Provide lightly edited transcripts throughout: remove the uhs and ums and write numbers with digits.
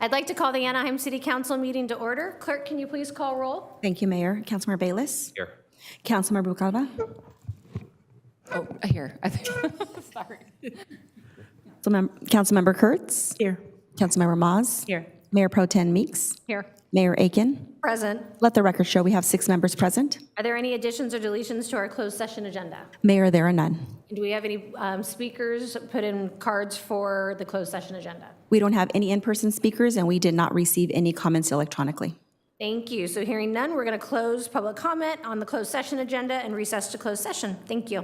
I'd like to call the Anaheim City Council meeting to order. Clerk, can you please call roll? Thank you, Mayor. Councilmember Bayless? Here. Councilmember Bucalba? Oh, here. I think. Sorry. Councilmember Kurtz? Here. Councilmember Maz? Here. Mayor Pro Tem Meeks? Here. Mayor Aiken? Present. Let the record show we have 6 members present. Are there any additions or deletions to our closed session agenda? Mayor, there are none. And do we have any speakers put in cards for the closed session agenda? We don't have any in-person speakers, and we did not receive any comments electronically. Thank you. So hearing none, we're going to close public comment on the closed session agenda and recess to closed session. Thank you.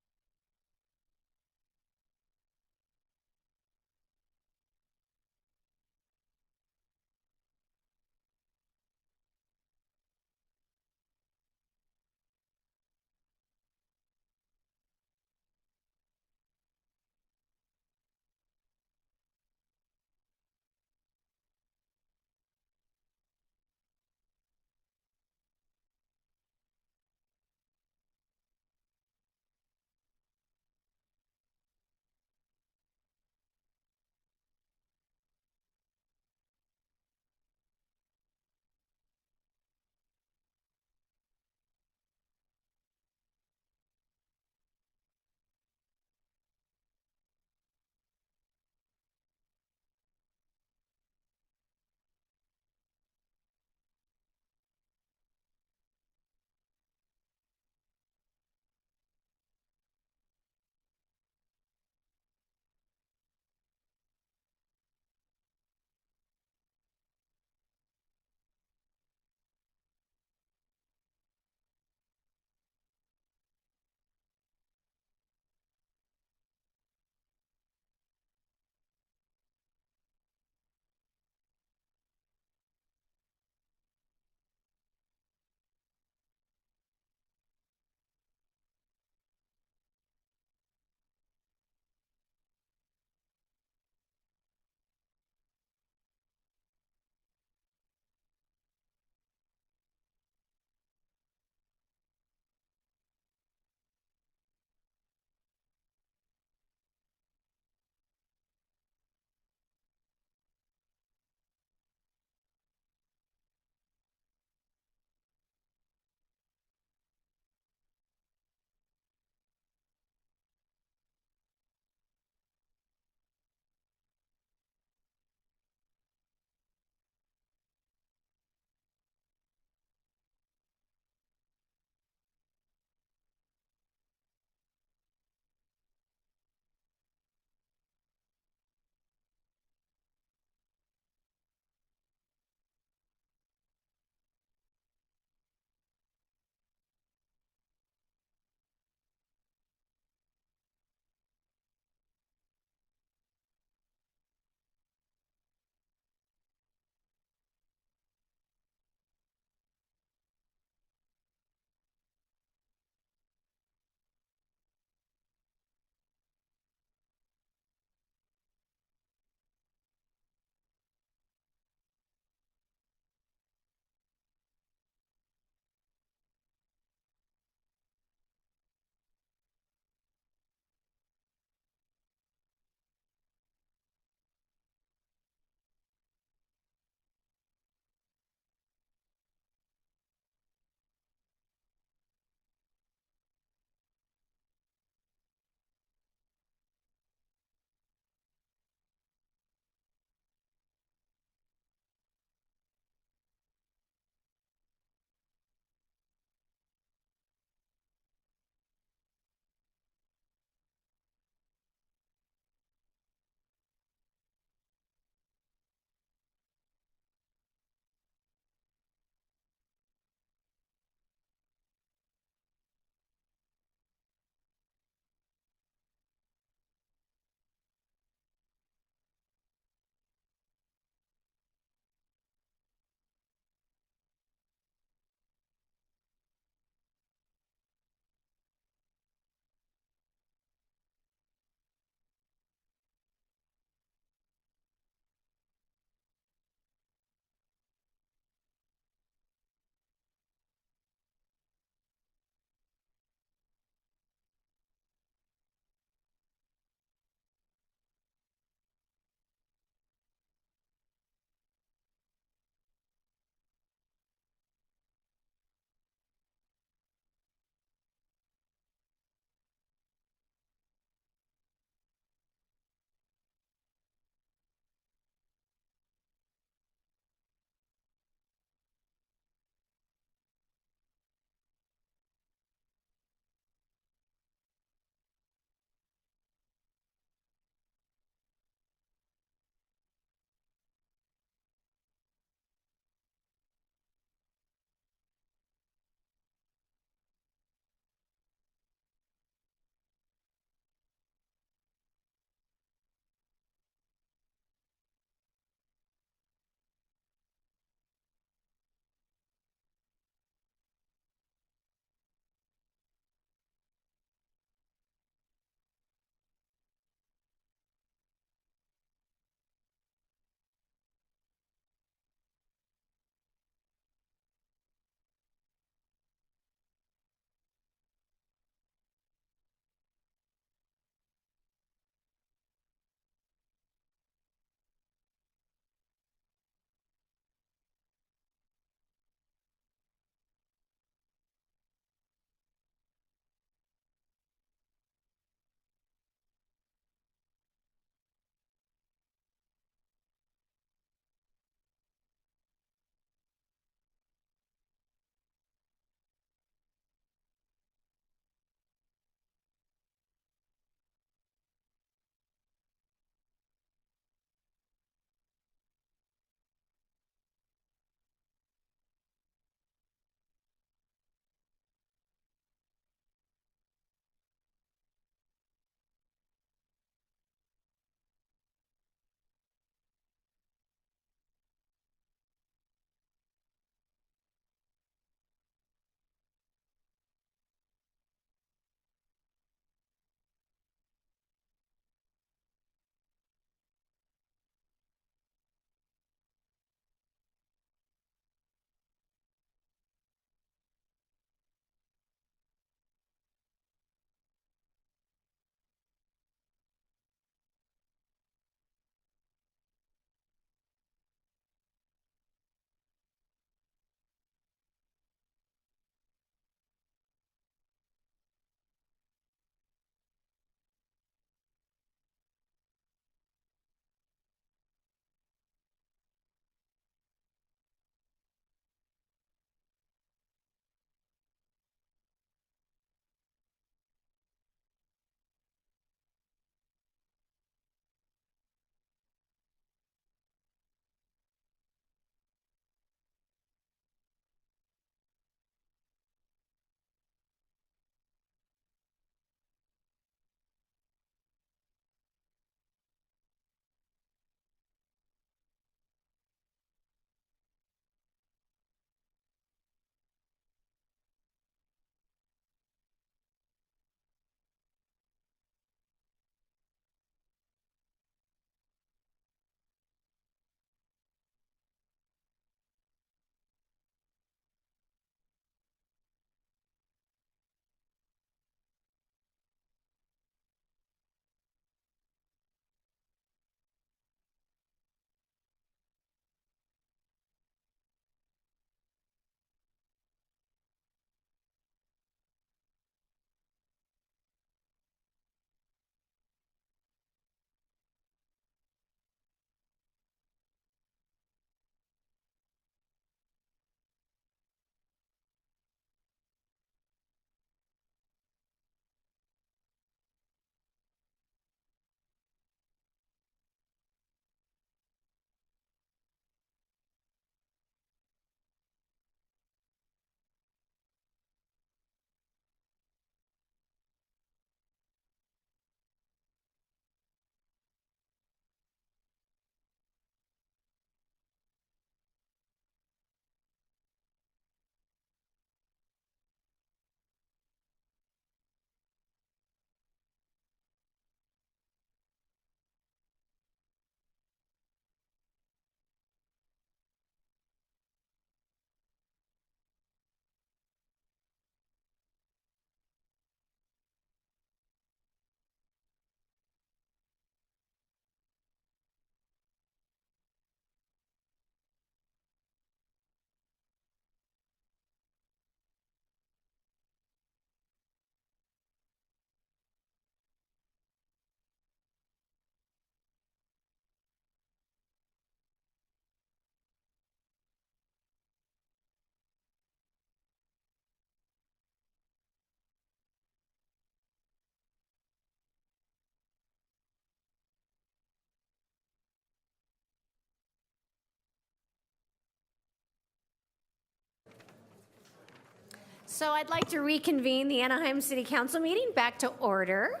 So I'd like to reconvene the Anaheim City Council meeting back to order.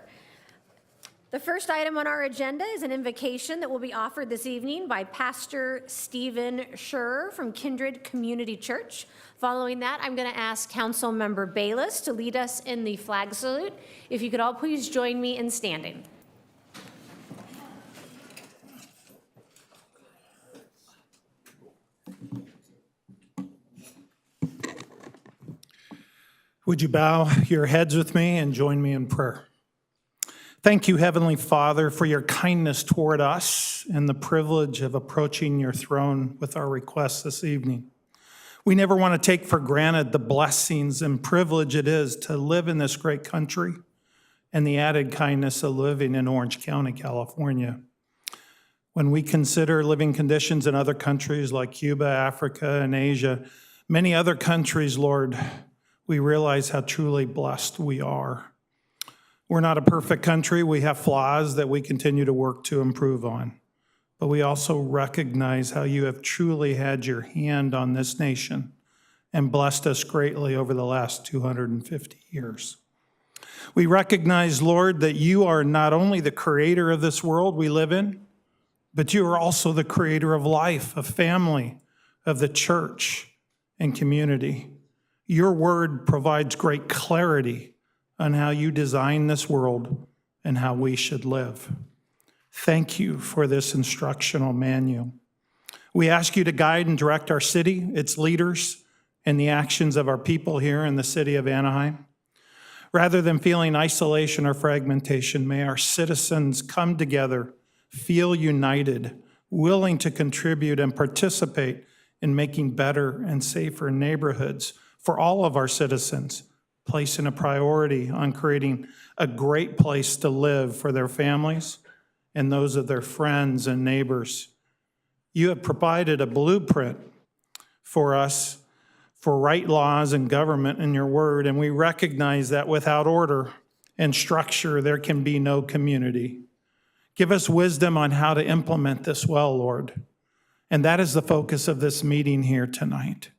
The first item on our agenda is an invocation that will be offered this evening by Pastor Stephen Schur from Kindred Community Church. Following that, I'm going to ask Council Member Bayless to lead us in the flag salute. If you could all please join me in standing. Would you bow your heads with me and join me in prayer? Thank you, Heavenly Father, for your kindness toward us and the privilege of approaching your throne with our requests this evening. We never want to take for granted the blessings and privilege it is to live in this great country and the added kindness of living in Orange County, California. When we consider living conditions in other countries like Cuba, Africa, and Asia, many other countries, Lord, we realize how truly blessed we are. We're not a perfect country. We have flaws that we continue to work to improve on. But we also recognize how you have truly had your hand on this nation and blessed us greatly over the last 250 years. We recognize, Lord, that you are not only the creator of this world we live in, but you are also the creator of life, of family, of the church and community. Your word provides great clarity on how you design this world and how we should live. Thank you for this instructional manual. We ask you to guide and direct our city, its leaders, and the actions of our people here in the city of Anaheim. Rather than feeling isolation or fragmentation, may our citizens come together, feel united, willing to contribute and participate in making better and safer neighborhoods for all of our citizens, placing a priority on creating a great place to live for their families and those of their friends and neighbors. You have provided a blueprint for us for right laws and government in your word, and we recognize that without order and structure, there can be no community. Give us wisdom on how to implement this well, Lord. And that is the focus of this meeting here tonight.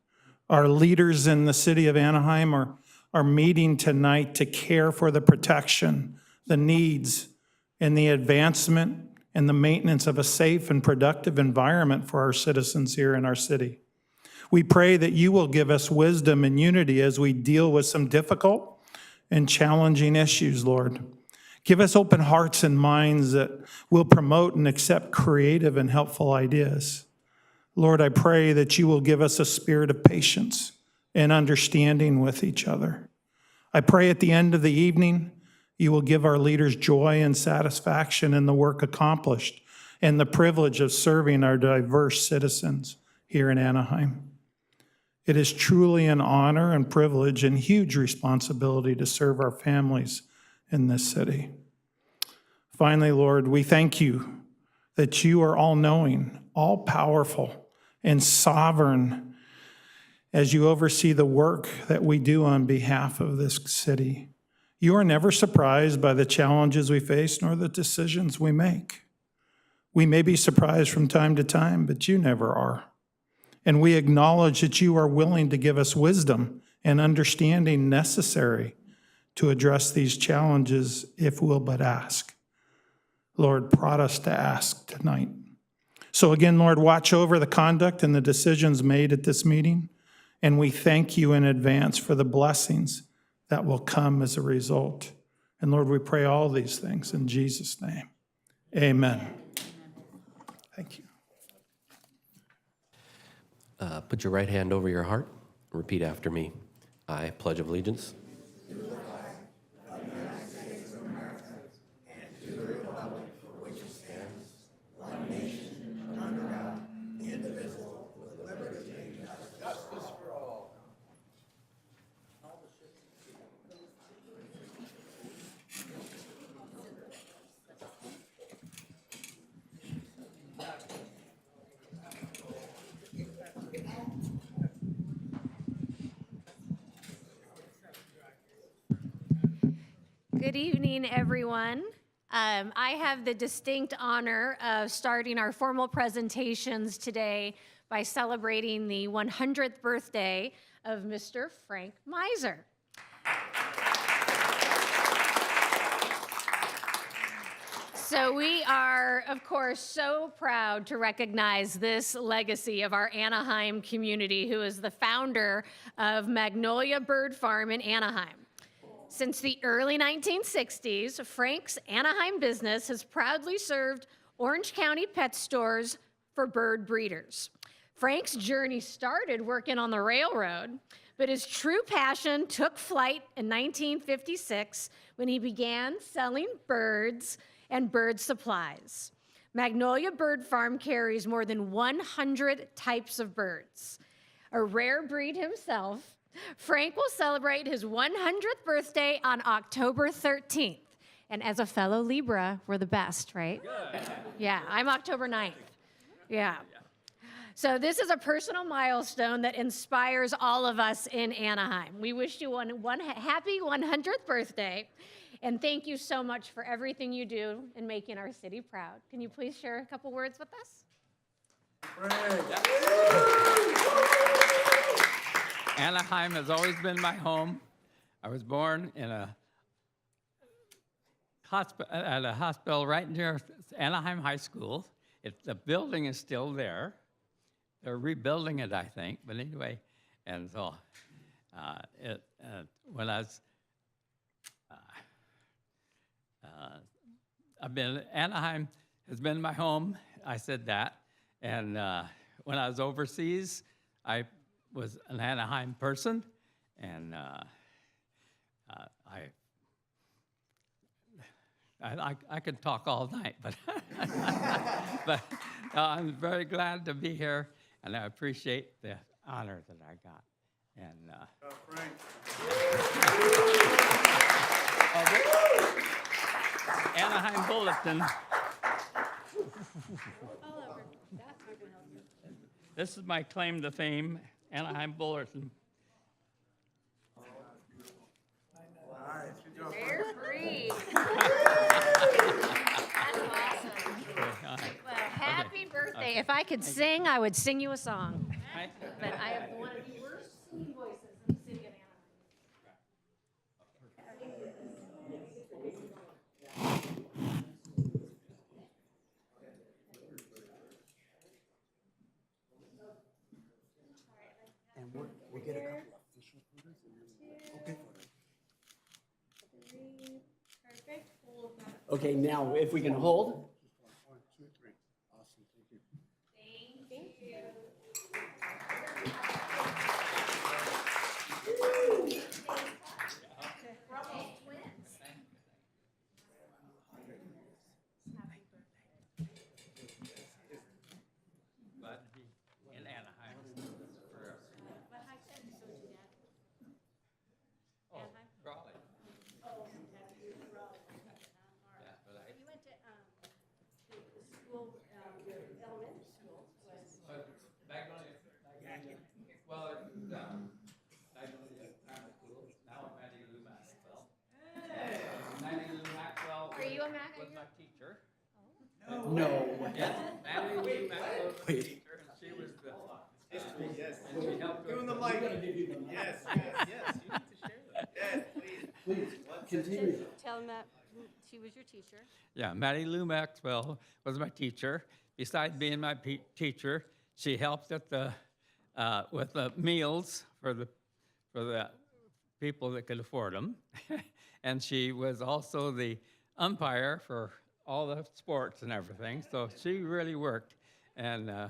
Our leaders in the city of Anaheim are meeting tonight to care for the protection, the needs, and the advancement and the maintenance of a safe and productive environment for our citizens here in our city. We pray that you will give us wisdom and unity as we deal with some difficult and challenging issues, Lord. Give us open hearts and minds that will promote and accept creative and helpful ideas. Lord, I pray that you will give us a spirit of patience and understanding with each other. I pray at the end of the evening, you will give our leaders joy and satisfaction in the work accomplished and the privilege of serving our diverse citizens here in Anaheim. It is truly an honor and privilege and huge responsibility to serve our families in this city. Finally, Lord, we thank you that you are all-knowing, all-powerful, and sovereign as you oversee the work that we do on behalf of this city. You are never surprised by the challenges we face nor the decisions we make. We may be surprised from time to time, but you never are. And we acknowledge that you are willing to give us wisdom and understanding necessary to address these challenges if we'll but ask. Lord, prod us to ask tonight. So again, Lord, watch over the conduct and the decisions made at this meeting, and we thank you in advance for the blessings that will come as a result. And Lord, we pray all these things in Jesus' name. Amen. Thank you. Put your right hand over your heart. Repeat after me. I pledge allegiance Good evening, everyone. I have the distinct honor of starting our formal presentations today by celebrating the 100th birthday of Mr. Frank Meiser. So we are, of course, so proud to recognize this legacy of our Anaheim community, who is the founder of Magnolia Bird Farm in Anaheim. Since the early 1960s, Frank's Anaheim business has proudly served Orange County pet stores for bird breeders. Frank's journey started working on the railroad, but his true passion took flight in 1956 when he began selling birds and bird supplies. Magnolia Bird Farm carries more than 100 types of birds. A rare breed himself, Frank will celebrate his 100th birthday on October 13th. And as a fellow Libra, we're the best, right? Good. Yeah, I'm October 9th. Yeah. So this is a personal milestone that inspires all of us in Anaheim. We wish you one happy 100th birthday, and thank you so much for everything you do in making our city proud. Can you please share a couple words with us? Anaheim has always been my home. I was born in at a hospital right near Anaheim High School. The building is still there. They're rebuilding it, I think. But anyway, and so when I was, Anaheim has been my home. I said that. And when I was overseas, I was an Anaheim person, and I could talk all night, but but I'm very glad to be here, and I appreciate the honor that I got. And Anaheim Bulletin. This is my claim to fame, Anaheim Bulletin. They're free. That's awesome. Well, happy birthday. If I could sing, I would sing you a song. But I have one of the worst singing voices in the city of Anaheim. And we'll get a couple official photos. Okay. Perfect. Okay, now if we can hold. 1, 2, 3. Awesome. Thank you. Thank you. We're almost twins. Glad to be in Anaheim. What high school did you go to, Dad? Oh, Anaheim? Raleigh. Oh, you went to the school, elementary school was. Magnolia. Well, it was Magnolia Grammar School. Now I'm at Lou Maxwell. Matty Lou Maxwell Are you a Mac? was my teacher. No. Yes, Matty Lou Maxwell was my Wait. teacher, and she was the Yes. and she helped Give him the us. mic. Yes. You need to share that. Yes, please. Please, continue. Tell him that she was your teacher. Yeah, Matty Lou Maxwell was my teacher. Besides being my teacher, she helped at the with the meals for the people that could afford them, and she was also the umpire for all the sports and everything. So she really worked, and You also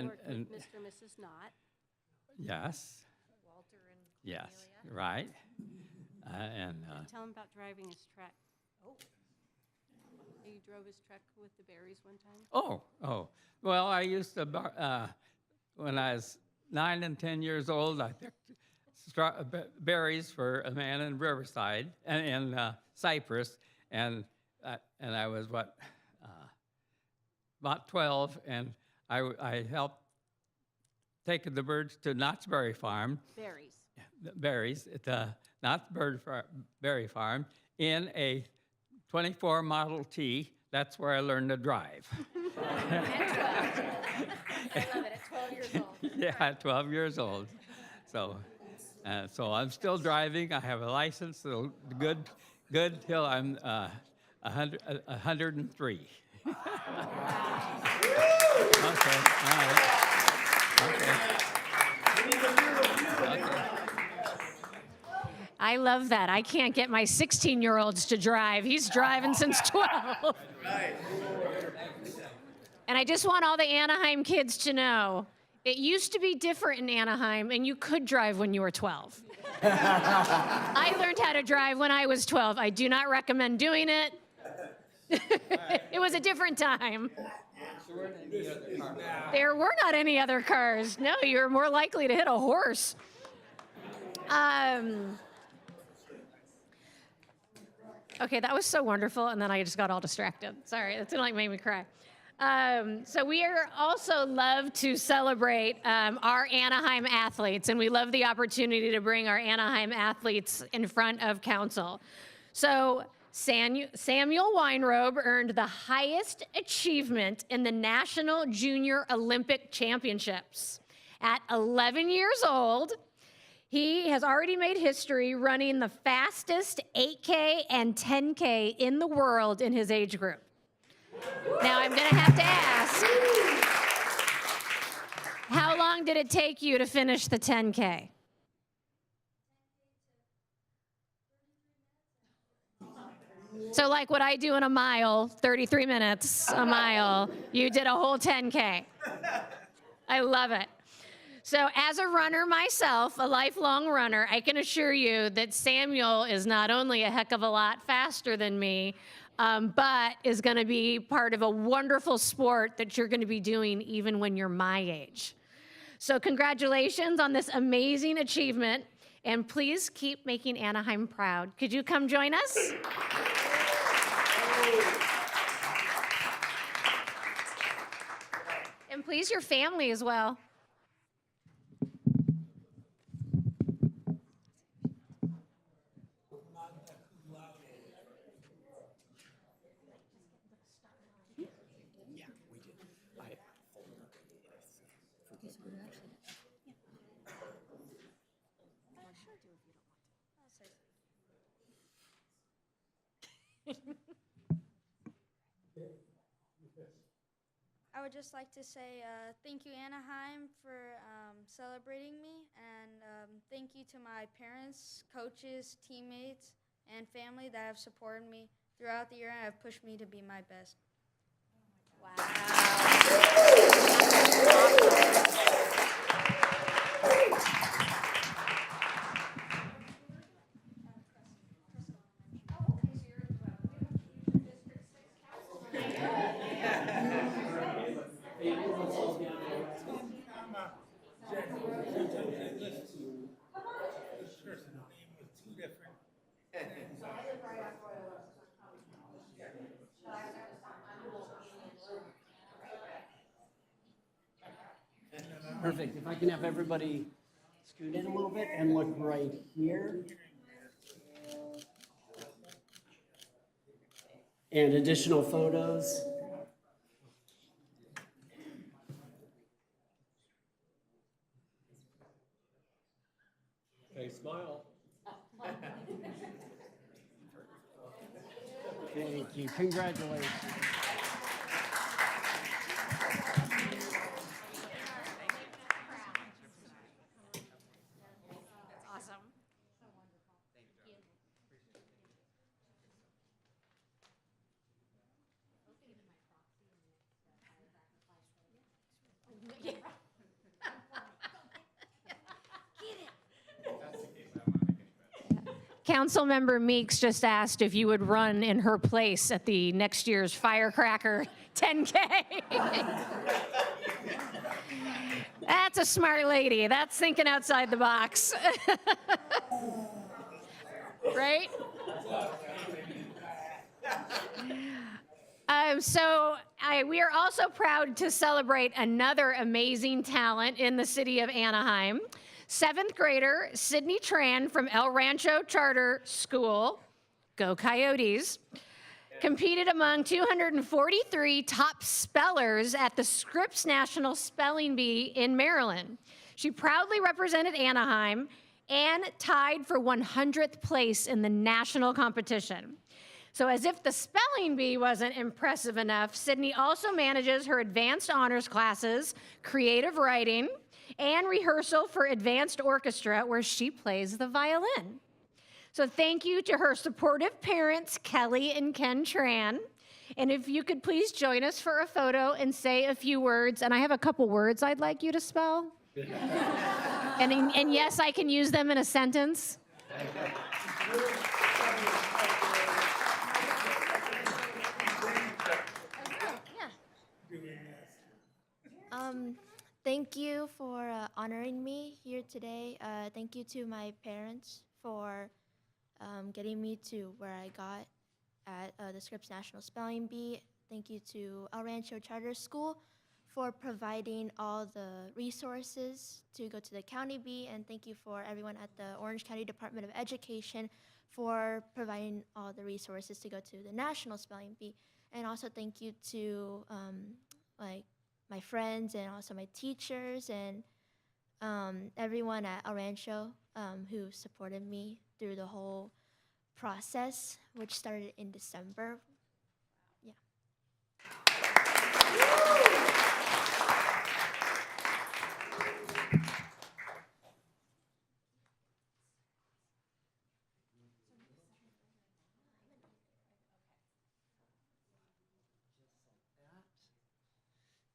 worked with Mr. and Mrs. Knott, yes, Walter and yes, Amelia. right, and. tell him about driving his truck. Oh. You drove his truck with the berries one time? Oh. Well, I used to, when I was 9 and 10 years old, I picked berries for a man in Riverside, and in Cypress, and I was, about 12, and I helped take the birds to Knott's Berry Farm, Berries. the berries at the Knott's Berry Farm, in a 24 Model T. That's where I learned to drive. I love it, at 12 years old. Yeah, at 12 years old. So, so I'm still driving. I have a license, so good till I'm 103. Okay, all right. I love that. I can't get my 16-year-olds to drive. He's driving since 12. And I just want all the Anaheim kids to know, it used to be different in Anaheim, and you could drive when you were 12. I learned how to drive when I was 12. I do not recommend doing it. It was a different time. There were not any other cars. No, you were more likely to hit a horse. Okay, that was so wonderful, and then I just got all distracted. Sorry, that's gonna make me cry. So we are also love to celebrate our Anaheim athletes, and we love the opportunity to bring our Anaheim athletes in front of council. So Samuel Weinrobe earned the highest achievement in the National Junior Olympic Championships. At 11 years old, he has already made history running the fastest 8K and 10K in the world in his age group. Now I'm going to have to ask, how long did it take you to finish the 10K? So like what I do in a mile, 33 minutes a mile, you did a whole 10K. I love it. So as a runner myself, a lifelong runner, I can assure you that Samuel is not only a heck of a lot faster than me, but is going to be part of a wonderful sport that you're going to be doing even when you're my age. So congratulations on this amazing achievement, and please keep making Anaheim proud. Could you come join us? And please, your family as well. I would just like to say thank you, Anaheim, for celebrating me, and thank you to my parents, coaches, teammates, and family that have supported me throughout the year and have pushed me to be my best. Perfect. If I can have everybody scoot in a little bit and look right here. And additional photos. Okay, smile. Thank you. Congratulations. Councilmember Meeks just asked if you would run in her place at the next year's Firecracker 10K. That's a smart lady. That's thinking outside the box. Right? We are also proud to celebrate another amazing talent in the city of Anaheim. 7th grader Sydney Tran from El Rancho Charter School, go Coyotes, competed among 243 top spellers at the Scripps National Spelling Bee in Maryland. She proudly represented Anaheim and tied for 100th place in the national competition. So as if the spelling bee wasn't impressive enough, Sydney also manages her advanced honors classes, creative writing, and rehearsal for advanced orchestra, where she plays the violin. So thank you to her supportive parents, Kelly and Ken Tran. And if you could please join us for a photo and say a few words. And I have a couple words I'd like you to spell. and yes, I can use them in a sentence. Thank you for honoring me here today. Thank you to my parents for getting me to where I got at the Scripps National Spelling Bee. Thank you to El Rancho Charter School for providing all the resources to go to the county bee, and thank you for everyone at the Orange County Department of Education for providing all the resources to go to the National Spelling Bee. And also thank you to my friends and also my teachers and everyone at El Rancho who supported me through the whole process, which started in December. Yeah.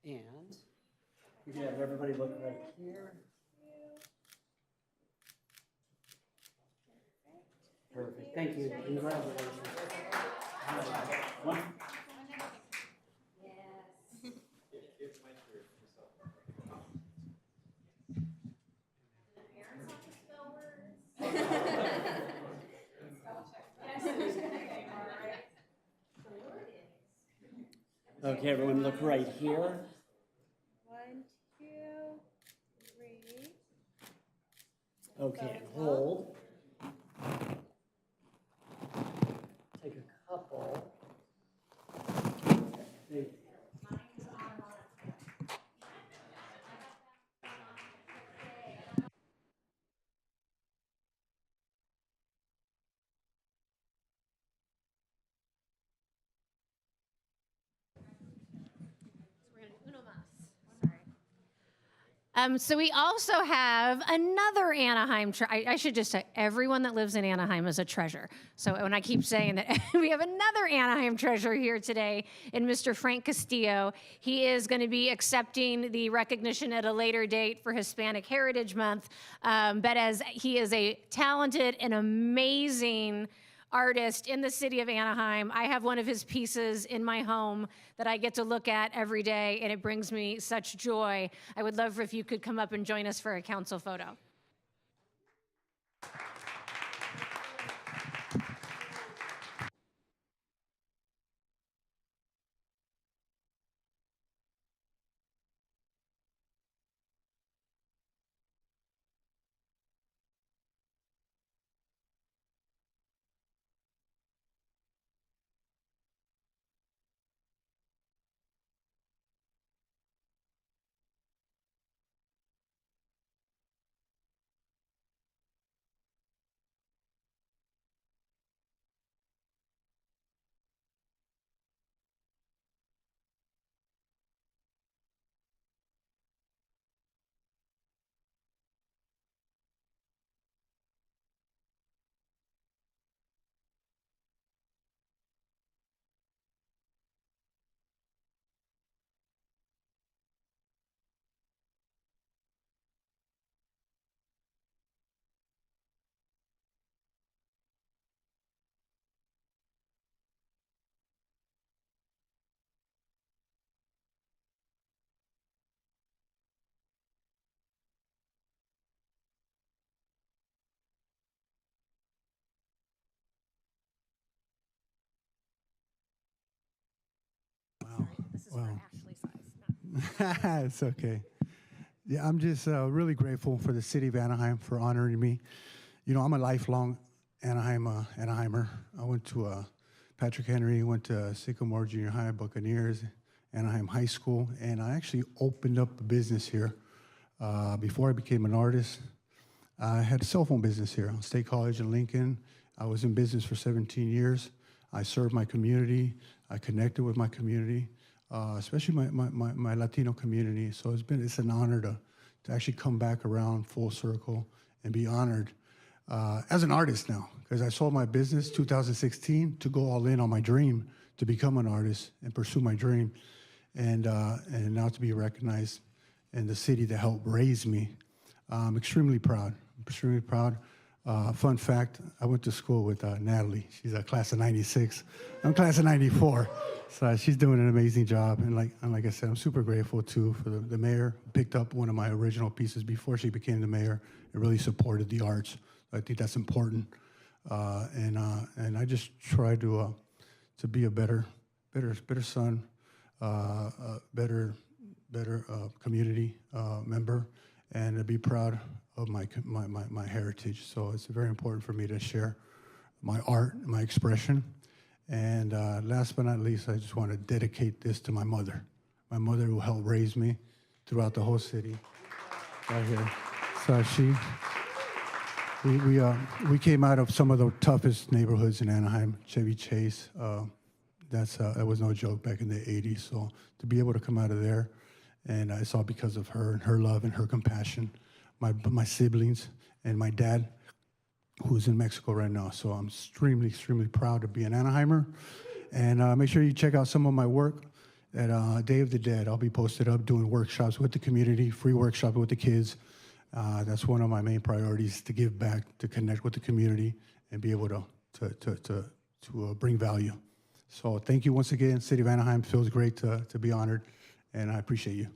And you can have everybody look right here. Perfect. Thank you. Congratulations. One. Okay, everyone look right here. 1, 2, 3. Okay, hold. Take a couple. Thank you. So we also have another Anaheim, I should just say everyone that lives in Anaheim is a treasure. So when I keep saying that, we have another Anaheim treasure here today in Mr. Frank Castillo. He is going to be accepting the recognition at a later date for Hispanic Heritage Month. But as he is a talented and amazing artist in the city of Anaheim, I have one of his pieces in my home that I get to look at every day, and it brings me such joy. I would love if you could come up and join us for a council photo. This is for Ashley size. It's okay. Yeah, I'm just really grateful for the city of Anaheim for honoring me. You know, I'm a lifelong Anaheimer. I went to Patrick Henry, went to Sycamore Junior High, Buccaneers, Anaheim High School, and I actually opened up a business here. Before I became an artist, I had a cell phone business here on State College in Lincoln. I was in business for 17 years. I served my community. I connected with my community, especially my Latino community. So it's an honor to actually come back around full circle and be honored as an artist now, because I sold my business 2016 to go all in on my dream to become an artist and pursue my dream, and now to be recognized in the city that helped raise me. I'm extremely proud. I'm extremely proud. Fun fact, I went to school with Natalie. She's a class of 96. I'm class of 94. So she's doing an amazing job. And like I said, I'm super grateful too for the mayor. Picked up one of my original pieces before she became the mayor and really supported the arts. I think that's important. And I just try to be a better son, better community member, and to be proud of my heritage. So it's very important for me to share my art, my expression. And last but not least, I just want to dedicate this to my mother who helped raise me throughout the whole city, right here. So we came out of some of the toughest neighborhoods in Anaheim, Chevy Chase. That was no joke back in the 80s. So to be able to come out of there, and it's all because of her and her love and her compassion, my siblings and my dad, who's in Mexico right now. So I'm extremely, extremely proud to be an Anaheimer. And make sure you check out some of my work at Day of the Dead. I'll be posted up doing workshops with the community, free workshop with the kids. That's one of my main priorities, to give back, to connect with the community, and be able to bring value. So thank you once again. City of Anaheim, feels great to be honored, and I appreciate you.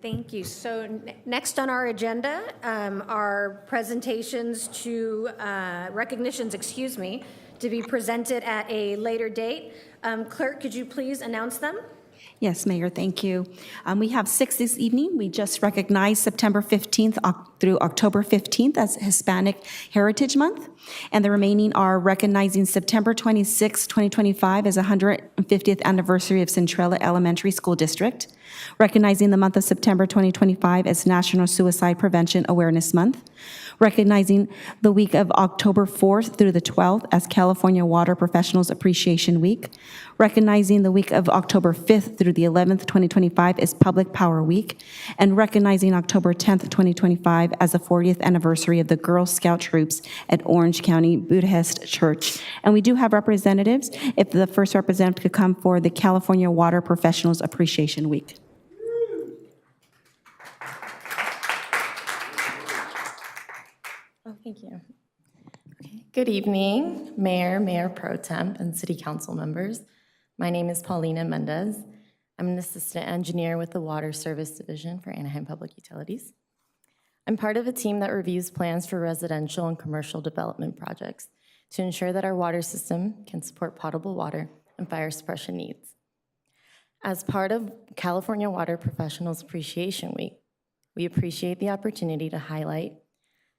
Thank you. So next on our agenda are presentations to recognitions, to be presented at a later date. Clerk, could you please announce them? Yes, Mayor, thank you. We have 6 this evening. We just recognized September 15th through October 15th as Hispanic Heritage Month, and the remaining are recognizing September 26, 2025 as 150th anniversary of Centrella Elementary School District, recognizing the month of September 2025 as National Suicide Prevention Awareness Month, recognizing the week of October 4th through the 12th as California Water Professionals Appreciation Week, recognizing the week of October 5th through the 11th, 2025 as Public Power Week, and recognizing October 10th, 2025 as the 40th anniversary of the Girl Scout troops at Orange County Buddhist Church. And we do have representatives. If the first representative could come for the California Water Professionals Appreciation Week. Oh, thank you. Okay. Good evening, Mayor, Mayor Pro Temp, and City Council members. My name is Paulina Mendez. I'm an assistant engineer with the Water Service Division for Anaheim Public Utilities. I'm part of a team that reviews plans for residential and commercial development projects to ensure that our water system can support potable water and fire suppression needs. As part of California Water Professionals Appreciation Week, we appreciate the opportunity to highlight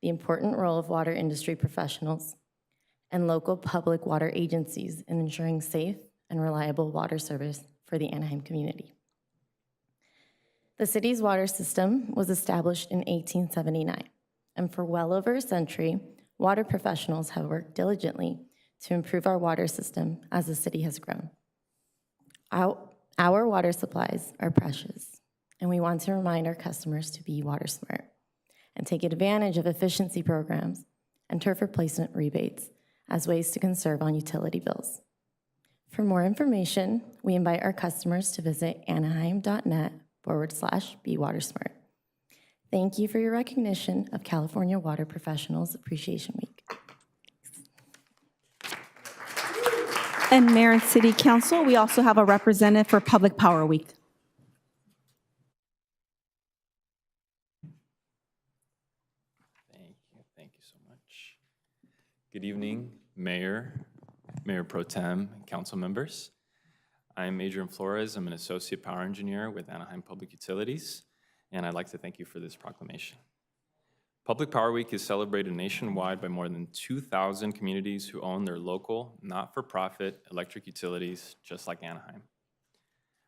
the important role of water industry professionals and local public water agencies in ensuring safe and reliable water service for the Anaheim community. The city's water system was established in 1879, and for well over a century, water professionals have worked diligently to improve our water system as the city has grown. Our water supplies are precious, and we want to remind our customers to be water smart and take advantage of efficiency programs and turf replacement rebates as ways to conserve on utility bills. For more information, we invite our customers to visit anaheim.net/BeWaterSmart. Thank you for your recognition of California Water Professionals Appreciation Week. And Mayor and City Council, we also have a representative for Public Power Week. Thank you so much. Good evening, Mayor, Mayor Pro Tem, and council members. I'm Adrian Flores. I'm an associate power engineer with Anaheim Public Utilities, and I'd like to thank you for this proclamation. Public Power Week is celebrated nationwide by more than 2,000 communities who own their local, not-for-profit electric utilities, just like Anaheim.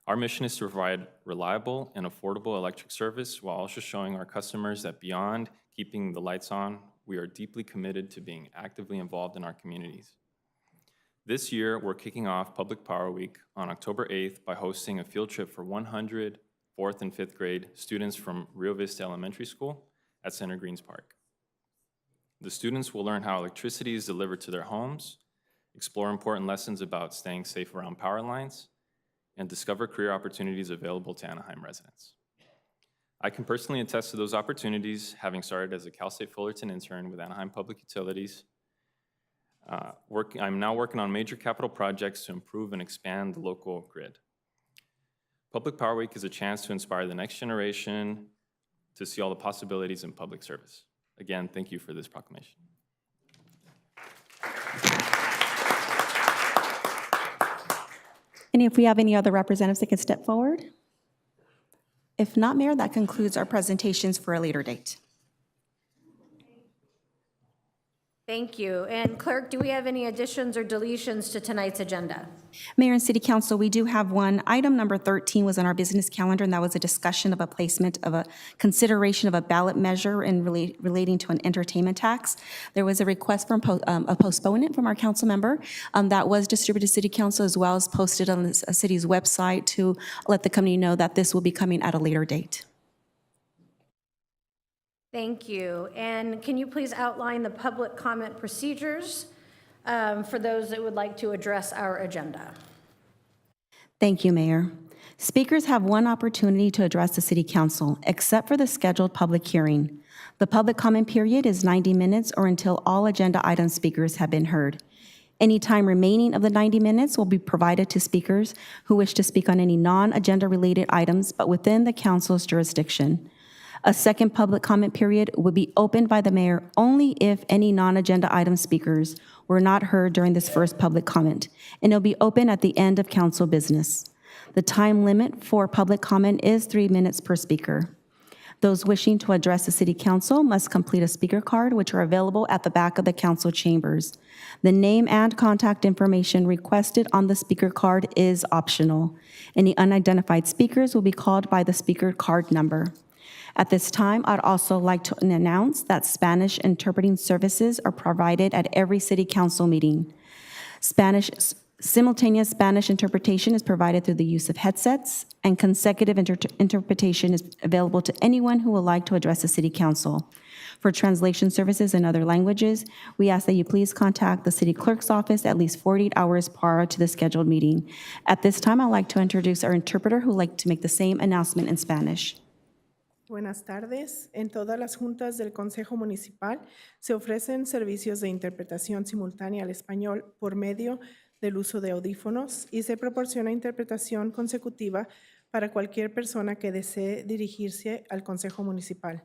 Our mission is to provide reliable and affordable electric service while also showing our customers that beyond keeping the lights on, we are deeply committed to being actively involved in our communities. This year, we're kicking off Public Power Week on October 8th by hosting a field trip for 100 4th and 5th grade students from Rio Vista Elementary School at Center Greens Park. The students will learn how electricity is delivered to their homes, explore important lessons about staying safe around power lines, and discover career opportunities available to Anaheim residents. I can personally attest to those opportunities, having started as a Cal State Fullerton intern with Anaheim Public Utilities. I'm now working on major capital projects to improve and expand the local grid. Public Power Week is a chance to inspire the next generation to see all the possibilities in public service. Again, thank you for this proclamation. And if we have any other representatives that can step forward? If not, Mayor, that concludes our presentations for a later date. Thank you. And Clerk, do we have any additions or deletions to tonight's agenda? Mayor and City Council, we do have one. Item number 13 was on our business calendar, and that was a discussion of a placement of a consideration of a ballot measure in relating to an entertainment tax. There was a request for a postponement from our council member that was distributed to City Council as well as posted on the city's website to let the community know that this will be coming at a later date. Thank you. And can you please outline the public comment procedures for those that would like to address our agenda? Thank you, Mayor. Speakers have one opportunity to address the City Council, except for the scheduled public hearing. The public comment period is 90 minutes or until all agenda item speakers have been heard. Any time remaining of the 90 minutes will be provided to speakers who wish to speak on any non-agenda related items, but within the council's jurisdiction. A second public comment period will be opened by the mayor only if any non-agenda item speakers were not heard during this first public comment, and it'll be open at the end of council business. The time limit for public comment is 3 minutes per speaker. Those wishing to address the City Council must complete a speaker card, which are available at the back of the council chambers. The name and contact information requested on the speaker card is optional. Any unidentified speakers will be called by the speaker card number. At this time, I'd also like to announce that Spanish interpreting services are provided at every City Council meeting. Simultaneous Spanish interpretation is provided through the use of headsets, and consecutive interpretation is available to anyone who would like to address the City Council. For translation services in other languages, we ask that you please contact the City Clerk's office at least 48 hours prior to the scheduled meeting. At this time, I'd like to introduce our interpreter who would like to make the same announcement in Spanish. Buenas tardes. En todas las juntas del Consejo Municipal se ofrecen servicios de interpretación simultánea al español por medio del uso de audífonos y se proporciona interpretación consecutiva para cualquier persona que desee dirigirse al Consejo Municipal.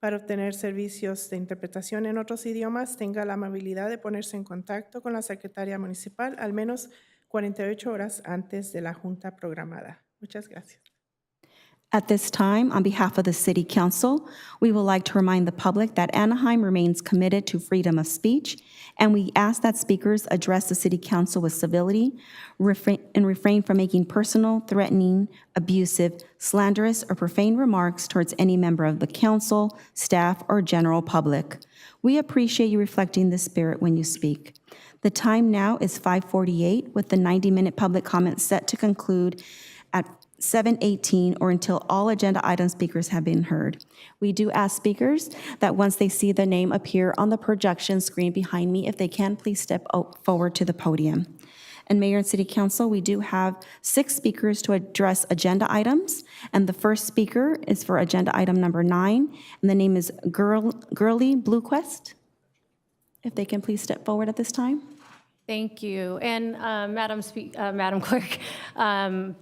Para obtener servicios de interpretación en otros idiomas, tenga la amabilidad de ponerse en contacto con la secretaria municipal al menos 48 horas antes de la junta programada. Muchas gracias. At this time, on behalf of the City Council, we would like to remind the public that Anaheim remains committed to freedom of speech, and we ask that speakers address the City Council with civility and refrain from making personal, threatening, abusive, slanderous, or profane remarks towards any member of the council, staff, or general public. We appreciate you reflecting this spirit when you speak. The time now is 5:48, with the 90-minute public comment set to conclude at 7:18 or until all agenda item speakers have been heard. We do ask speakers that once they see the name appear on the projection screen behind me, if they can, please step forward to the podium. And Mayor and City Council, we do have 6 speakers to address agenda items, and the first speaker is for agenda item number 9, and the name is Gurley Bluequest. If they can please step forward at this time. Thank you. And Madam Clerk,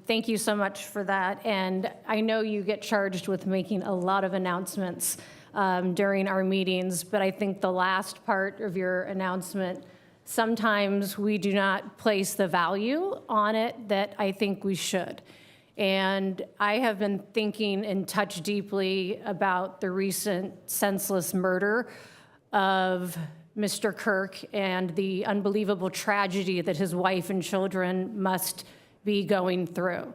thank you so much for that. And I know you get charged with making a lot of announcements during our meetings, but I think the last part of your announcement, sometimes we do not place the value on it that I think we should. And I have been thinking and touched deeply about the recent senseless murder of Mr. Kirk and the unbelievable tragedy that his wife and children must be going through.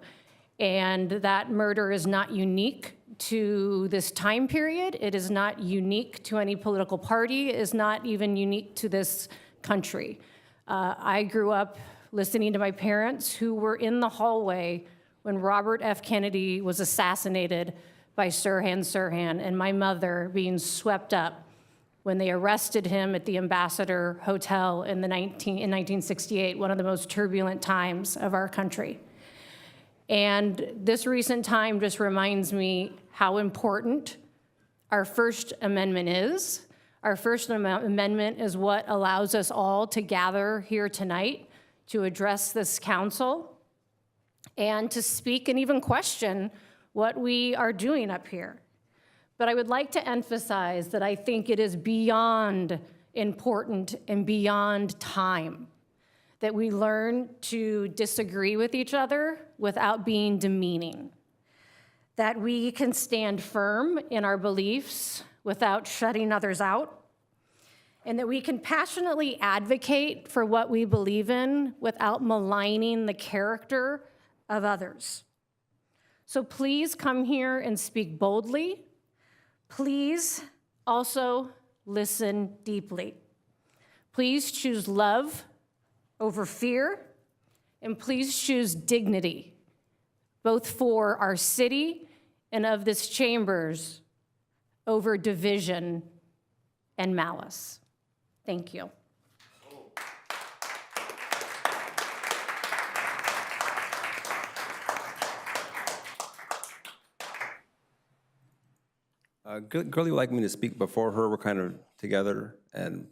And that murder is not unique to this time period. It is not unique to any political party. It is not even unique to this country. I grew up listening to my parents who were in the hallway when Robert F. Kennedy was assassinated by Sirhan Sirhan, and my mother being swept up when they arrested him at the Ambassador Hotel in 1968, one of the most turbulent times of our country. And this recent time just reminds me how important our First Amendment is. Our First Amendment is what allows us all to gather here tonight to address this council and to speak and even question what we are doing up here. But I would like to emphasize that I think it is beyond important and beyond time that we learn to disagree with each other without being demeaning, that we can stand firm in our beliefs without shutting others out, and that we can passionately advocate for what we believe in without maligning the character of others. So please come here and speak boldly. Please also listen deeply. Please choose love over fear, and please choose dignity, both for our city and of this chambers, over division and malice. Thank you. Gurley would like me to speak before her. We're kind of together, and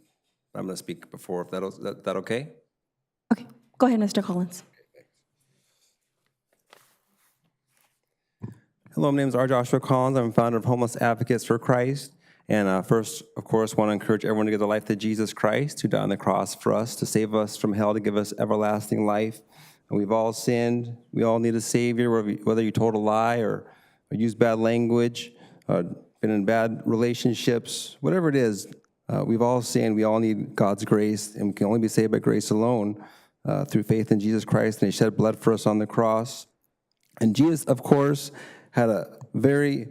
I'm going to speak before. If that okay? Okay, go ahead, Mr. Collins. Hello, my name is R. Joshua Collins. I'm founder of Homeless Advocates for Christ. And first, of course, want to encourage everyone to give their life to Jesus Christ, who died on the cross for us, to save us from hell, to give us everlasting life. And we've all sinned. We all need a Savior, whether you told a lie or used bad language, been in bad relationships, whatever it is, we've all sinned. We all need God's grace, and we can only be saved by grace alone through faith in Jesus Christ, and He shed blood for us on the cross. And Jesus, of course, had a very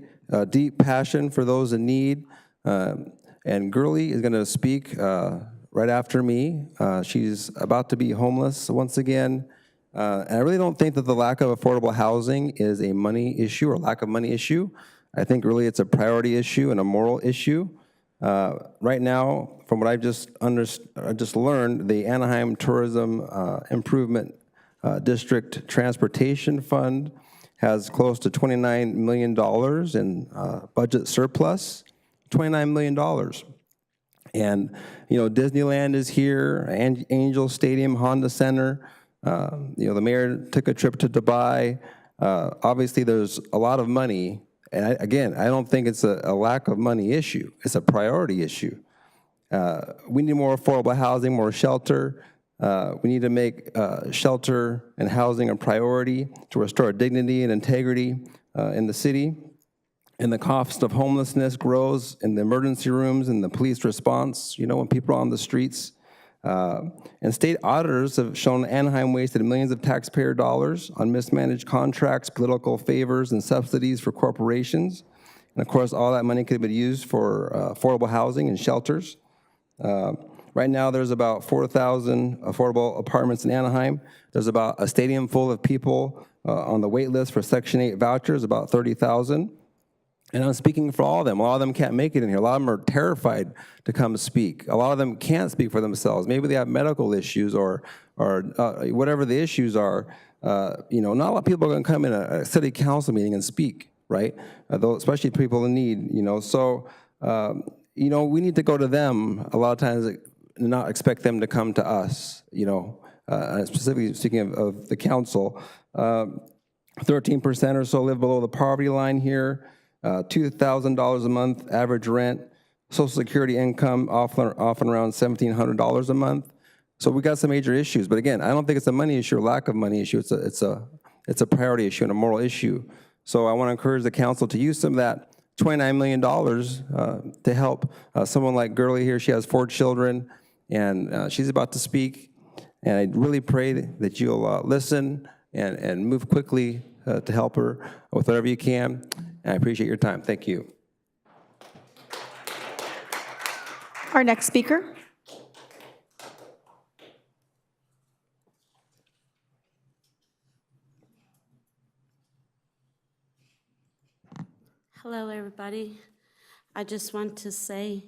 deep passion for those in need. And Gurley is going to speak right after me. She's about to be homeless once again. And I really don't think that the lack of affordable housing is a money issue or lack of money issue. I think really it's a priority issue and a moral issue. Right now, from what I've just learned, the Anaheim Tourism Improvement District Transportation Fund has close to $29 million in budget surplus, $29 million. And, you know, Disneyland is here, Angel Stadium, Honda Center. You know, the mayor took a trip to Dubai. Obviously, there's a lot of money. And again, I don't think it's a lack of money issue. It's a priority issue. We need more affordable housing, more shelter. We need to make shelter and housing a priority to restore dignity and integrity in the city. And the cost of homelessness grows in the emergency rooms and the police response, you know, when people are on the streets. And state auditors have shown Anaheim wasted millions of taxpayer dollars on mismanaged contracts, political favors, and subsidies for corporations. And of course, all that money could have been used for affordable housing and shelters. Right now, there's about 4,000 affordable apartments in Anaheim. There's about a stadium full of people on the wait list for Section 8 vouchers, about 30,000. And I'm speaking for all of them. A lot of them can't make it in here. A lot of them are terrified to come speak. A lot of them can't speak for themselves. Maybe they have medical issues or whatever the issues are. You know, not a lot of people are going to come in a city council meeting and speak, right? Especially people in need, you know. So, you know, we need to go to them a lot of times and not expect them to come to us, you know. Specifically speaking of the council, 13% or so live below the poverty line here. $2,000 a month average rent, Social Security income often around $1,700 a month. So we got some major issues. But again, I don't think it's a money issue or lack of money issue. It's a priority issue and a moral issue. So I want to encourage the council to use some of that $29 million to help someone like Gurley here. She has 4 children, and she's about to speak. And I really pray that you'll listen and move quickly to help her with whatever you can. And I appreciate your time. Thank you. Our next speaker. Hello, everybody. I just want to say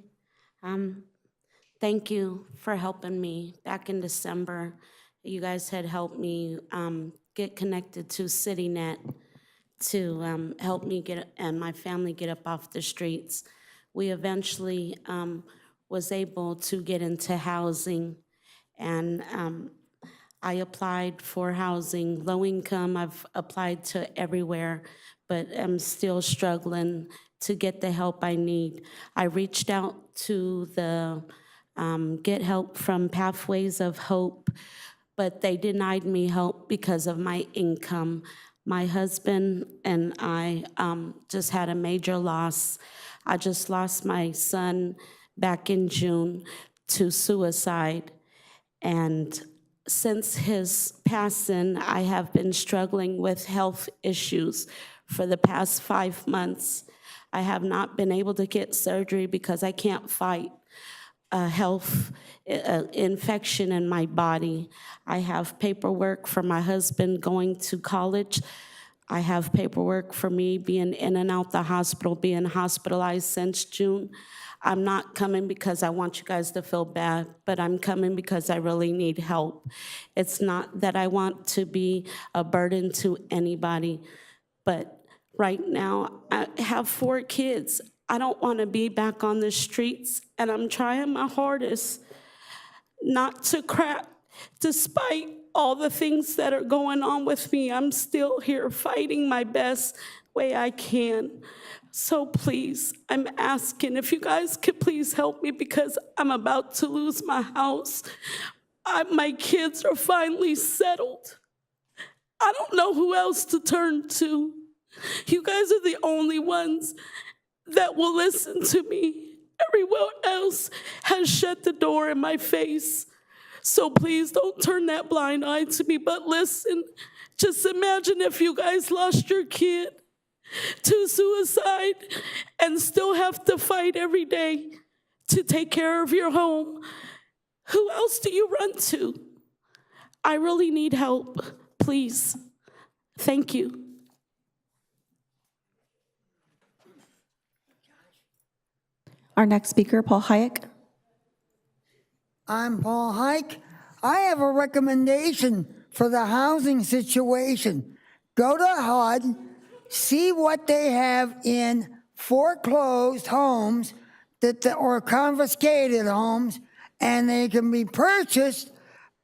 thank you for helping me. Back in December, you guys had helped me get connected to CityNet to help me and my family get up off the streets. We eventually was able to get into housing, and I applied for housing, low income. I've applied to everywhere, but I'm still struggling to get the help I need. I reached out to the Get Help from Pathways of Hope, but they denied me help because of my income. My husband and I just had a major loss. I just lost my son back in June to suicide. And since his passing, I have been struggling with health issues for the past 5 months. I have not been able to get surgery because I can't fight a health infection in my body. I have paperwork for my husband going to college. I have paperwork for me being in and out the hospital, being hospitalized since June. I'm not coming because I want you guys to feel bad, but I'm coming because I really need help. It's not that I want to be a burden to anybody, but right now I have 4 kids. I don't want to be back on the streets, and I'm trying my hardest not to crack. Despite all the things that are going on with me, I'm still here fighting my best way I can. So please, I'm asking if you guys could please help me, because I'm about to lose my house. My kids are finally settled. I don't know who else to turn to. You guys are the only ones that will listen to me. Everyone else has shut the door in my face. So please don't turn that blind eye to me, but listen. Just imagine if you guys lost your kid to suicide and still have to fight every day to take care of your home. Who else do you run to? I really need help, please. Thank you. Our next speaker, Paul Hayek. I'm Paul Hike. I have a recommendation for the housing situation. Go to HUD, see what they have in foreclosed homes or confiscated homes, and they can be purchased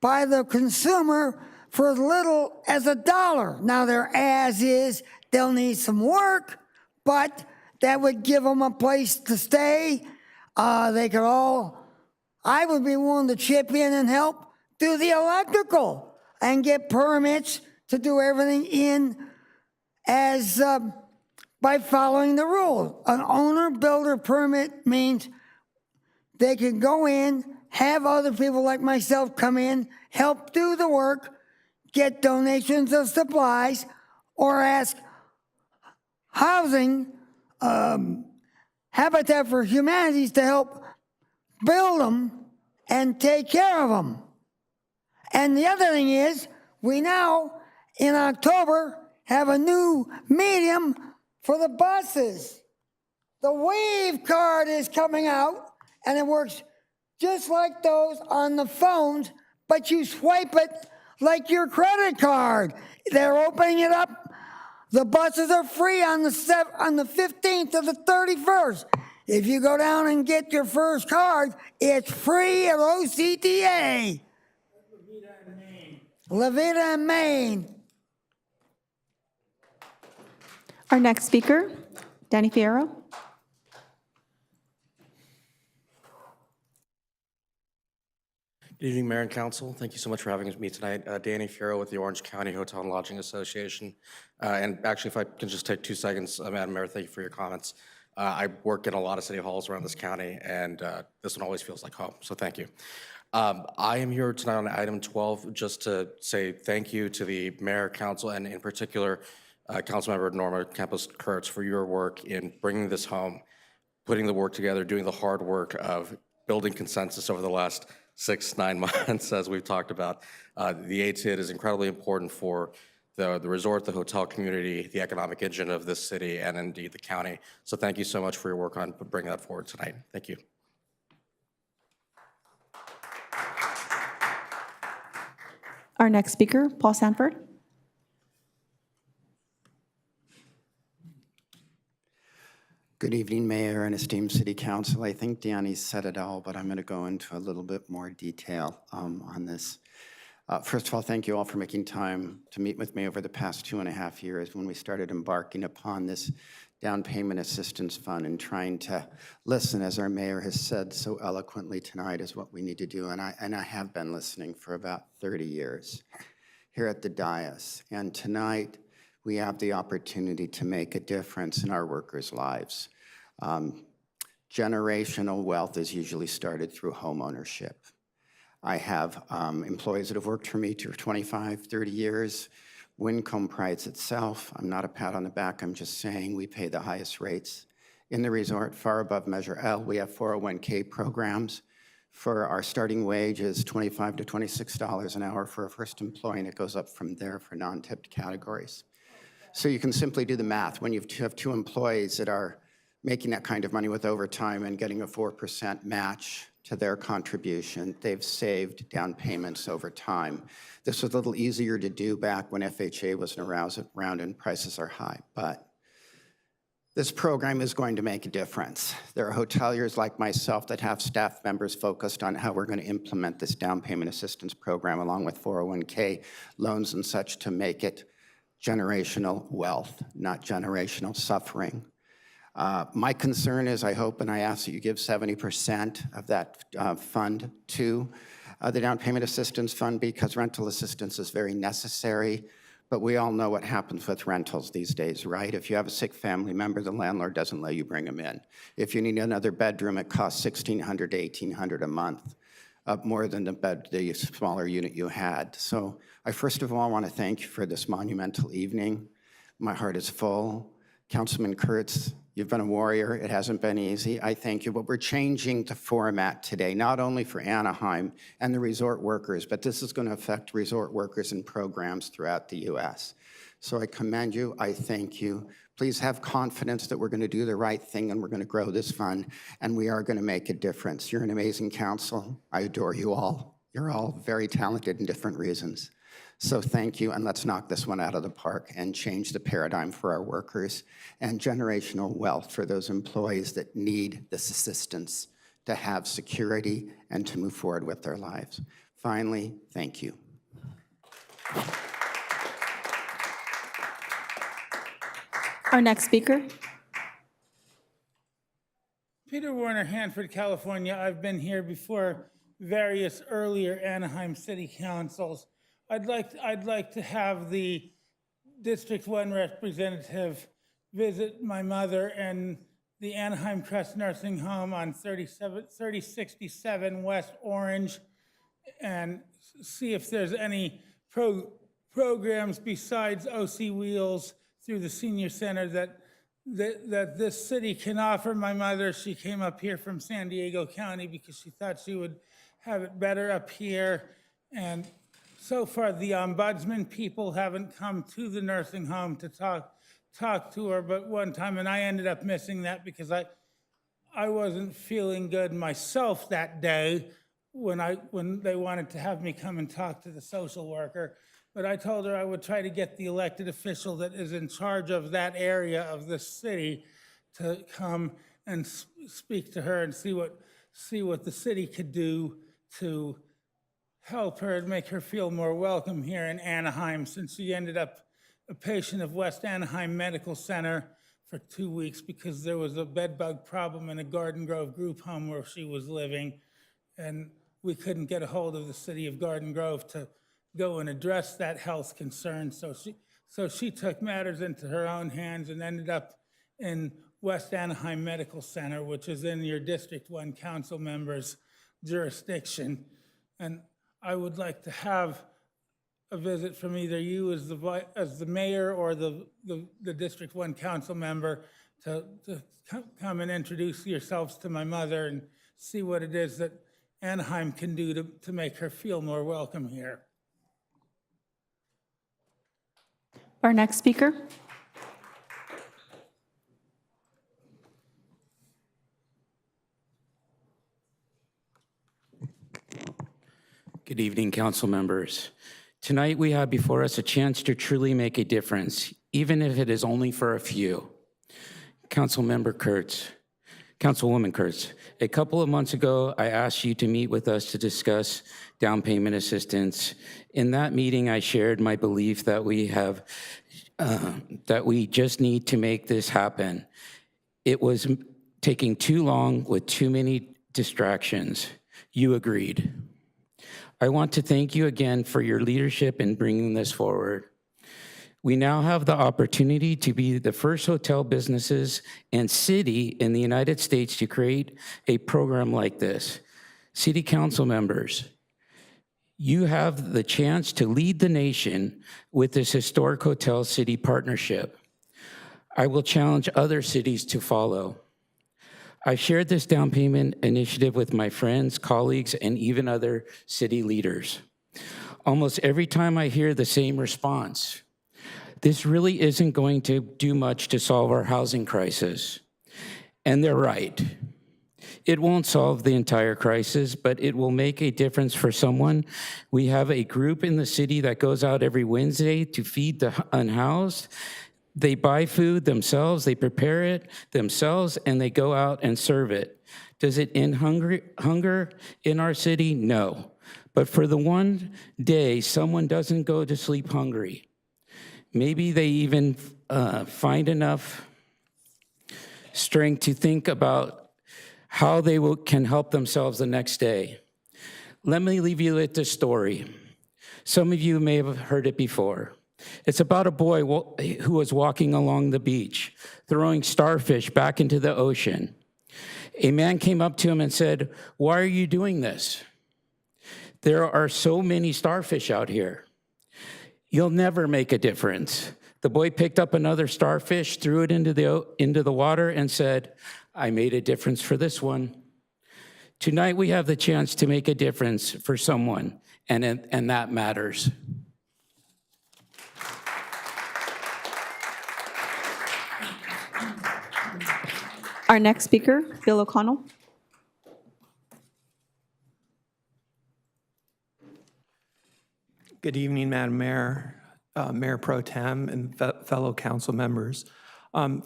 by the consumer for as little as $1. Now, they're as is, they'll need some work, but that would give them a place to stay. They could all, I would be willing to chip in and help do the electrical and get permits to do everything in as by following the rules. An owner-builder permit means they can go in, have other people like myself come in, help do the work, get donations of supplies, or ask housing, Habitat for Humanities to help build them and take care of them. And the other thing is, we now, in October, have a new medium for the buses. The Wave card is coming out, and it works just like those on the phones, but you swipe it like your credit card. They're opening it up. The buses are free on the 15th to the 31st. If you go down and get your first card, it's free at OCTA. Levita in Maine. Our next speaker, Danny Fierro. Good evening, Mayor and Council. Thank you so much for having me tonight. Danny Fierro with the Orange County Hotel and Lodging Association. And actually, if I can just take 2 seconds, Madam Mayor, thank you for your comments. I work in a lot of city halls around this county, and this one always feels like home, so thank you. I am here tonight on item 12 just to say thank you to the Mayor, Council, and in particular, Councilmember Norma Campos-Kurtz for your work in bringing this home, putting the work together, doing the hard work of building consensus over the last 6-9 months, as we've talked about. The ATID is incredibly important for the resort, the hotel community, the economic engine of this city, and indeed the county. So thank you so much for your work on bringing that forward tonight. Thank you. Our next speaker, Paul Sanford. Good evening, Mayor and esteemed City Council. I think Danny said it all, but I'm going to go into a little bit more detail on this. First of all, thank you all for making time to meet with me over the past 2.5 years when we started embarking upon this down payment assistance fund and trying to listen, as our mayor has said so eloquently tonight, is what we need to do. And I have been listening for about 30 years here at the dais. And tonight, we have the opportunity to make a difference in our workers' lives. Generational wealth is usually started through home ownership. I have employees that have worked for me for 25, 30 years. Wincombe prides itself. I'm not a pat on the back, I'm just saying we pay the highest rates in the resort, far above Measure L. We have 401k programs. For our starting wage is $25 to $26 an hour for a first employee, and it goes up from there for non-tipped categories. So you can simply do the math. When you have 2 employees that are making that kind of money with overtime and getting a 4% match to their contribution, they've saved down payments over time. This was a little easier to do back when FHA wasn't around and prices are high, but this program is going to make a difference. There are hoteliers like myself that have staff members focused on how we're going to implement this down payment assistance program along with 401k loans and such to make it generational wealth, not generational suffering. My concern is, I hope and I ask that you give 70% of that fund to the down payment assistance fund, because rental assistance is very necessary, but we all know what happens with rentals these days, right? If you have a sick family member, the landlord doesn't let you bring them in. If you need another bedroom, it costs $1,600 to $1,800 a month, more than the smaller unit you had. So I first of all want to thank you for this monumental evening. My heart is full. Councilman Kurtz, you've been a warrior. It hasn't been easy. I thank you, but we're changing the format today, not only for Anaheim and the resort workers, but this is going to affect resort workers and programs throughout the U.S. So I commend you. I thank you. Please have confidence that we're going to do the right thing and we're going to grow this fund and we are going to make a difference. You're an amazing council. I adore you all. You're all very talented in different reasons. So thank you, and let's knock this one out of the park and change the paradigm for our workers and generational wealth for those employees that need this assistance to have security and to move forward with their lives. Finally, thank you. Our next speaker. Peter Warner, Hanford, California. I've been here before various earlier Anaheim City Councils. I'd like to have the District 1 representative visit my mother in the Anaheim Crest Nursing Home on 3067 West Orange and see if there's any programs besides OC Wheels through the senior center that this city can offer my mother. She came up here from San Diego County because she thought she would have it better up here. And so far, the ombudsman people haven't come to the nursing home to talk to her, but one time, and I ended up missing that because I wasn't feeling good myself that day when they wanted to have me come and talk to the social worker. But I told her I would try to get the elected official that is in charge of that area of the city to come and speak to her and see what the city could do to help her and make her feel more welcome here in Anaheim, since she ended up a patient of West Anaheim Medical Center for 2 weeks because there was a bed bug problem in a Garden Grove group home where she was living. And we couldn't get a hold of the city of Garden Grove to go and address that health concern. So she took matters into her own hands and ended up in West Anaheim Medical Center, which is in your District 1 council member's jurisdiction. And I would like to have a visit from either you as the mayor or the District 1 council member to come and introduce yourselves to my mother and see what it is that Anaheim can do to make her feel more welcome here. Our next speaker. Good evening, council members. Tonight we have before us a chance to truly make a difference, even if it is only for a few. Councilwoman Kurtz, a couple of months ago, I asked you to meet with us to discuss down payment assistance. In that meeting, I shared my belief that we just need to make this happen. It was taking too long with too many distractions. You agreed. I want to thank you again for your leadership in bringing this forward. We now have the opportunity to be the first hotel businesses and city in the United States to create a program like this. City council members, you have the chance to lead the nation with this historic hotel city partnership. I will challenge other cities to follow. I've shared this down payment initiative with my friends, colleagues, and even other city leaders. Almost every time I hear the same response: this really isn't going to do much to solve our housing crisis. And they're right. It won't solve the entire crisis, but it will make a difference for someone. We have a group in the city that goes out every Wednesday to feed the unhoused. They buy food themselves, they prepare it themselves, and they go out and serve it. Does it end hunger in our city? No. But for the one day someone doesn't go to sleep hungry, maybe they even find enough strength to think about how they can help themselves the next day. Let me leave you with this story. Some of you may have heard it before. It's about a boy who was walking along the beach, throwing starfish back into the ocean. A man came up to him and said, "Why are you doing this? There are so many starfish out here. You'll never make a difference." The boy picked up another starfish, threw it into the water, and said, "I made a difference for this one." Tonight we have the chance to make a difference for someone, and that matters. Our next speaker, Bill O'Connell. Good evening, Madam Mayor, Mayor Pro Tem, and fellow council members.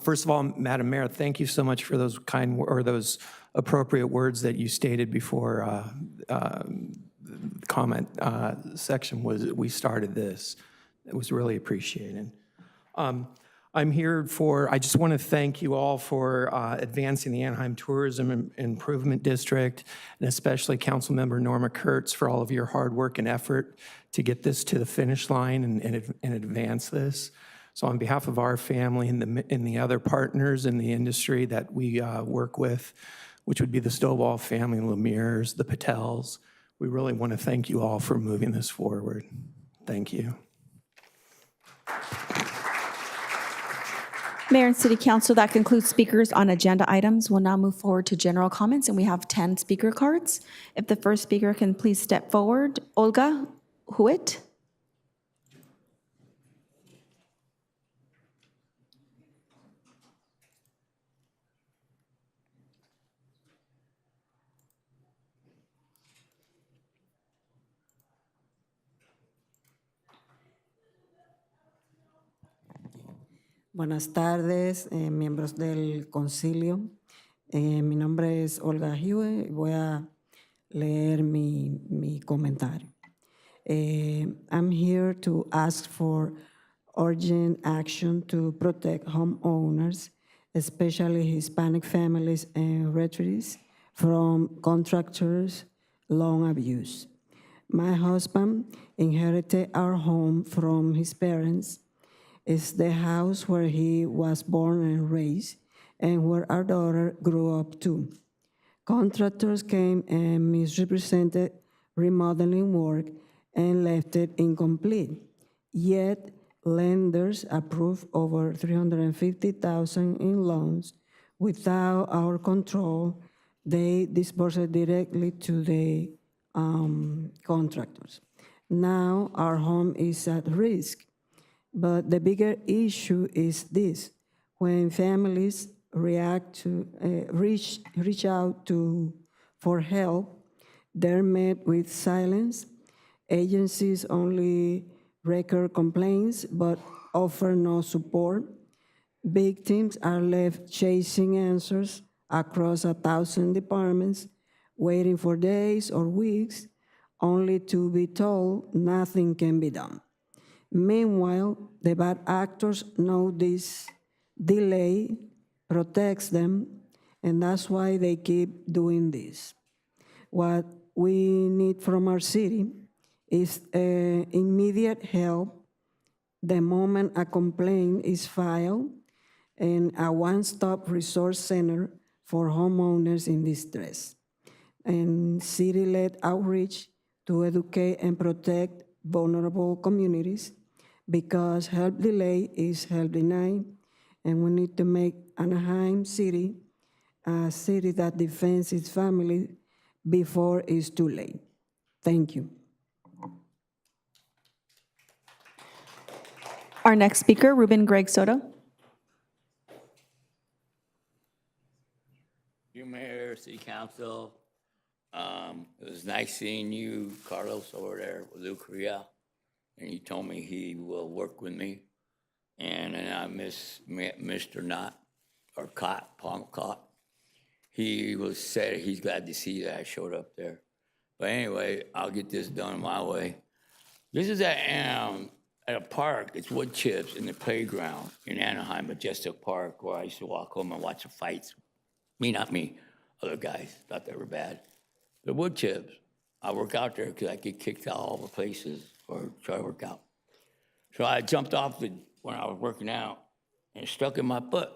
First of all, Madam Mayor, thank you so much for those those appropriate words that you stated before comment section we started this. It was really appreciated. I'm here I just want to thank you all for advancing the Anaheim Tourism Improvement District, and especially Councilmember Norma Kurtz for all of your hard work and effort to get this to the finish line and advance this. So on behalf of our family and the other partners in the industry that we work with, which would be the Stovall family, Lemire's, the Patels, we really want to thank you all for moving this forward. Thank you. Mayor and City Council, that concludes speakers on agenda items. We'll now move forward to general comments, and we have 10 speaker cards. If the first speaker can please step forward. Olga Huit. Buenas tardes, miembros del concilio. Mi nombre es Olga Hue. Voy a leer mi comentario. I'm here to ask for urgent action to protect homeowners, especially Hispanic families and retirees, from contractors' loan abuse. My husband inherited our home from his parents. It's the house where he was born and raised, and where our daughter grew up too. Contractors came and misrepresented remodeling work and left it incomplete. Yet, lenders approved over $350,000 in loans without our control. They disbursed it directly to the contractors. Now our home is at risk. But the bigger issue is this: when families react to reach out for help, they're met with silence. Agencies only record complaints but offer no support. Victims are left chasing answers across 1,000 departments, waiting for days or weeks, only to be told nothing can be done. Meanwhile, the bad actors know this delay protects them, and that's why they keep doing this. What we need from our city is immediate help the moment a complaint is filed, and a one-stop resource center for homeowners in distress, and city-led outreach to educate and protect vulnerable communities, because help delay is help denied, and we need to make Anaheim City a city that defends its family before it's too late. Thank you. Our next speaker, Ruben Greg Soto. You, Mayor, City Council. It was nice seeing you, Carlos, over there with Lou Correa, and he told me he will work with me. And I miss Mr. Knott, or Cott, Paul Cott. He said he's glad to see that I showed up there. But anyway, I'll get this done my way. This is at a park. It's wood chips in the playground in Anaheim, Majestic Park, where I used to walk home and watch the fights. Not me, other guys thought they were bad. The wood chips. I work out there because I get kicked out all the places or try to work out. So I jumped off when I was working out, and it stuck in my foot.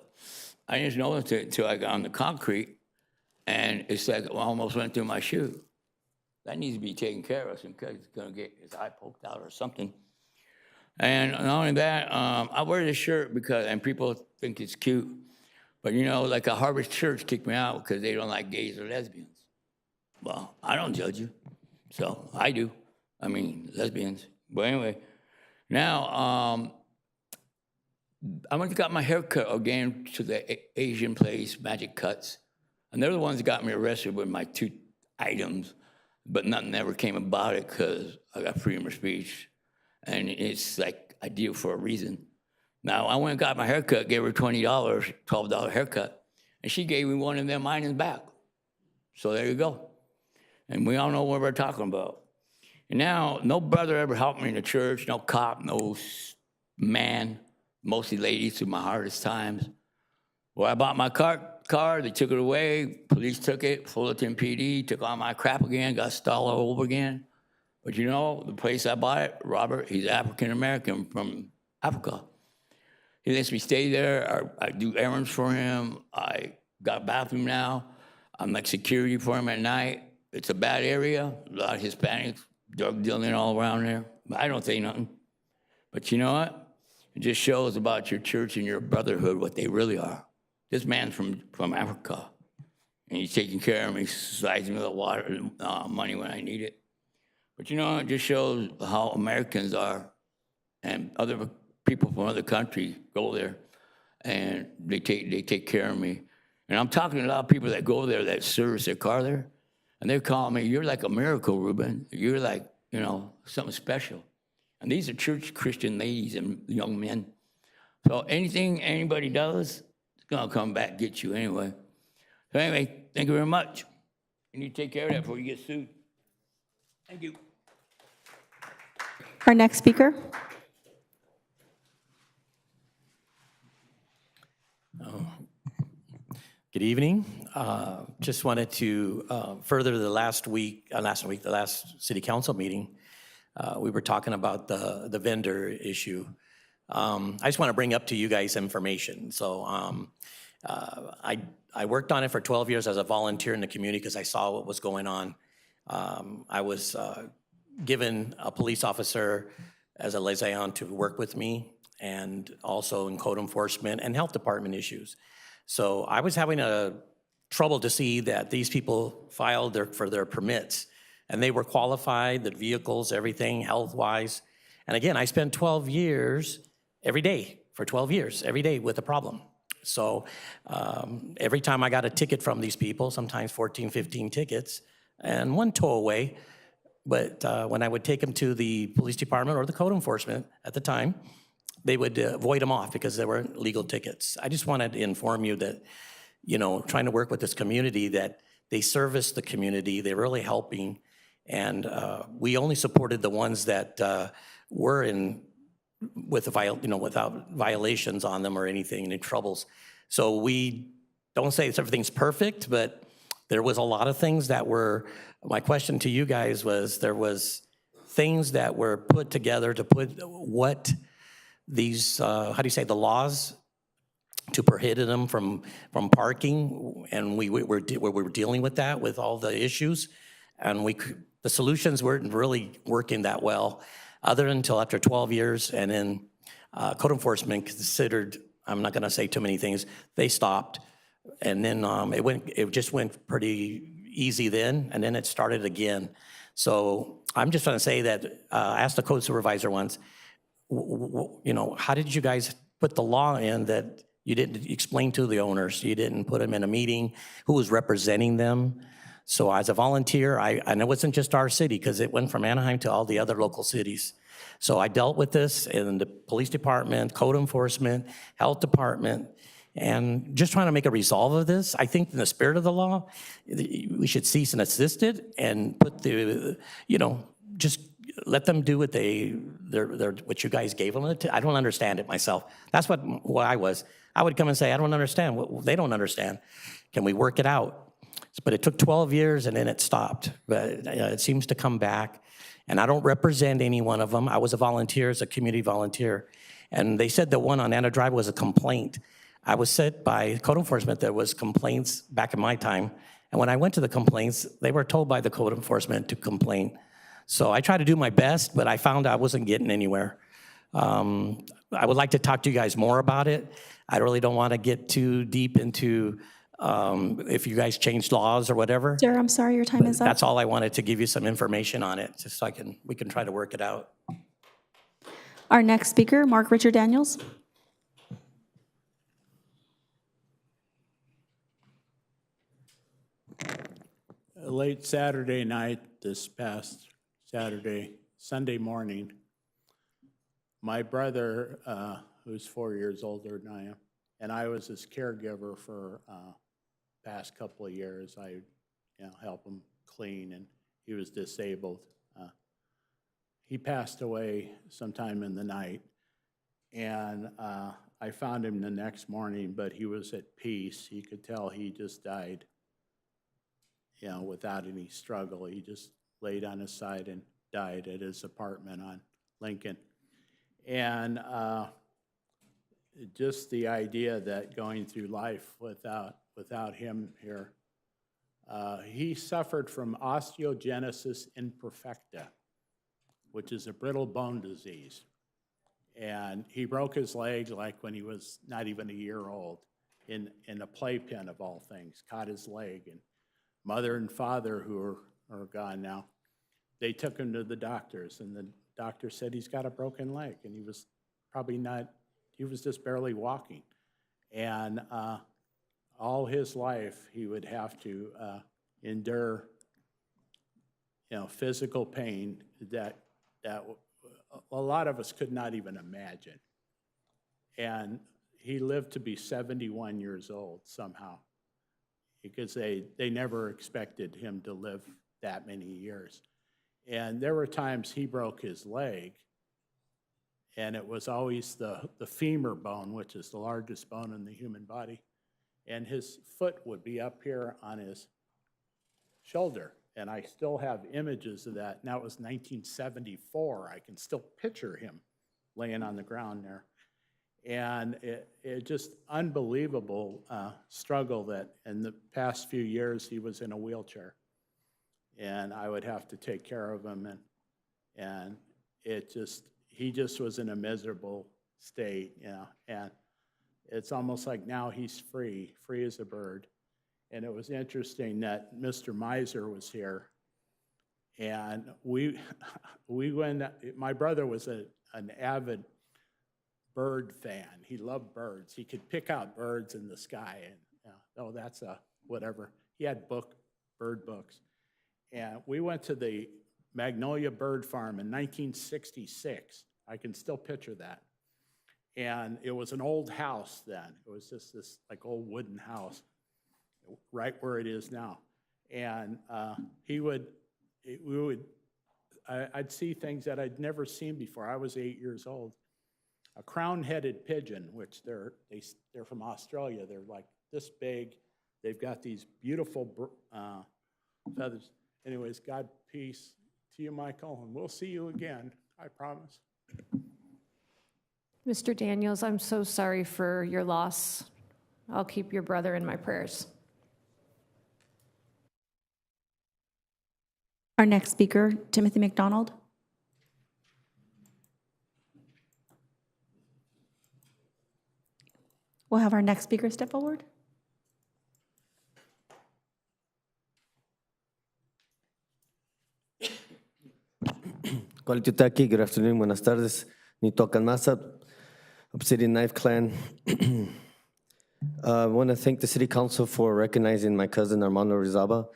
I didn't notice it until I got on the concrete, and it's like it almost went through my shoe. That needs to be taken care of because it's going to get his eye poked out or something. And not only that, I wear this shirt and people think it's cute, but like a Harvest Church kicked me out because they don't like gays or lesbians. Well, I don't judge you, so I do. I mean, lesbians. But anyway, now I went and got my hair cut again to the Asian place, Magic Cuts, and they're the ones that got me arrested with my 2 items, but nothing ever came about it because I got freedom of speech, and it's like I do for a reason. Now, I went and got my hair cut, gave her $20, $12 haircut, and she gave me one of them items back. So there you go. And we all know what we're talking about. And now, no brother ever helped me in the church, no cop, no man, mostly ladies through my hardest times. Well, I bought my car, they took it away, police took it, Fullerton PD, took all my crap again, got stalled all over again. But the place I bought it, Robert, he's African-American from Africa. He lets me stay there. I do errands for him. I got a bathroom now. I'm like security for him at night. It's a bad area, a lot of Hispanics, drug dealing all around there. But I don't say nothing. But you know what? It just shows about your church and your brotherhood what they really are. This man's from Africa, and he's taking care of me, slides me with water, money when I need it. But you know, it just shows how Americans are, and other people from other countries go there, and they take care of me. And I'm talking to a lot of people that go there that service their car there, and they're calling me, "You're like a miracle, Ruben. You're like, you know, something special." And these are church Christian ladies and young men. So anything anybody does, it's gonna come back and get you anyway. So anyway, thank you very much. You need to take care of that before you get sued. Thank you. Our next speaker. Good evening. Just wanted to further the last city council meeting. We were talking about the vendor issue. I just want to bring up to you guys information. So I worked on it for 12 years as a volunteer in the community because I saw what was going on. I was given a police officer as a liaison to work with me, and also in code enforcement and health department issues. So I was having trouble to see that these people filed for their permits, and they were qualified, the vehicles, everything, health-wise. And again, I spent 12 years every day, for 12 years, every day with a problem. So every time I got a ticket from these people, sometimes 14, 15 tickets, and one tow away, but when I would take them to the police department or the code enforcement at the time, they would void them off because they weren't legal tickets. I just wanted to inform you that, you know, trying to work with this community, that they service the community, they're really helping, and we only supported the ones that were without violations on them or anything, any troubles. So we don't say everything's perfect, but there was a lot of things that were, my question to you guys was, there was things that were put together to put what these, how do you say, the laws to prohibit them from parking, and we were dealing with that, with all the issues, and the solutions weren't really working that well, other until after 12 years, and then code enforcement considered, I'm not gonna say too many things, they stopped, and then it just went pretty easy then, and then it started again. So I'm just trying to say that, I asked the code supervisor once, you know, how did you guys put the law in that you didn't explain to the owners, you didn't put them in a meeting, who was representing them? So as a volunteer, and it wasn't just our city, because it went from Anaheim to all the other local cities. So I dealt with this in the police department, code enforcement, health department, and just trying to make a resolve of this. I think in the spirit of the law, we should cease and desist it and put just let them do what what you guys gave them. I don't understand it myself. That's what I was. I would come and say, I don't understand. They don't understand. Can we work it out? But it took 12 years and then it stopped. But it seems to come back. And I don't represent any one of them. I was a volunteer, as a community volunteer. And they said the one on Anna Drive was a complaint. I was said by code enforcement there was complaints back in my time. And when I went to the complaints, they were told by the code enforcement to complain. So I tried to do my best, but I found I wasn't getting anywhere. I would like to talk to you guys more about it. I really don't want to get too deep into if you guys changed laws or whatever. Sir, I'm sorry, your time is up. That's all I wanted, to give you some information on it, just so we can try to work it out. Our next speaker, Mark Richard Daniels. Late Saturday night, this past Sunday morning, my brother, who's 4 years older than I am, and I was his caregiver for past couple of years. I help him clean, and he was disabled. He passed away sometime in the night, and I found him the next morning, but he was at peace. You could tell he just died, without any struggle. He just laid on his side and died at his apartment on Lincoln. And just the idea that going through life without him here. He suffered from osteogenesis imperfecta, which is a brittle bone disease. And he broke his leg like when he was not even a year old in a playpen of all things, caught his leg. And mother and father, who are gone now, they took him to the doctors, and the doctor said he's got a broken leg, and he was probably not, he was just barely walking. And all his life, he would have to endure, physical pain that a lot of us could not even imagine. And he lived to be 71 years old somehow, because they never expected him to live that many years. And there were times he broke his leg, and it was always the femur bone, which is the largest bone in the human body. And his foot would be up here on his shoulder. And I still have images of that. Now it was 1974. I can still picture him laying on the ground there. And it just unbelievable struggle that in the past few years he was in a wheelchair. And I would have to take care of him. And he just was in a miserable state, and it's almost like now he's free as a bird. And it was interesting that Mr. Meiser was here, and we went, my brother was an avid bird fan. He loved birds. He could pick out birds in the sky, and oh, that's a whatever. He had bird books. And we went to the Magnolia Bird Farm in 1966. I can still picture that. And it was an old house then. It was just this like old wooden house, right where it is now. And I'd see things that I'd never seen before. I was 8 years old. A crown-headed pigeon, which they're from Australia. They're like this big. They've got these beautiful feathers. Anyways, God, peace to you, Michael, and we'll see you again, I promise. Mr. Daniels, I'm so sorry for your loss. I'll keep your brother in my prayers. Our next speaker, Timothy McDonald. We'll have our next speaker step forward. Kualitutaki, good afternoon, buenas tardes. Nitokan Masat, Obsidian Knife Clan. I want to thank the City Council for recognizing my cousin Armando Rizaba.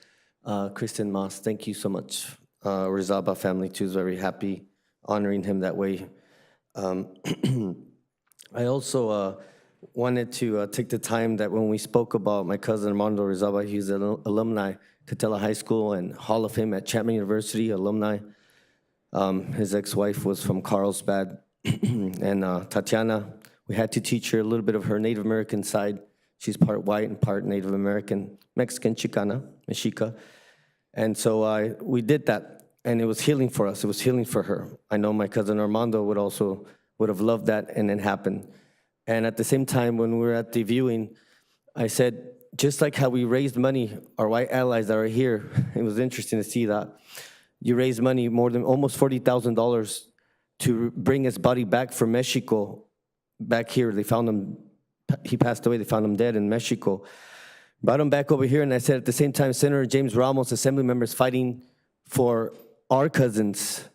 Kristen Mas, thank you so much. Rizaba family too is very happy honoring him that way. I also wanted to take the time that when we spoke about my cousin Armando Rizaba, he's an alumni, Catella High School and Hall of Fame at Chapman University, alumni. His ex-wife was from Carlsbad, and Tatiana, we had to teach her a little bit of her Native American side. She's part white and part Native American, Mexican, Chicana, Mexica. And so we did that, and it was healing for us. It was healing for her. I know my cousin Armando would have loved that, and it happened. And at the same time, when we were at the viewing, I said, just like how we raised money, our white allies that are here, it was interesting to see that. You raised money, more than almost $40,000 to bring his body back from Mexico, back here. They found him, he passed away, they found him dead in Mexico. Brought him back over here, and I said at the same time, Senator James Ramos, assembly members fighting for our cousins'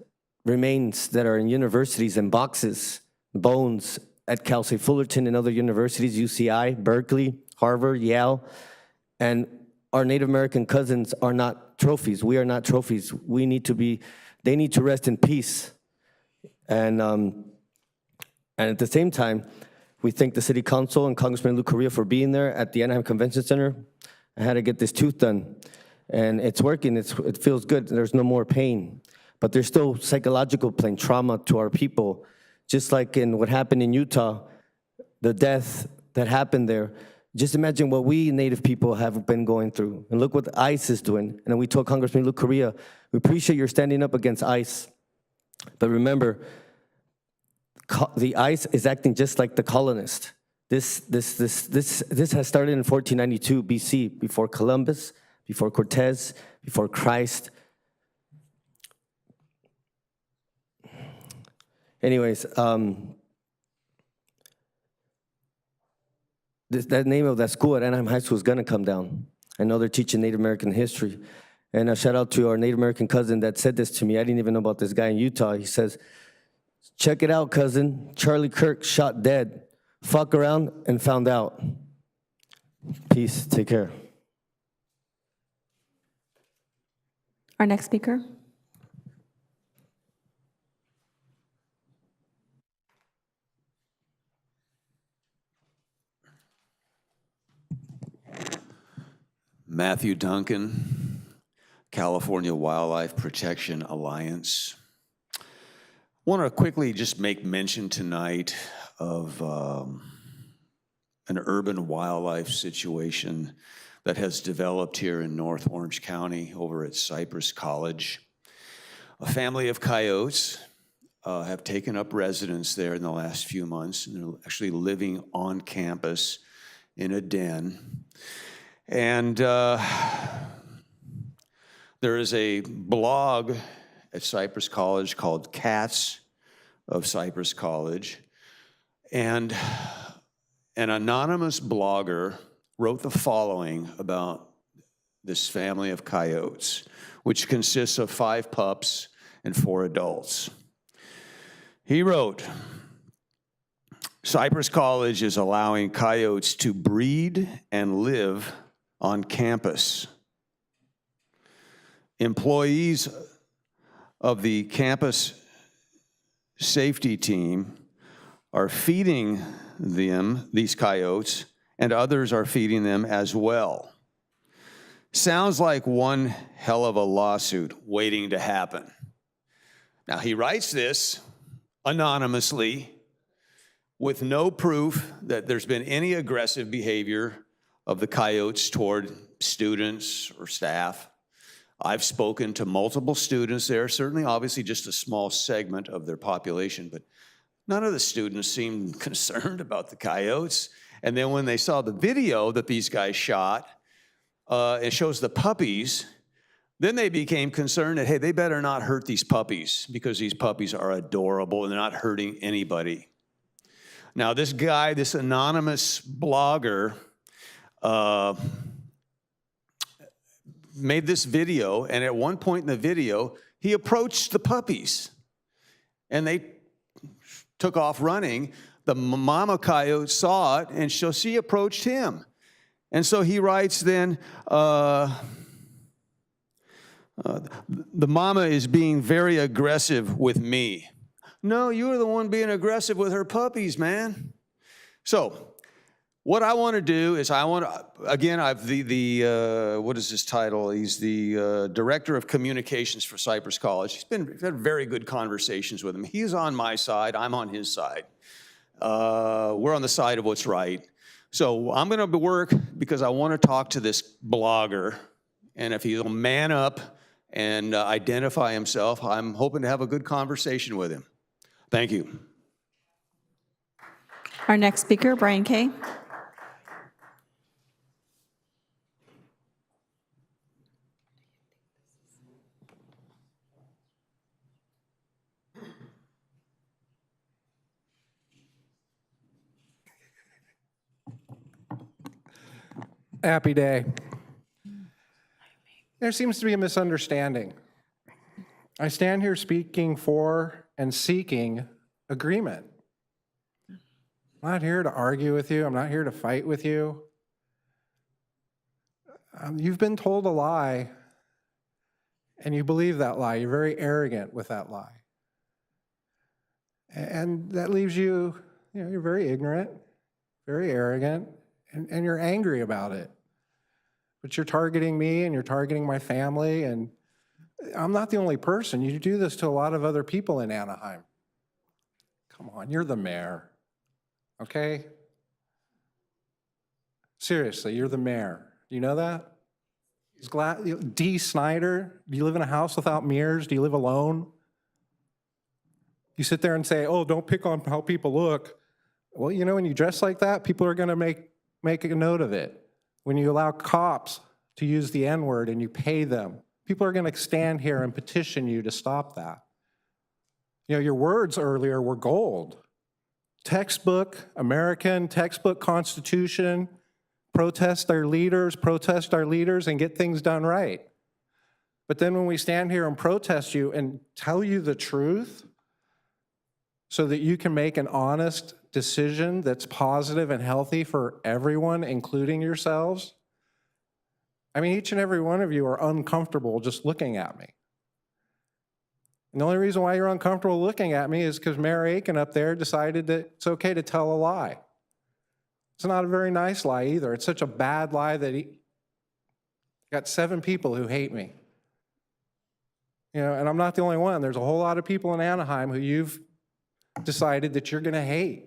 remains that are in universities and boxes, bones at Cal State Fullerton and other universities, UCI, Berkeley, Harvard, Yale, and our Native American cousins are not trophies. We are not trophies. We need to be, they need to rest in peace. And at the same time, we thank the City Council and Congressman Lou Correa for being there at the Anaheim Convention Center. I had to get this tooth done, and it's working. It feels good. There's no more pain. But there's still psychological pain, trauma to our people. Just like in what happened in Utah, the death that happened there. Just imagine what we Native people have been going through. And look what ICE is doing. And we told Congressman Lou Correa, we appreciate your standing up against ICE. But remember, the ice is acting just like the colonist. This has started in 1492 BC, before Columbus, before Cortez, before Christ. Anyways, that name of that school at Anaheim High School is gonna come down. I know they're teaching Native American history. And a shout out to our Native American cousin that said this to me. I didn't even know about this guy in Utah. He says, check it out, cousin. Charlie Kirk shot dead. Fuck around and found out. Peace, take care. Our next speaker. Matthew Duncan, California Wildlife Protection Alliance. I want to quickly just make mention tonight of an urban wildlife situation that has developed here in North Orange County over at Cypress College. A family of coyotes have taken up residence there in the last few months, and they're actually living on campus in a den. And there is a blog at Cypress College called Cats of Cypress College. And an anonymous blogger wrote the following about this family of coyotes, which consists of 5 pups and 4 adults. He wrote, Cypress College is allowing coyotes to breed and live on campus. Employees of the campus safety team are feeding them, these coyotes, and others are feeding them as well. Sounds like one hell of a lawsuit waiting to happen. Now, he writes this anonymously with no proof that there's been any aggressive behavior of the coyotes toward students or staff. I've spoken to multiple students there, certainly obviously just a small segment of their population, but none of the students seemed concerned about the coyotes. And then when they saw the video that these guys shot, it shows the puppies, then they became concerned that, hey, they better not hurt these puppies because these puppies are adorable and they're not hurting anybody. Now, this guy, this anonymous blogger, made this video, and at one point in the video, he approached the puppies, and they took off running. The mama coyote saw it, and so she approached him. And so he writes then, the mama is being very aggressive with me. No, you were the one being aggressive with her puppies, man. So what I want to do is again, I've what is his title? He's the Director of Communications for Cypress College. We've had very good conversations with him. He's on my side, I'm on his side. We're on the side of what's right. So I'm going to work because I want to talk to this blogger, and if he'll man up and identify himself, I'm hoping to have a good conversation with him. Thank you. Our next speaker, Brian Kay. Happy day. There seems to be a misunderstanding. I stand here speaking for and seeking agreement. I'm not here to argue with you. I'm not here to fight with you. You've been told a lie, and you believe that lie. You're very arrogant with that lie. And that leaves you, you're very ignorant, very arrogant, and you're angry about it. But you're targeting me, and you're targeting my family, and I'm not the only person. You do this to a lot of other people in Anaheim. Come on, you're the mayor, okay? Seriously, you're the mayor. Do you know that? D. Snyder, do you live in a house without mirrors? Do you live alone? You sit there and say, oh, don't pick on how people look. Well, you know, when you dress like that, people are going to make a note of it. When you allow cops to use the N-word and you pay them, people are going to stand here and petition you to stop that. You know, your words earlier were gold. Textbook, American, textbook Constitution, protest our leaders, and get things done right. But then when we stand here and protest you and tell you the truth so that you can make an honest decision that's positive and healthy for everyone, including yourselves, I mean, each and every one of you are uncomfortable just looking at me. And the only reason why you're uncomfortable looking at me is because Mayor Aiken up there decided that it's okay to tell a lie. It's not a very nice lie either. It's such a bad lie that he got 7 people who hate me. You know, and I'm not the only one. There's a whole lot of people in Anaheim who you've decided that you're going to hate.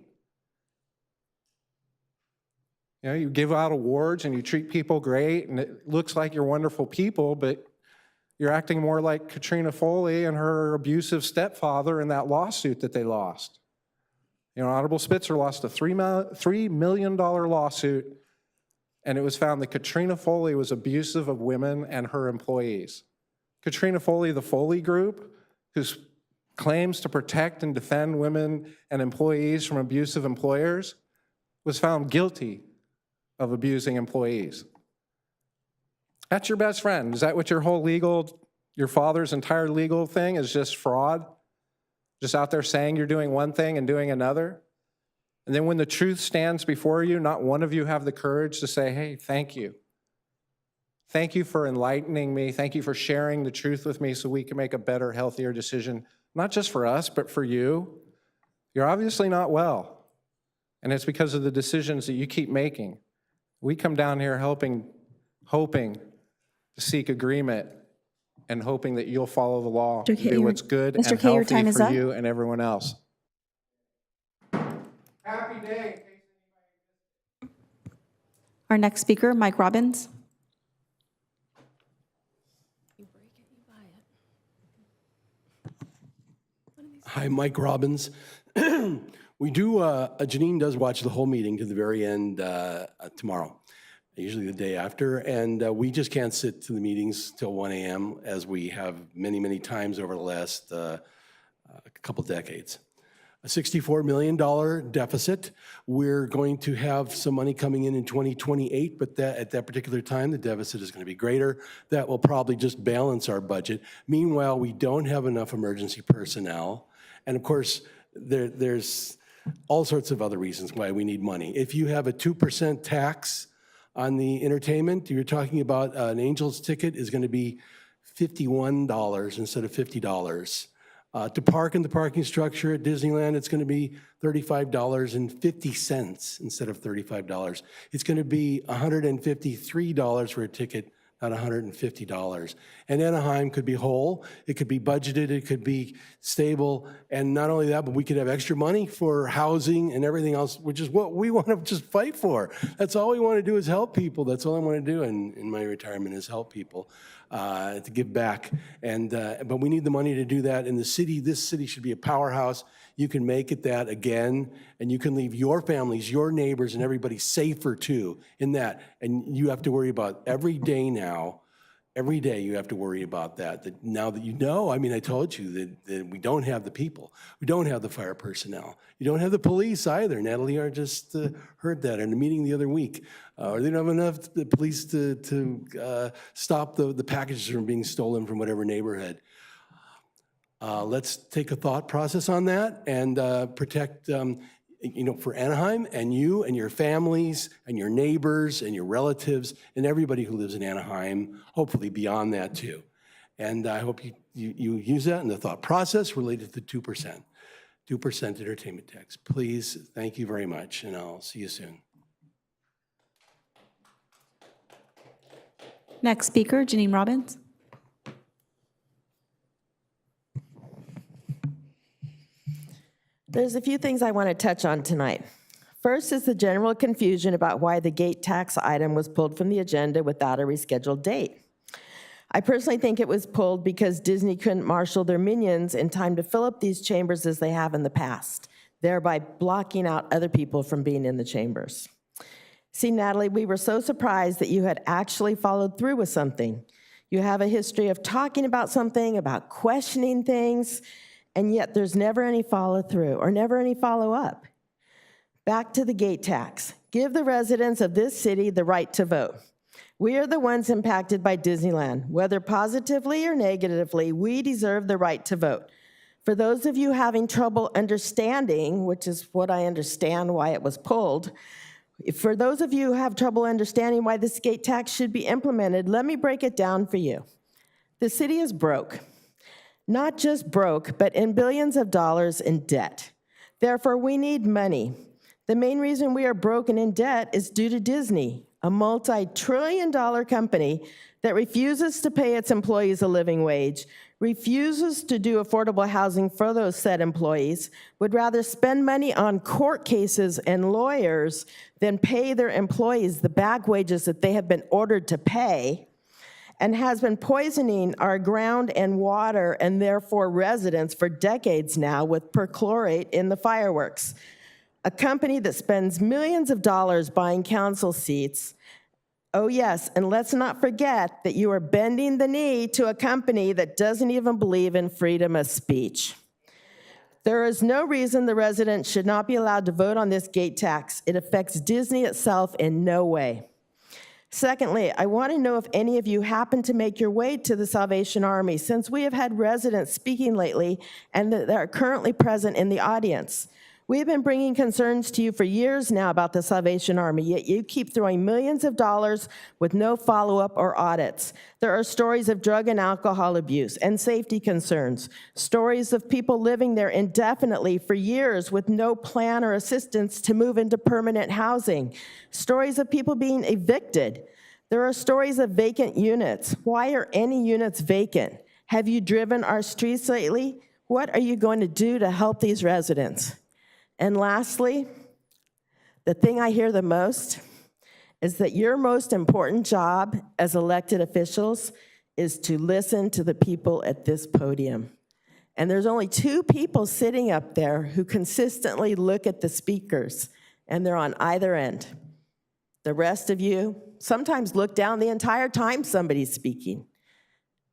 You know, you give out awards and you treat people great, and it looks like you're wonderful people, but you're acting more like Katrina Foley and her abusive stepfather in that lawsuit that they lost. You know, Honorable Spitzer lost a $3 million lawsuit, and it was found that Katrina Foley was abusive of women and her employees. Katrina Foley, the Foley Group, who claims to protect and defend women and employees from abusive employers, was found guilty of abusing employees. That's your best friend. Is that what your father's entire legal thing is, just fraud? Just out there saying you're doing one thing and doing another? And then when the truth stands before you, not one of you have the courage to say, hey, thank you. Thank you for enlightening me. Thank you for sharing the truth with me so we can make a better, healthier decision, not just for us, but for you. You're obviously not well, and it's because of the decisions that you keep making. We come down here hoping to seek agreement and hoping that you'll follow the law and do what's good and healthy for you and everyone else. Happy day. Our next speaker, Mike Robbins. Hi, Mike Robbins. Janine does watch the whole meeting to the very end tomorrow, usually the day after, and we just can't sit to the meetings till 1 a.m. as we have many, many times over the last couple decades. A $64 million deficit. We're going to have some money coming in 2028, but at that particular time, the deficit is going to be greater. That will probably just balance our budget. Meanwhile, we don't have enough emergency personnel. And of course, there's all sorts of other reasons why we need money. If you have a 2% tax on the entertainment, you're talking about an Angels ticket is going to be $51 instead of $50. To park in the parking structure at Disneyland, it's going to be $35.50 instead of $35. It's going to be $153 for a ticket, not $150. And Anaheim could be whole, it could be budgeted, it could be stable, and not only that, but we could have extra money for housing and everything else, which is what we want to just fight for. That's all we want to do is help people. That's all I want to do in my retirement is help people. To give back, but we need the money to do that. In the city, this city should be a powerhouse. You can make it that again, and you can leave your families, your neighbors, and everybody safer too in that. And you have to worry about every day now. Every day you have to worry about that. That now that you know, I mean, I told you that we don't have the people. We don't have the fire personnel. You don't have the police either. Natalie just heard that in a meeting the other week. They don't have enough police to stop the packages from being stolen from whatever neighborhood. Let's take a thought process on that and protect, for Anaheim and you and your families and your neighbors and your relatives and everybody who lives in Anaheim, hopefully beyond that too. And I hope you use that in the thought process related to 2%. 2% entertainment tax. Please, thank you very much, and I'll see you soon. Next speaker, Janine Robbins. There's a few things I want to touch on tonight. First is the general confusion about why the gate tax item was pulled from the agenda without a rescheduled date. I personally think it was pulled because Disney couldn't marshal their minions in time to fill up these chambers as they have in the past, thereby blocking out other people from being in the chambers. See, Natalie, we were so surprised that you had actually followed through with something. You have a history of talking about something, about questioning things, and yet there's never any follow through or never any follow up. Back to the gate tax. Give the residents of this city the right to vote. We are the ones impacted by Disneyland. Whether positively or negatively, we deserve the right to vote. For those of you having trouble understanding, which is what I understand why it was pulled, for those of you who have trouble understanding why this gate tax should be implemented, let me break it down for you. The city is broke. Not just broke, but in billions of dollars in debt. Therefore, we need money. The main reason we are broken in debt is due to Disney, a multi-trillion-dollar company that refuses to pay its employees a living wage, refuses to do affordable housing for those said employees, would rather spend money on court cases and lawyers than pay their employees the back wages that they have been ordered to pay, and has been poisoning our ground and water and therefore residents for decades now with perchlorate in the fireworks. A company that spends millions of dollars buying council seats. Oh yes, and let's not forget that you are bending the knee to a company that doesn't even believe in freedom of speech. There is no reason the residents should not be allowed to vote on this gate tax. It affects Disney itself in no way. Secondly, I want to know if any of you happen to make your way to the Salvation Army, since we have had residents speaking lately and that are currently present in the audience. We have been bringing concerns to you for years now about the Salvation Army, yet you keep throwing millions of dollars with no follow-up or audits. There are stories of drug and alcohol abuse and safety concerns, stories of people living there indefinitely for years with no plan or assistance to move into permanent housing, stories of people being evicted. There are stories of vacant units. Why are any units vacant? Have you driven our streets lately? What are you going to do to help these residents? And lastly, the thing I hear the most is that your most important job as elected officials is to listen to the people at this podium. And there's only 2 people sitting up there who consistently look at the speakers, and they're on either end. The rest of you sometimes look down the entire time somebody's speaking.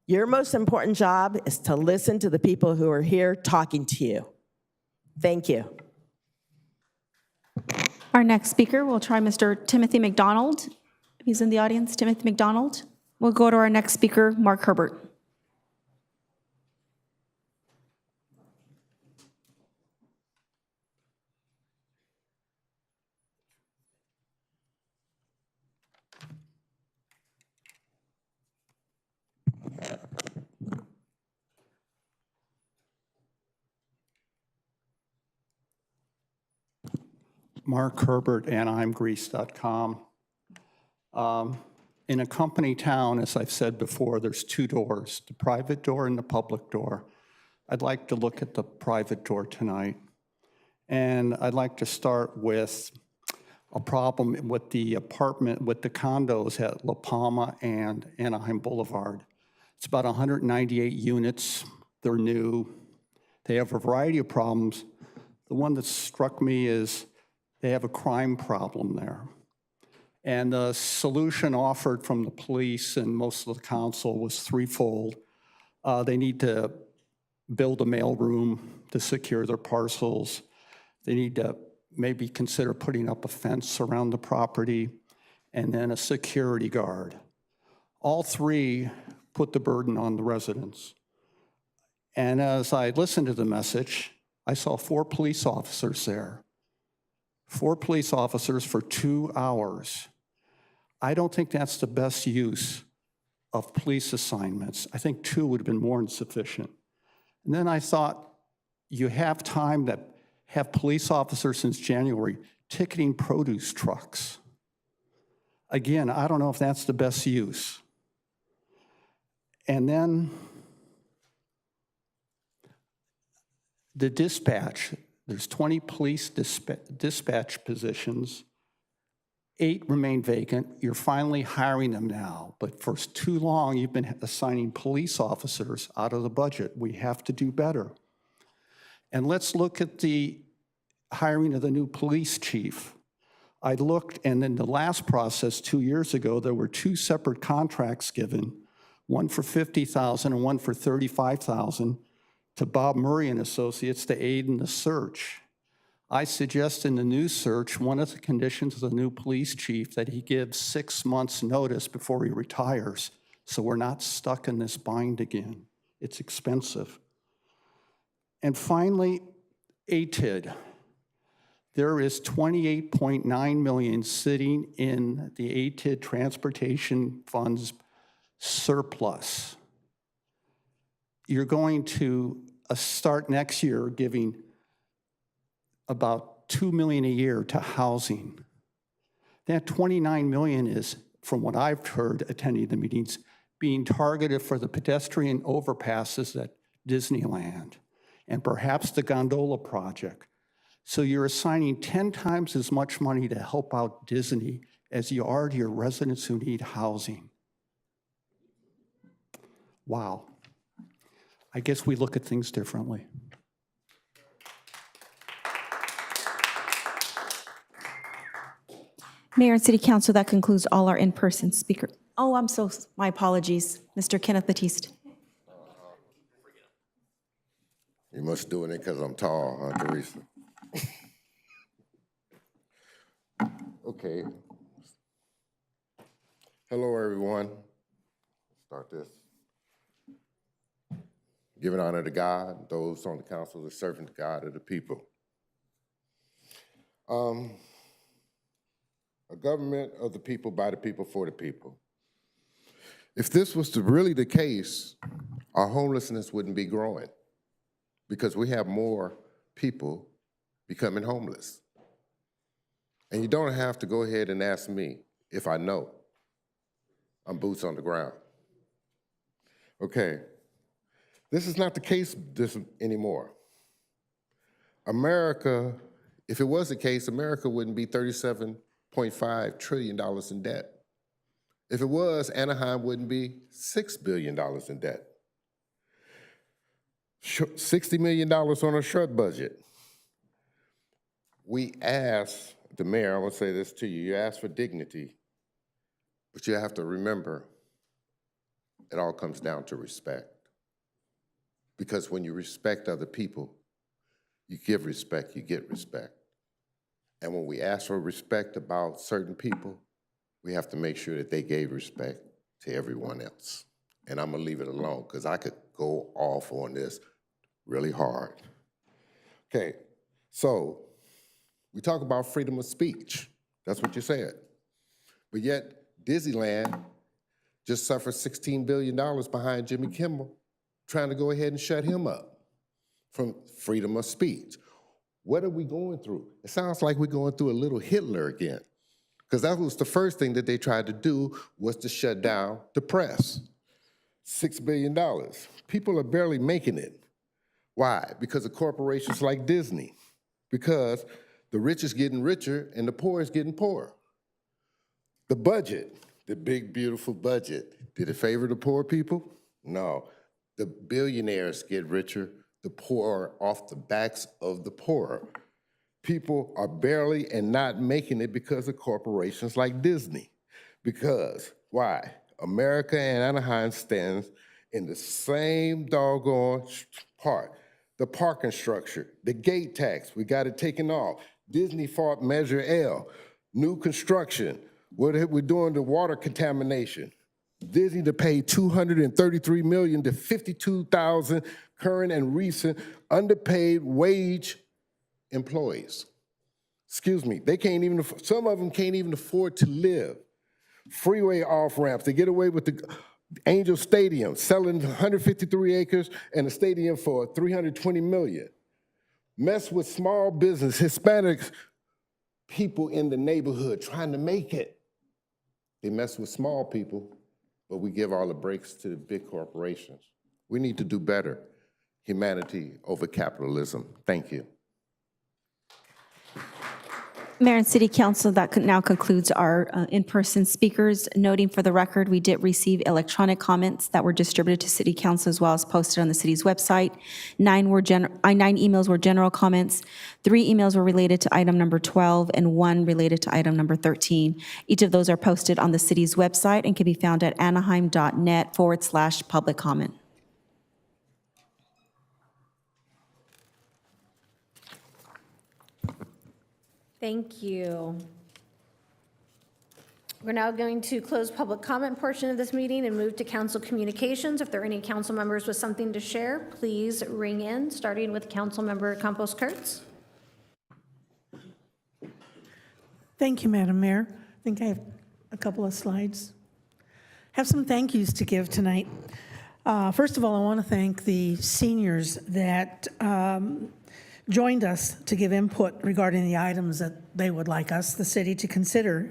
Your most important job is to listen to the people who are here talking to you. Thank you. Our next speaker, we'll try Mr. Timothy McDonald. If he's in the audience, Timothy McDonald. We'll go to our next speaker, Mark Herbert. Mark Herbert, AnaheimGrease.com. In a company town, as I've said before, there's 2 doors, the private door and the public door. I'd like to look at the private door tonight. And I'd like to start with a problem with the condos at La Palma and Anaheim Boulevard. It's about 198 units. They're new. They have a variety of problems. The one that struck me is they have a crime problem there. And the solution offered from the police and most of the council was threefold. They need to build a mailroom to secure their parcels. They need to maybe consider putting up a fence around the property, and then a security guard. All 3 put the burden on the residents. And as I listened to the message, I saw 4 police officers there. 4 police officers for 2 hours. I don't think that's the best use of police assignments. I think 2 would have been more than sufficient. And then I thought, you have time that have police officers since January ticketing produce trucks. Again, I don't know if that's the best use. And then the dispatch. There's 20 police dispatch positions 8 remain vacant. You're finally hiring them now, but for too long, you've been assigning police officers out of the budget. We have to do better. And let's look at the hiring of the new police chief. I looked, and in the last process 2 years ago, there were 2 separate contracts given, one for $50,000 and one for $35,000 to Bob Murray and Associates to aid in the search. I suggest in the new search, one of the conditions of the new police chief that he gives 6 months' notice before he retires, so we're not stuck in this bind again. It's expensive. And finally, ATID. There is $28.9 million sitting in the ATID Transportation Fund's surplus. You're going to start next year giving about $2 million a year to housing. That $29 million is, from what I've heard attending the meetings, being targeted for the pedestrian overpasses at Disneyland and perhaps the gondola project. So you're assigning 10 times as much money to help out Disney as you are to your residents who need housing. Wow. I guess we look at things differently. Mayor and City Council, that concludes all our in-person speakers. Oh, my apologies. Mr. Kenneth Batiste. You must doing it because I'm tall, huh, Teresa? Okay. Hello, everyone. Start this. Giving honor to God, those on the council are serving God of the people. A government of the people, by the people, for the people. If this was really the case, our homelessness wouldn't be growing because we have more people becoming homeless. And you don't have to go ahead and ask me if I know. I'm boots on the ground. Okay, this is not the case anymore. America, if it was the case, America wouldn't be $37.5 trillion in debt. If it was, Anaheim wouldn't be $6 billion in debt. $60 million on a short budget. We asked the mayor, I want to say this to you, you asked for dignity, but you have to remember, it all comes down to respect. Because when you respect other people, you give respect, you get respect. And when we ask for respect about certain people, we have to make sure that they gave respect to everyone else. And I'm gonna leave it alone because I could go off on this really hard. Okay, so we talk about freedom of speech. That's what you said. But yet, Disneyland just suffered $16 billion behind Jimmy Kimmel, trying to go ahead and shut him up from freedom of speech. What are we going through? It sounds like we're going through a little Hitler again, because that was the first thing that they tried to do was to shut down the press. $6 billion. People are barely making it. Why? Because of corporations like Disney. Because the rich is getting richer and the poor is getting poorer. The budget, the big, beautiful budget, did it favor the poor people? No. The billionaires get richer, the poor off the backs of the poorer. People are barely and not making it because of corporations like Disney. Because, why? America and Anaheim stands in the same doggone part. The parking structure, the gate tax, we got it taken off. Disney fought Measure L, new construction. What we're doing to water contamination. Disney to pay $233 million to 52,000 current and recent underpaid wage employees. Excuse me, they can't even, some of them can't even afford to live. Freeway off-ramps, they get away with the Angel Stadium, selling 153 acres and a stadium for $320 million. Mess with small business, Hispanics, people in the neighborhood trying to make it. They mess with small people, but we give all the breaks to the big corporations. We need to do better. Humanity over capitalism. Thank you. Mayor and City Council, that now concludes our in-person speakers. Noting for the record, we did receive electronic comments that were distributed to City Council as well as posted on the city's website. 9 emails were general comments, 3 emails were related to item number 12, and 1 related to item number 13. Each of those are posted on the city's website and can be found at anaheim.net/public comment. Thank you. We're now going to close public comment portion of this meeting and move to council communications. If there are any council members with something to share, please ring in, starting with Council Member Campos-Kurtz. Thank you, Madam Mayor. I think I have a couple of slides. Have some thank yous to give tonight. First of all, I want to thank the seniors that joined us to give input regarding the items that they would like us, the city, to consider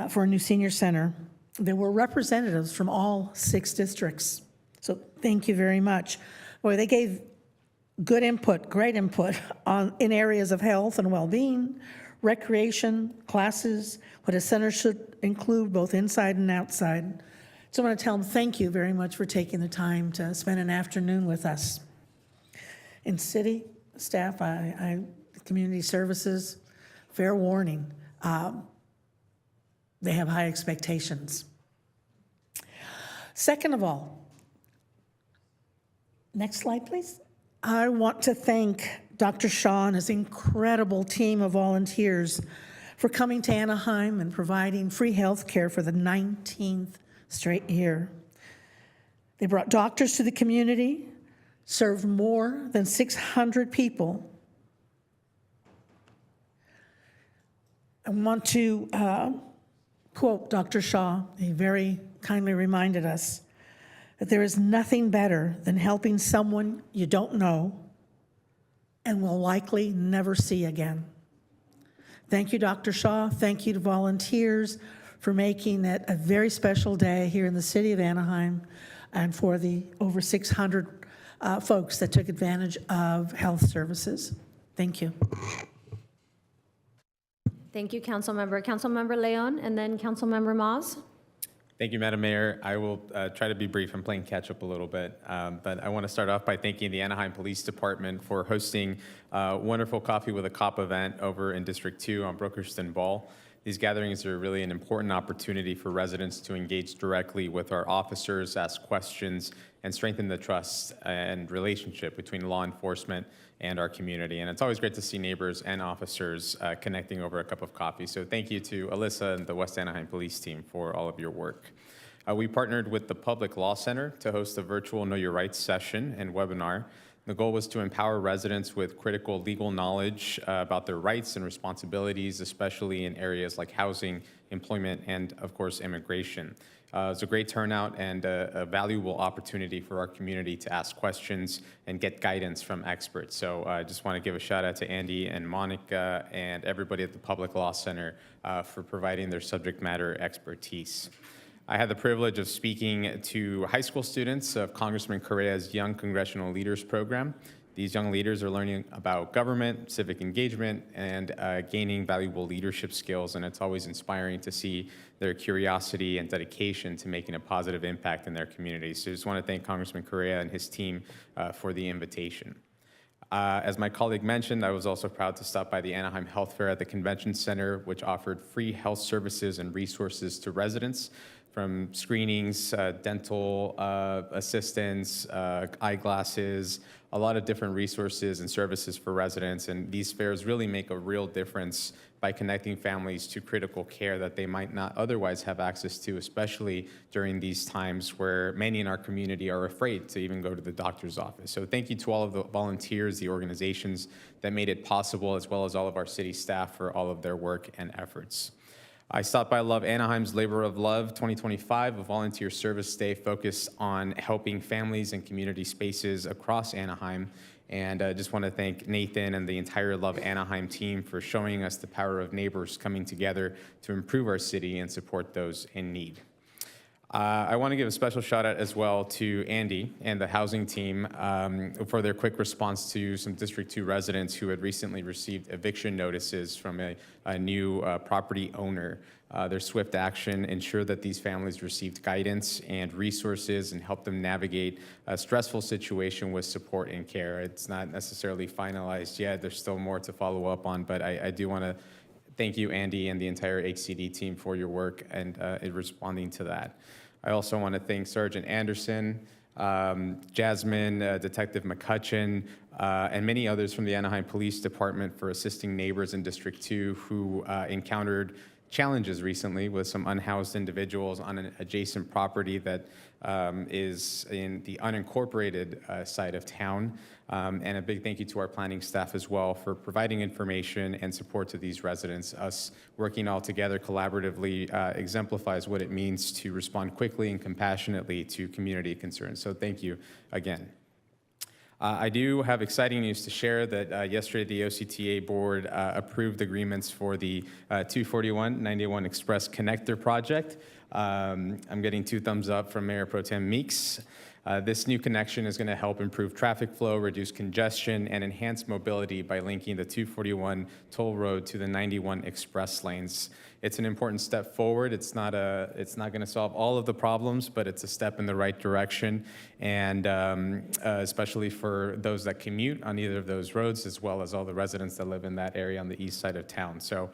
for a new senior center. There were representatives from all 6 districts, so thank you very much. Boy, they gave good input, great input in areas of health and well-being, recreation, classes, what a center should include both inside and outside. So I want to tell them thank you very much for taking the time to spend an afternoon with us. In city staff, community services, fair warning, they have high expectations. Second of all, next slide, please. I want to thank Dr. Shaw and his incredible team of volunteers for coming to Anaheim and providing free health care for the 19th straight year. They brought doctors to the community, served more than 600 people. I want to quote Dr. Shaw. He very kindly reminded us that there is nothing better than helping someone you don't know and will likely never see again. Thank you, Dr. Shaw. Thank you to volunteers for making it a very special day here in the city of Anaheim and for the over 600 folks that took advantage of health services. Thank you. Thank you, Councilmember. Councilmember Leon, and then Councilmember Maz. Thank you, Madam Mayor. I will try to be brief. I'm playing catch up a little bit, but I want to start off by thanking the Anaheim Police Department for hosting a wonderful Coffee with a Cop event over in District 2 on Brookerston Ball. These gatherings are really an important opportunity for residents to engage directly with our officers, ask questions, and strengthen the trust and relationship between law enforcement and our community. And it's always great to see neighbors and officers connecting over a cup of coffee. So thank you to Alyssa and the West Anaheim Police team for all of your work. We partnered with the Public Law Center to host a virtual Know Your Rights session and webinar. The goal was to empower residents with critical legal knowledge about their rights and responsibilities, especially in areas like housing, employment, and of course, immigration. It was a great turnout and a valuable opportunity for our community to ask questions and get guidance from experts. So I just want to give a shout out to Andy and Monica and everybody at the Public Law Center for providing their subject matter expertise. I had the privilege of speaking to high school students of Congressman Correa's Young Congressional Leaders Program. These young leaders are learning about government, civic engagement, and gaining valuable leadership skills, and it's always inspiring to see their curiosity and dedication to making a positive impact in their communities. So I just want to thank Congressman Correa and his team for the invitation. As my colleague mentioned, I was also proud to stop by the Anaheim Health Fair at the Convention Center, which offered free health services and resources to residents, from screenings, dental assistance, eyeglasses, a lot of different resources and services for residents. And these fairs really make a real difference by connecting families to critical care that they might not otherwise have access to, especially during these times where many in our community are afraid to even go to the doctor's office. So thank you to all of the volunteers, the organizations that made it possible, as well as all of our city staff for all of their work and efforts. I stopped by Love Anaheim's Labor of Love 2025, a volunteer service day focused on helping families and community spaces across Anaheim. And I just want to thank Nathan and the entire Love Anaheim team for showing us the power of neighbors coming together to improve our city and support those in need. I want to give a special shout out as well to Andy and the housing team for their quick response to some District 2 residents who had recently received eviction notices from a new property owner. Their swift action ensured that these families received guidance and resources and helped them navigate a stressful situation with support and care. It's not necessarily finalized yet. There's still more to follow up on, but I do want to thank you, Andy, and the entire HCD team for your work and in responding to that. I also want to thank Sergeant Anderson, Jasmine, Detective McCutcheon, and many others from the Anaheim Police Department for assisting neighbors in District 2 who encountered challenges recently with some unhoused individuals on an adjacent property that is in the unincorporated side of town. And a big thank you to our planning staff as well for providing information and support to these residents. Us working all together collaboratively exemplifies what it means to respond quickly and compassionately to community concerns. So thank you again. I do have exciting news to share that yesterday the OCTA board approved agreements for the 241-91 Express Connector project. I'm getting 2 thumbs up from Mayor Pro Tem Meeks. This new connection is going to help improve traffic flow, reduce congestion, and enhance mobility by linking the 241 toll road to the 91 express lanes. It's an important step forward. It's not going to solve all of the problems, but it's a step in the right direction, and especially for those that commute on either of those roads, as well as all the residents that live in that area on the east side of town. So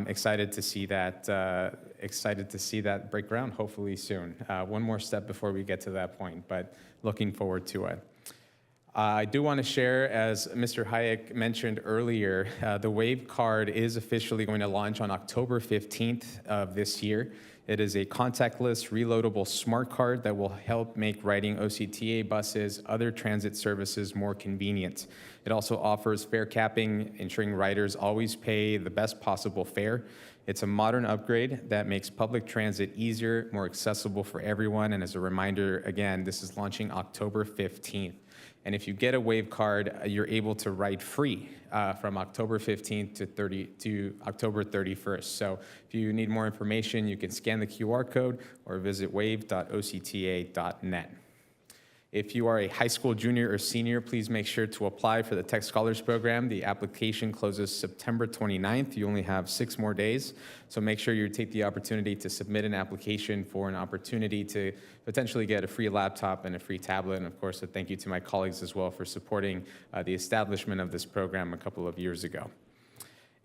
excited to see that. Excited to see that break ground hopefully soon. One more step before we get to that point, but looking forward to it. I do want to share, as Mr. Hayek mentioned earlier, the Wave card is officially going to launch on October 15th of this year. It is a contactless, reloadable smart card that will help make riding OCTA buses, other transit services more convenient. It also offers fare capping, ensuring riders always pay the best possible fare. It's a modern upgrade that makes public transit easier, more accessible for everyone. And as a reminder, again, this is launching October 15th. And if you get a Wave card, you're able to ride free from October 15th to October 31st. So if you need more information, you can scan the QR code or visit wave.octa.net. If you are a high school junior or senior, please make sure to apply for the Tech Scholars Program. The application closes September 29th. You only have 6 more days. So make sure you take the opportunity to submit an application for an opportunity to potentially get a free laptop and a free tablet. And of course, a thank you to my colleagues as well for supporting the establishment of this program a couple of years ago.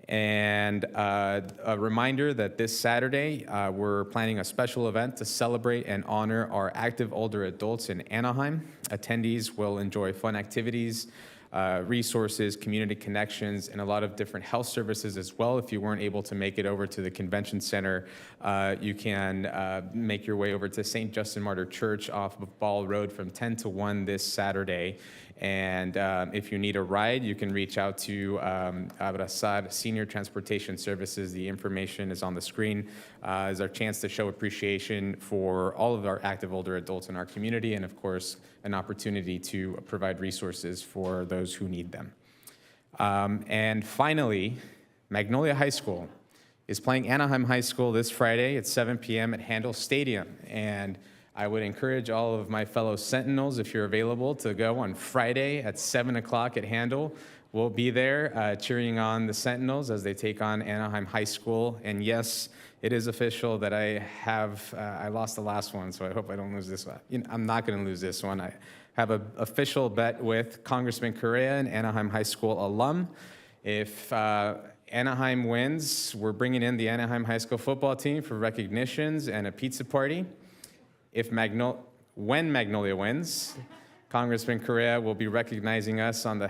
And a reminder that this Saturday, we're planning a special event to celebrate and honor our active older adults in Anaheim. Attendees will enjoy fun activities, resources, community connections, and a lot of different health services as well. If you weren't able to make it over to the convention center, you can make your way over to St. Justin Martyr Church off of Ball Road from 10 to 1 this Saturday. And if you need a ride, you can reach out to Abrasad Senior Transportation Services. The information is on the screen. It's our chance to show appreciation for all of our active older adults in our community, and of course, an opportunity to provide resources for those who need them. And finally, Magnolia High School is playing Anaheim High School this Friday at 7 p.m. at Handel Stadium. And I would encourage all of my fellow Sentinels, if you're available, to go on Friday at 7 o'clock at Handel. We'll be there cheering on the Sentinels as they take on Anaheim High School. And yes, it is official that I lost the last one, so I hope I don't lose this one. I'm not going to lose this one. I have an official bet with Congressman Correa, an Anaheim High School alum. If Anaheim wins, we're bringing in the Anaheim High School football team for recognitions and a pizza party. When Magnolia wins, Congressman Correa will be recognizing us on the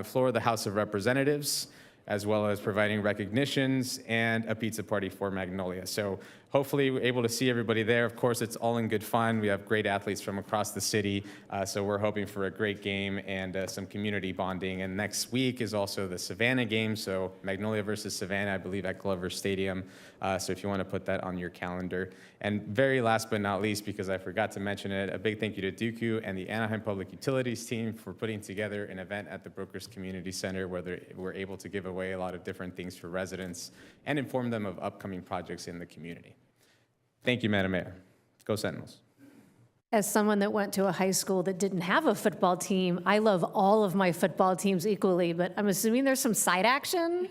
floor of the House of Representatives, as well as providing recognitions and a pizza party for Magnolia. So hopefully we're able to see everybody there. Of course, it's all in good fun. We have great athletes from across the city, so we're hoping for a great game and some community bonding. And next week is also the Savannah game, so Magnolia versus Savannah, I believe, at Glover Stadium. So if you want to put that on your calendar. And very last but not least, because I forgot to mention it, a big thank you to Dooku and the Anaheim Public Utilities team for putting together an event at the Brokers Community Center where we're able to give away a lot of different things for residents and inform them of upcoming projects in the community. Thank you, Madam Mayor. Go Sentinels. As someone that went to a high school that didn't have a football team, I love all of my football teams equally, but I'm assuming there's some side action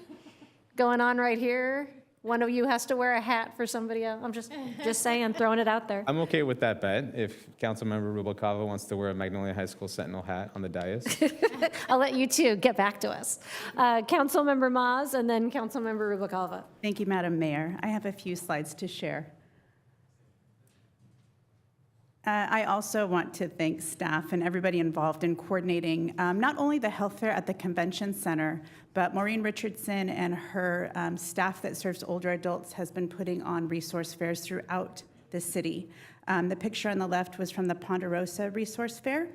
going on right here. One of you has to wear a hat for somebody else. I'm just saying, throwing it out there. I'm okay with that bet if Councilmember Rubalcava wants to wear a Magnolia High School Sentinel hat on the dais. I'll let you two get back to us. Councilmember Maz and then Councilmember Rubalcava. Thank you, Madam Mayor. I have a few slides to share. I also want to thank staff and everybody involved in coordinating not only the health fair at the convention center, but Maureen Richardson and her staff that serves older adults has been putting on resource fairs throughout the city. The picture on the left was from the Ponderosa Resource Fair.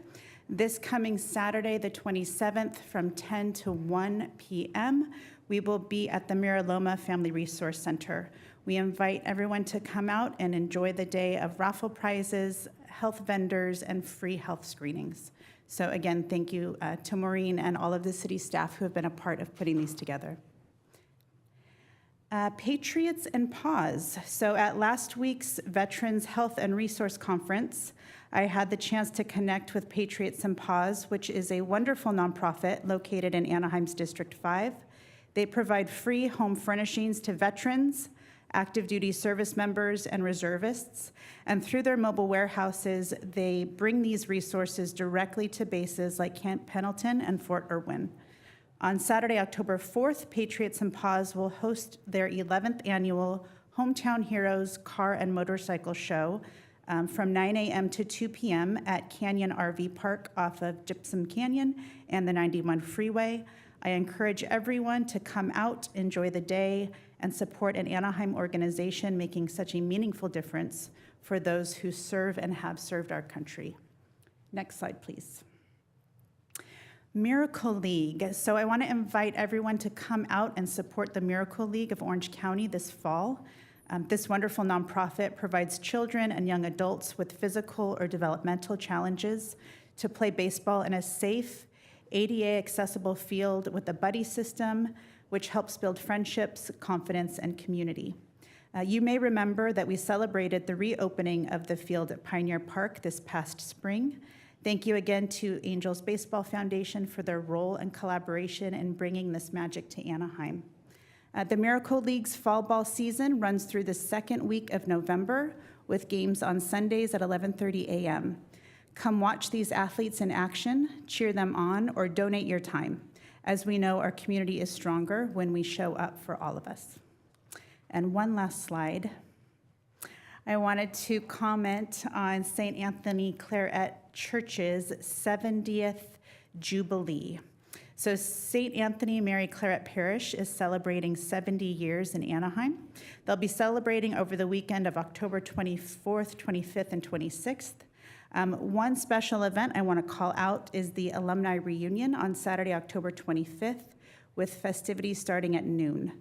This coming Saturday, the 27th, from 10 to 1 p.m., we will be at the Miraloma Family Resource Center. We invite everyone to come out and enjoy the day of raffle prizes, health vendors, and free health screenings. So again, thank you to Maureen and all of the city staff who have been a part of putting these together. Patriots and Pause. So at last week's Veterans Health and Resource Conference, I had the chance to connect with Patriots and Pause, which is a wonderful nonprofit located in Anaheim's District 5. They provide free home furnishings to veterans, active duty service members, and reservists. And through their mobile warehouses, they bring these resources directly to bases like Camp Pendleton and Fort Irwin. On Saturday, October 4th, Patriots and Pause will host their 11th annual Hometown Heroes Car and Motorcycle Show from 9 a.m. to 2 p.m. at Canyon RV Park off of Gypsum Canyon and the 91 freeway. I encourage everyone to come out, enjoy the day, and support an Anaheim organization making such a meaningful difference for those who serve and have served our country. Next slide, please. Miracle League. So I want to invite everyone to come out and support the Miracle League of Orange County this fall. This wonderful nonprofit provides children and young adults with physical or developmental challenges to play baseball in a safe, ADA accessible field with a buddy system, which helps build friendships, confidence, and community. You may remember that we celebrated the reopening of the field at Pioneer Park this past spring. Thank you again to Angels Baseball Foundation for their role and collaboration in bringing this magic to Anaheim. The Miracle League's fall ball season runs through the second week of November with games on Sundays at 11:30 a.m. Come watch these athletes in action, cheer them on, or donate your time. As we know, our community is stronger when we show up for all of us. And one last slide. I wanted to comment on St. Anthony Claret Church's 70th Jubilee. So St. Anthony Mary Claret Parish is celebrating 70 years in Anaheim. They'll be celebrating over the weekend of October 24th, 25th, and 26th. One special event I want to call out is the alumni reunion on Saturday, October 25th, with festivities starting at noon.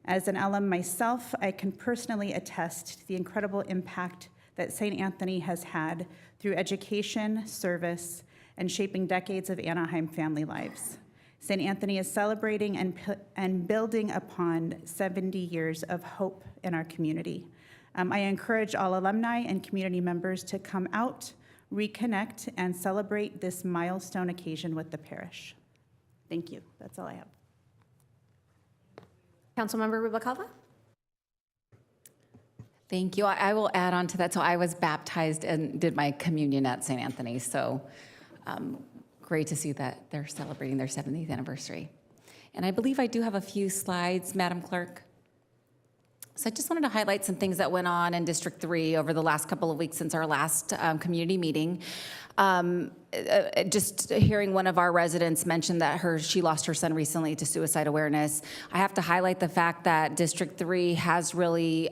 As an alum myself, I can personally attest to the incredible impact that St. Anthony has had through education, service, and shaping decades of Anaheim family lives. St. Anthony is celebrating and building upon 70 years of hope in our community. I encourage all alumni and community members to come out, reconnect, and celebrate this milestone occasion with the parish. Thank you. That's all I have. Councilmember Rubalcava? Thank you. I will add on to that. So I was baptized and did my communion at St. Anthony. So great to see that they're celebrating their 70th anniversary. And I believe I do have a few slides, Madam Clerk. So I just wanted to highlight some things that went on in District 3 over the last couple of weeks since our last community meeting. Just hearing one of our residents mention that she lost her son recently to suicide awareness. I have to highlight the fact that District 3 has really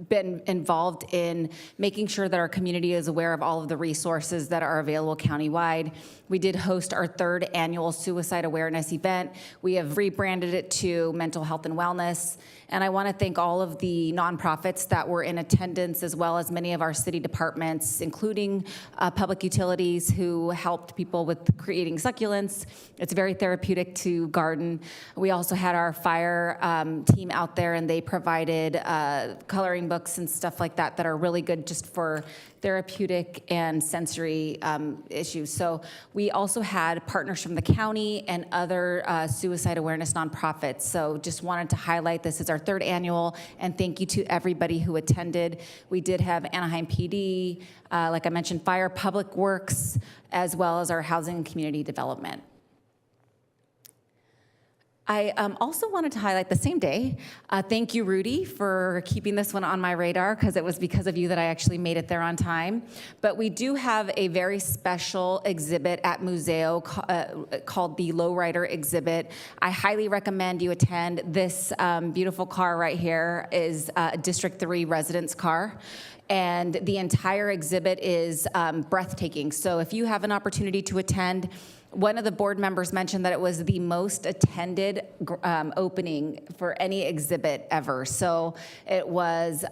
been involved in making sure that our community is aware of all of the resources that are available countywide. We did host our 3rd annual suicide awareness event. We have rebranded it to Mental Health and Wellness. And I want to thank all of the nonprofits that were in attendance, as well as many of our city departments, including public utilities, who helped people with creating succulents. It's very therapeutic to garden. We also had our fire team out there, and they provided coloring coloring books and stuff like that that are really good just for therapeutic and sensory issues. So we also had partners from the county and other suicide awareness nonprofits. So just wanted to highlight this is our 3rd annual, and thank you to everybody who attended. We did have Anaheim PD, like I mentioned, Fire, Public Works, as well as our Housing and Community Development. I also wanted to highlight the same day, thank you, Rudy, for keeping this one on my radar, because it was because of you that I actually made it there on time. But we do have a very special exhibit at Museo called the Lowrider Exhibit. I highly recommend you attend. This beautiful car right here is a District 3 residence car. And the entire exhibit is breathtaking. So if you have an opportunity to attend, one of the board members mentioned that it was the most attended opening for any exhibit ever. So it was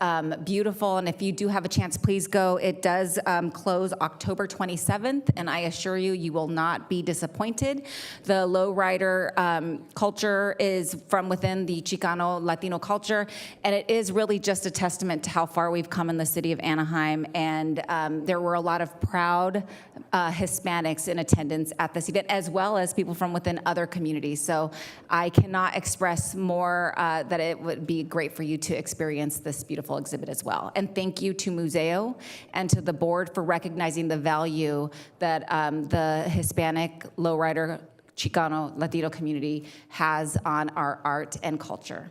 beautiful, and if you do have a chance, please go. It does close October 27th, and I assure you, you will not be disappointed. The lowrider culture is from within the Chicano Latino culture, and it is really just a testament to how far we've come in the city of Anaheim, and there were a lot of proud Hispanics in attendance at this event, as well as people from within other communities. So I cannot express more that it would be great for you to experience this beautiful exhibit as well. And thank you to Museo and to the board for recognizing the value that the Hispanic, lowrider, Chicano, Latino community has on our art and culture.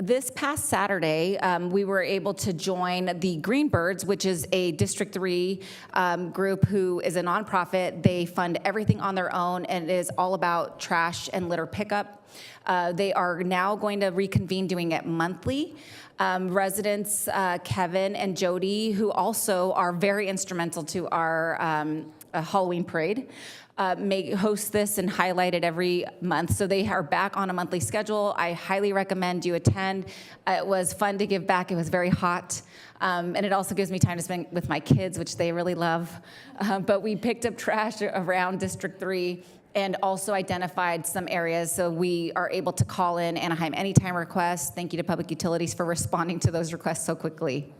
This past Saturday, we were able to join the Greenbirds, which is a District 3 group who is a nonprofit. They fund everything on their own, and it is all about trash and litter pickup. They are now going to reconvene doing it monthly. Residents Kevin and Jody, who also are very instrumental to our Halloween parade, may host this and highlight it every month. So they are back on a monthly schedule. I highly recommend you attend. It was fun to give back. It was very hot. And it also gives me time to spend with my kids, which they really love. But we picked up trash around District 3 and also identified some areas. So we are able to call in Anaheim Anytime requests. Thank you to Public Utilities for responding to those requests so quickly.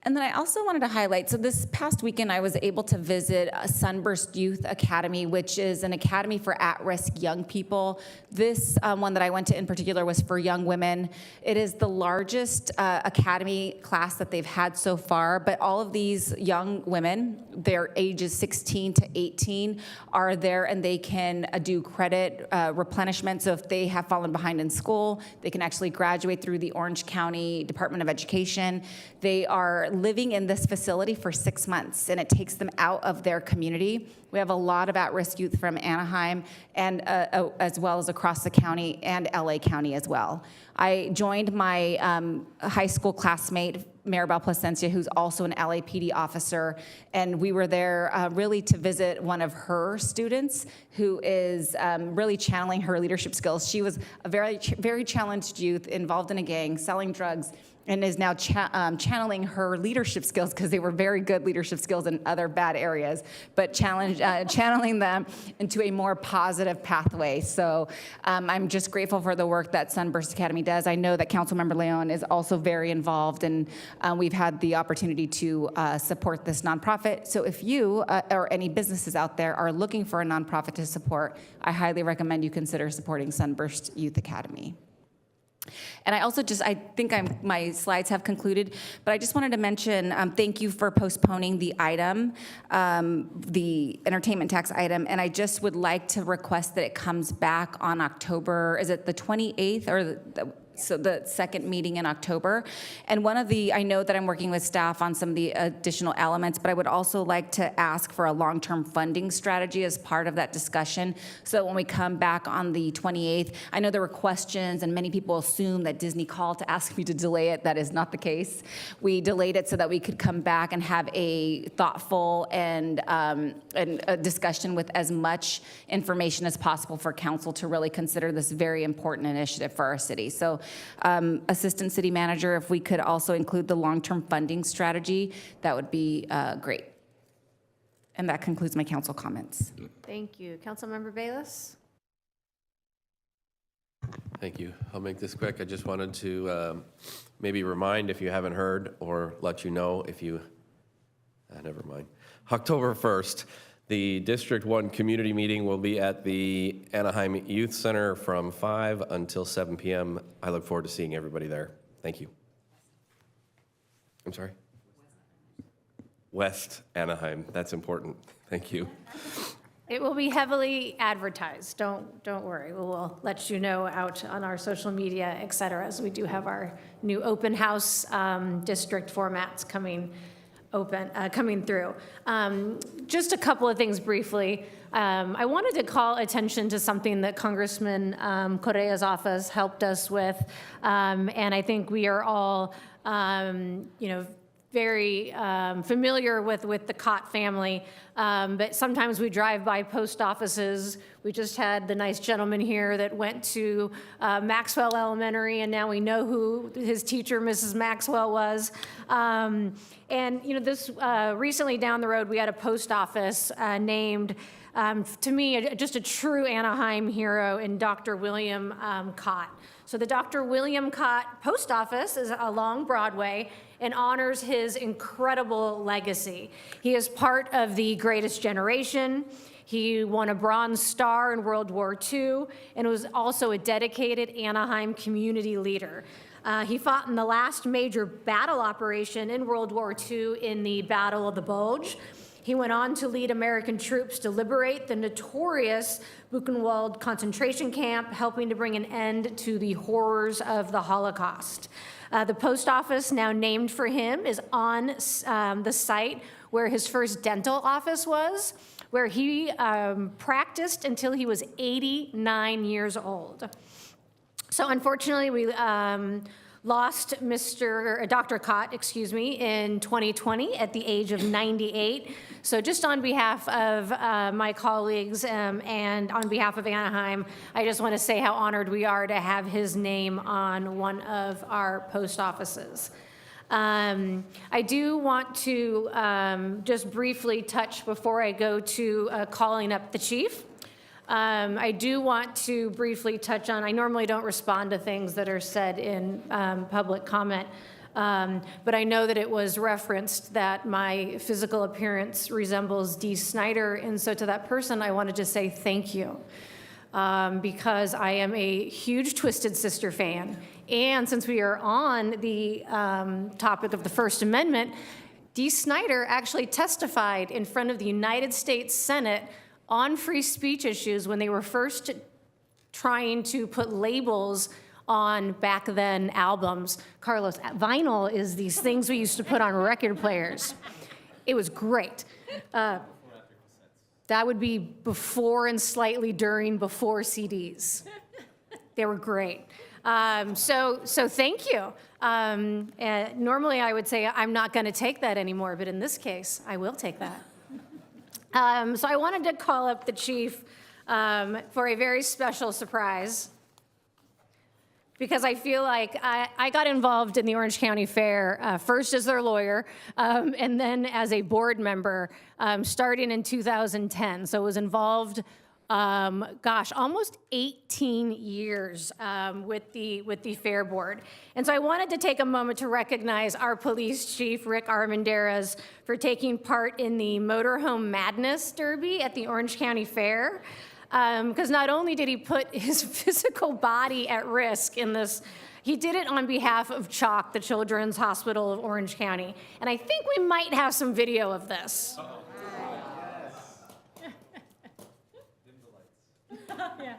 And then I also wanted to highlight, so this past weekend I was able to visit Sunburst Youth Academy, which is an academy for at-risk young people. This one that I went to in particular was for young women. It is the largest academy class that they've had so far, but all of these young women, their ages 16 to 18, are there, and they can do credit replenishment. So if they have fallen behind in school, they can actually graduate through the Orange County Department of Education. They are living in this facility for 6 months, and it takes them out of their community. We have a lot of at-risk youth from Anaheim and as well as across the county and LA County as well. I joined my high school classmate, Maribel Placencia, who's also an LAPD officer, and we were there really to visit one of her students who is really channeling her leadership skills. She was a very challenged youth involved in a gang, selling drugs, and is now channeling her leadership skills, because they were very good leadership skills in other bad areas, but channeling them into a more positive pathway. So I'm just grateful for the work that Sunburst Academy does. I know that Councilmember Leon is also very involved, and we've had the opportunity to support this nonprofit. So if you or any businesses out there are looking for a nonprofit to support, I highly recommend you consider supporting Sunburst Youth Academy. And I also I think my slides have concluded, but I just wanted to mention, thank you for postponing the item, the entertainment tax item, and I just would like to request that it comes back on October, is it the 28th or so the second meeting in October. And I know that I'm working with staff on some of the additional elements, but I would also like to ask for a long-term funding strategy as part of that discussion. So when we come back on the 28th, I know there were questions and many people assume that Disney called to ask me to delay it. That is not the case. We delayed it so that we could come back and have a thoughtful and a discussion with as much information as possible for council to really consider this very important initiative for our city. So Assistant City Manager, if we could also include the long-term funding strategy, that would be great. And that concludes my council comments. Thank you. Councilmember Bayless? Thank you. I'll make this quick. I just wanted to maybe remind, if you haven't heard, or let you know if you, never mind. October 1st, the District 1 community meeting will be at the Anaheim Youth Center from 5 until 7 p.m. I look forward to seeing everybody there. Thank you. I'm sorry? West Anaheim. That's important. Thank you. It will be heavily advertised. Don't worry. We'll let you know out on our social media, et cetera, as we do have our new open house district formats coming through. Just a couple of things briefly. I wanted to call attention to something that Congressman Correa's office helped us with, and I think we are all, very familiar with the Cott family, but sometimes we drive by post offices. We just had the nice gentleman here that went to Maxwell Elementary, and now we know who his teacher, Mrs. Maxwell, was. And this recently down the road, we had a post office named, to me, just a true Anaheim hero in Dr. William Cott. So the Dr. William Cott Post Office is along Broadway and honors his incredible legacy. He is part of the Greatest Generation. He won a Bronze Star in World War II and was also a dedicated Anaheim community leader. He fought in the last major battle operation in World War II in the Battle of the Bulge. He went on to lead American troops to liberate the notorious Buchenwald concentration camp, helping to bring an end to the horrors of the Holocaust. The post office, now named for him, is on the site where his first dental office was, where he practiced until he was 89 years old. So unfortunately, we lost Dr. Cott, in 2020 at the age of 98. So just on behalf of my colleagues and on behalf of Anaheim, I just want to say how honored we are to have his name on one of our post offices. I do want to just briefly touch before I go to calling up the chief. I do want to briefly touch on, I normally don't respond to things that are said in public comment, but I know that it was referenced that my physical appearance resembles Dee Snider, and so to that person, I wanted to say thank you, because I am a huge Twisted Sister fan, and since we are on the topic of the First Amendment, Dee Snider actually testified in front of the United States Senate on free speech issues when they were first trying to put labels on back then albums. Carlos, vinyl is these things we used to put on record players. It was great. That would be before and slightly before CDs. They were great. So thank you. Normally I would say I'm not going to take that anymore, but in this case, I will take that. So I wanted to call up the chief for a very special surprise, because I feel like I got involved in the Orange County Fair first as their lawyer and then as a board member starting in 2010. So I was involved, almost 18 years with the Fair Board. And so I wanted to take a moment to recognize our police chief, Rick Armendariz, for taking part in the Motorhome Madness Derby at the Orange County Fair. Because not only did he put his physical body at risk in this, he did it on behalf of CHOC, the Children's Hospital of Orange County. And I think we might have some video of this. Yeah.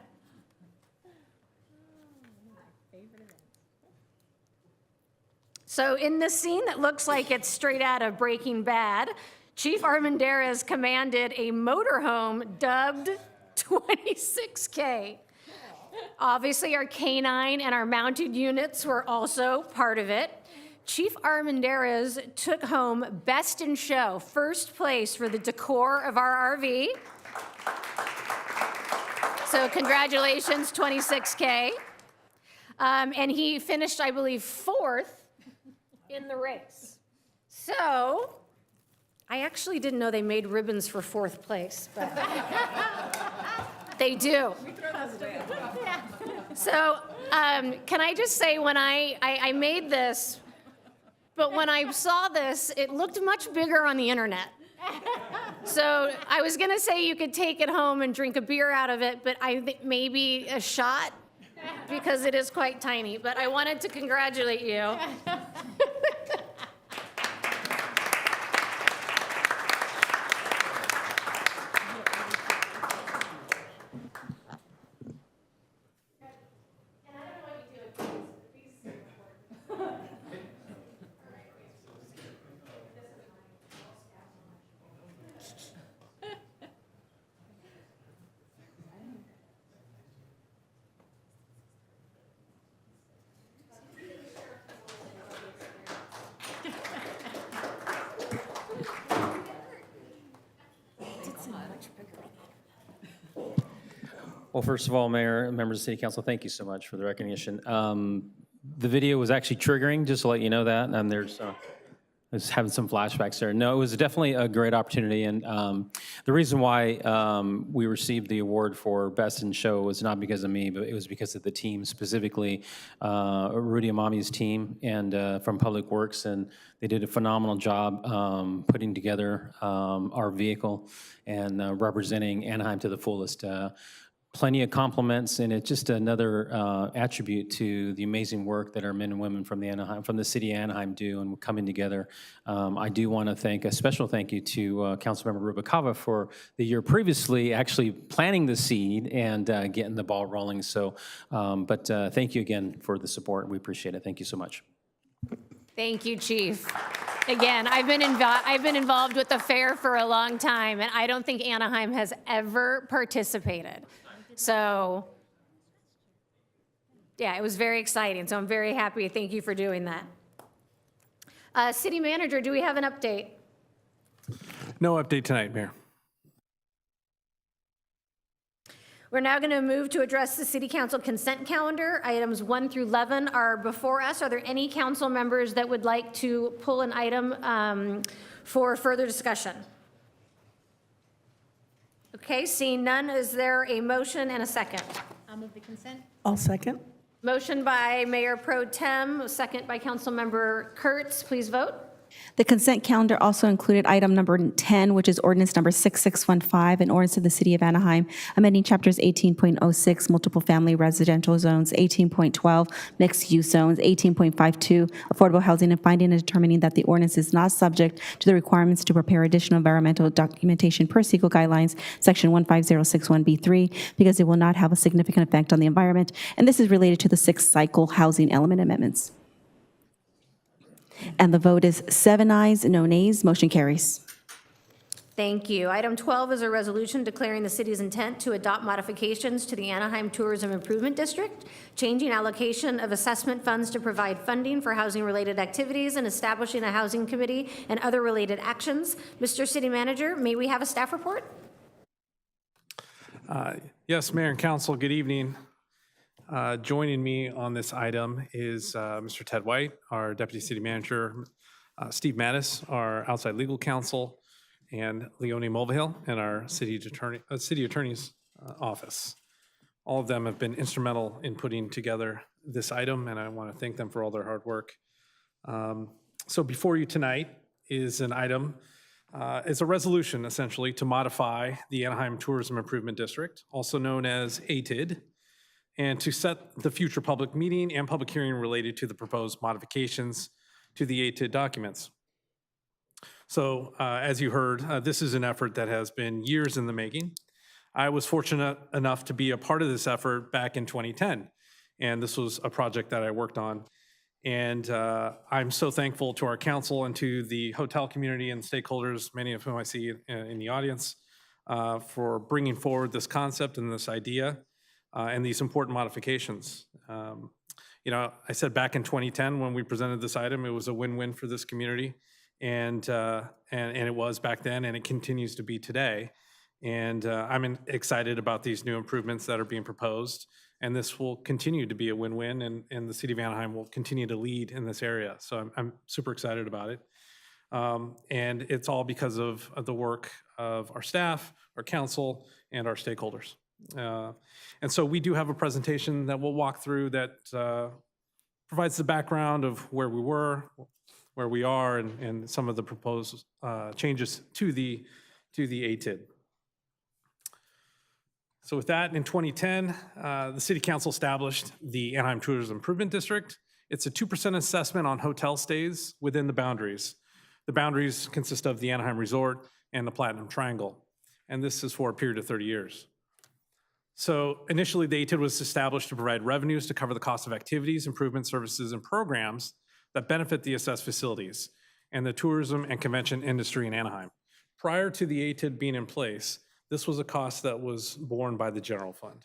So in this scene that looks like it's straight out of Breaking Bad, Chief Armendariz commanded a motorhome dubbed 26K. Obviously, our canine and our mounted units were also part of it. Chief Armendariz took home Best in Show, first place for the decor of our RV. So congratulations, 26K. And he finished, I believe, 4th in the race. So I actually didn't know they made ribbons for 4th place, but they do. So Can I just say, when I made this, but when I saw this, it looked much bigger on the internet. So I was gonna say you could take it home and drink a beer out of it, but I think maybe a shot, because it is quite tiny. But I wanted to congratulate you. Well, first of all, Mayor, members of City Council, thank you so much for the recognition. The video was actually triggering, just to let you know that. I was having some flashbacks there. No, it was definitely a great opportunity, and the reason why we received the award for Best in Show was not because of me, but it was because of the team, specifically Rudy Amami's team and from Public Works, and they did a phenomenal job putting together our vehicle and representing Anaheim to the fullest. Plenty of compliments, and it's just another attribute to the amazing work that our men and women from the city of Anaheim do, and coming together. I do want to thank a special thank you to Councilmember Rubalcaba for the year previously actually planting the seed and getting the ball rolling. So, but thank you again for the support. We appreciate it. Thank you so much. Thank you, Chief. Again, I've been involved with the fair for a long time, and I don't think Anaheim has ever participated. So, yeah, it was very exciting. So I'm very happy. Thank you for doing that. City Manager, do we have an update? No update tonight, Mayor. We're now going to move to address the City Council consent calendar. Items 1 through 11 are before us. Are there any council members that would like to pull an item for further discussion? Okay, seeing none, is there a motion and a second? I'll move the consent. I'll second. Motion by Mayor Pro Tem, second by Councilmember Kurtz. Please vote. The consent calendar also included item number 10, which is ordinance number 6615, an ordinance of the City of Anaheim, amending chapters 18.06, multiple family residential zones, 18.12, mixed use zones, 18.52, affordable housing, and finding and determining that the ordinance is not subject to the requirements to prepare additional environmental documentation per CEQA guidelines, section 15061B3, because it will not have a significant effect on the environment. And this is related to the 6th cycle housing element amendments. And the vote is 7 ayes, no nays. Motion carries. Thank you. Item 12 is a resolution declaring the city's intent to adopt modifications to the Anaheim Tourism Improvement District, changing allocation of assessment funds to provide funding for housing-related activities, and establishing a housing committee and other related actions. Mr. City Manager, may we have a staff report? Yes, Mayor and Council, good evening. Joining me on this item is Mr. Ted White, our Deputy City Manager, Steve Mattis, our outside legal counsel, and Leonie Mulvihill in our city attorney's office. All of them have been instrumental in putting together this item, and I want to thank them for all their hard work. So before you tonight is an item, it's a resolution essentially to modify the Anaheim Tourism Improvement District, also known as ATID, and to set the future public meeting and public hearing related to the proposed modifications to the ATID documents. So as you heard, this is an effort that has been years in the making. I was fortunate enough to be a part of this effort back in 2010, and this was a project that I worked on. And I'm so thankful to our council and to the hotel community and stakeholders, many of whom I see in the audience, for bringing forward this concept and this idea. And these important modifications. You know, I said back in 2010 when we presented this item, it was a win-win for this community, and it was back then, and it continues to be today. And I'm excited about these new improvements that are being proposed, and this will continue to be a win-win, and the City of Anaheim will continue to lead in this area. So I'm super excited about it. And it's all because of the work of our staff, our council, and our stakeholders. And so we do have a presentation that we'll walk through that provides the background of where we were, where we are, and some of the proposed changes to the ATID. So with that, in 2010, the City Council established the Anaheim Tourism Improvement District. It's a 2% assessment on hotel stays within the boundaries. The boundaries consist of the Anaheim Resort and the Platinum Triangle, and this is for a period of 30 years. So initially, the ATID was established to provide revenues to cover the cost of activities, improvement services, and programs that benefit the assessed facilities and the tourism and convention industry in Anaheim. Prior to the ATID being in place, this was a cost that was borne by the general fund.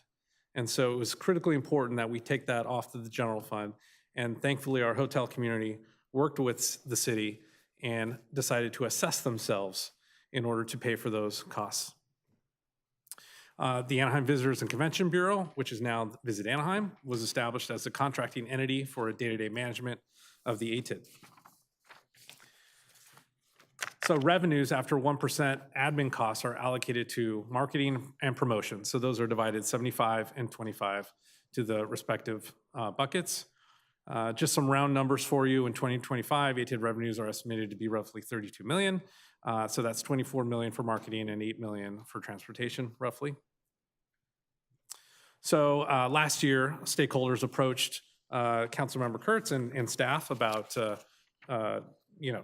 And so it was critically important that we take that off to the general fund. And thankfully, our hotel community worked with the city and decided to assess themselves in order to pay for those costs. The Anaheim Visitors and Convention Bureau, which is now Visit Anaheim, was established as a contracting entity for day-to-day management of the ATID. So revenues after 1% admin costs are allocated to marketing and promotion. So those are divided 75 and 25 to the respective buckets. Just some round numbers for you. In 2025, ATID revenues are estimated to be roughly 32 million. So that's 24 million for marketing and 8 million for transportation, roughly. So last year, stakeholders approached Councilmember Kurtz and staff about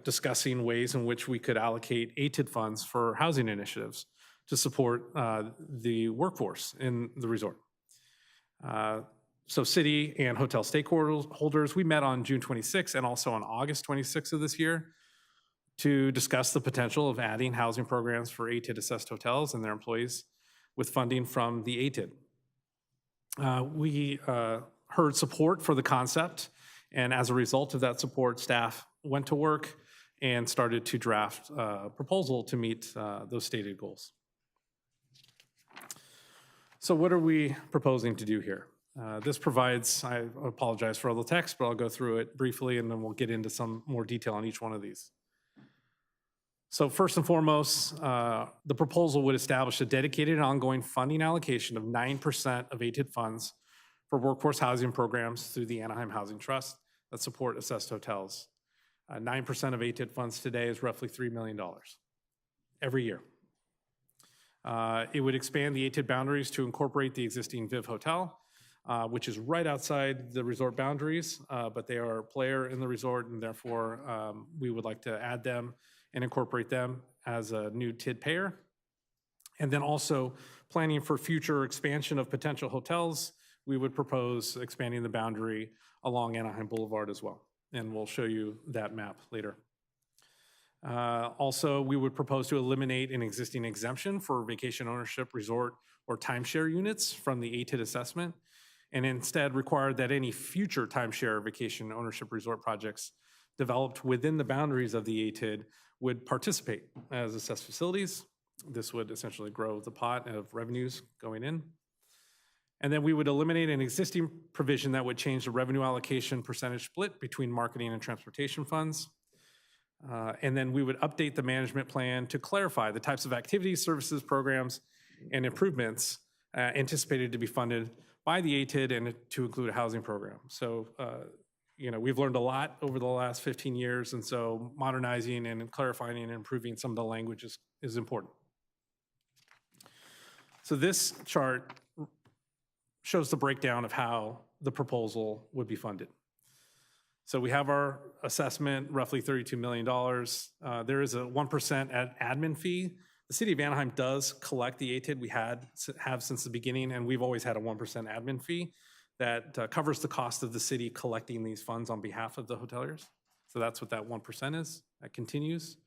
discussing ways in which we could allocate ATID funds for housing initiatives to support the workforce in the resort. So city and hotel stakeholders, we met on June 26th and also on August 26th of this year to discuss the potential of adding housing programs for ATID assessed hotels and their employees with funding from the ATID. We heard support for the concept, and as a result of that support, staff went to work and started to draft a proposal to meet those stated goals. So what are we proposing to do here? This provides, I apologize for all the text, but I'll go through it briefly and then we'll get into some more detail on each one of these. So first and foremost, the proposal would establish a dedicated and ongoing funding allocation of 9% of ATID funds for workforce housing programs through the Anaheim Housing Trust that support assessed hotels. 9% of ATID funds today is roughly $3 million every year. It would expand the ATID boundaries to incorporate the existing Viv Hotel, which is right outside the resort boundaries, but they are a player in the resort, and therefore we would like to add them and incorporate them as a new TID payer. And then also planning for future expansion of potential hotels, we would propose expanding the boundary along Anaheim Boulevard as well. And we'll show you that map later. Also, we would propose to eliminate an existing exemption for vacation ownership, resort, or timeshare units from the ATID assessment, and instead require that any future timeshare vacation ownership resort projects developed within the boundaries of the ATID would participate as assessed facilities. This would essentially grow the pot of revenues going in. And then we would eliminate an existing provision that would change the revenue allocation percentage split between marketing and transportation funds. And then we would update the management plan to clarify the types of activities, services, programs, and improvements anticipated to be funded by the ATID and to include a housing program. So, we've learned a lot over the last 15 years, and so modernizing and clarifying and improving some of the language is important. So this chart shows the breakdown of how the proposal would be funded. So we have our assessment, roughly $32 million. There is a 1% admin fee. The city of Anaheim does collect the ATID. We have since the beginning, and we've always had a 1% admin fee that covers the cost of the city collecting these funds on behalf of the hoteliers. So that's what that 1% is. That continues.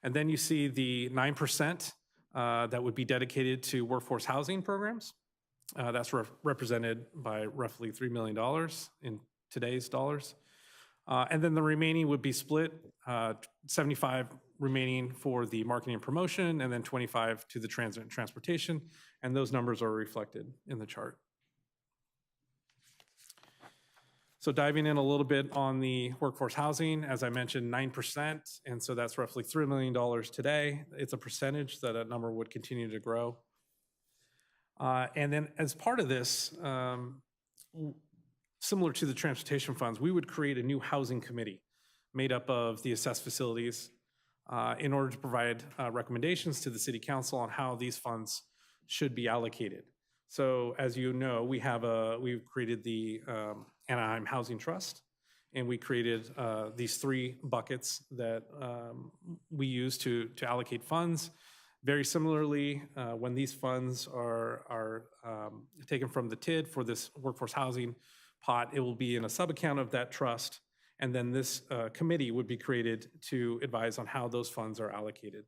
And then you see the 9% that would be dedicated to workforce housing programs. That's represented by roughly $3 million in today's dollars. And then the remaining would be split, 75 remaining for the marketing and promotion, and then 25 to the transit and transportation. And those numbers are reflected in the chart. So diving in a little bit on the workforce housing, as I mentioned, 9%, and so that's roughly $3 million today. It's a percentage that number would continue to grow. And then as part of this, similar to the transportation funds, we would create a new housing committee made up of the assessed facilities in order to provide recommendations to the city council on how these funds should be allocated. So as you know, we've created the Anaheim Housing Trust, and we created these 3 buckets that we use to allocate funds. Very similarly, when these funds are taken from the TID for this workforce housing pot, it will be in a sub-account of that trust, and then this committee would be created to advise on how those funds are allocated.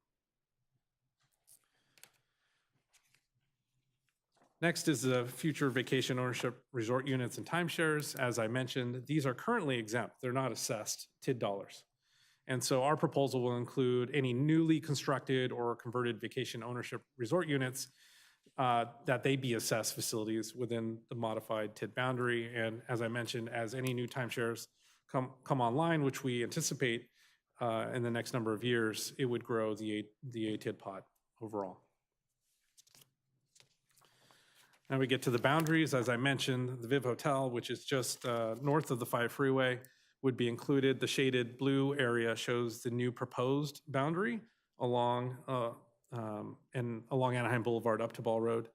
Next is the future vacation ownership resort units and timeshares. As I mentioned, these are currently exempt. They're not assessed TID dollars. And so our proposal will include any newly constructed or converted vacation ownership resort units that they be assessed facilities within the modified TID boundary. And as I mentioned, as any new timeshares come online, which we anticipate in the next number of years, it would grow the ATID pot overall. Now we get to the boundaries. As I mentioned, the Viv Hotel, which is just north of the 5 freeway, would be included. The shaded blue area shows the new proposed boundary along Anaheim Boulevard up to Ball Road.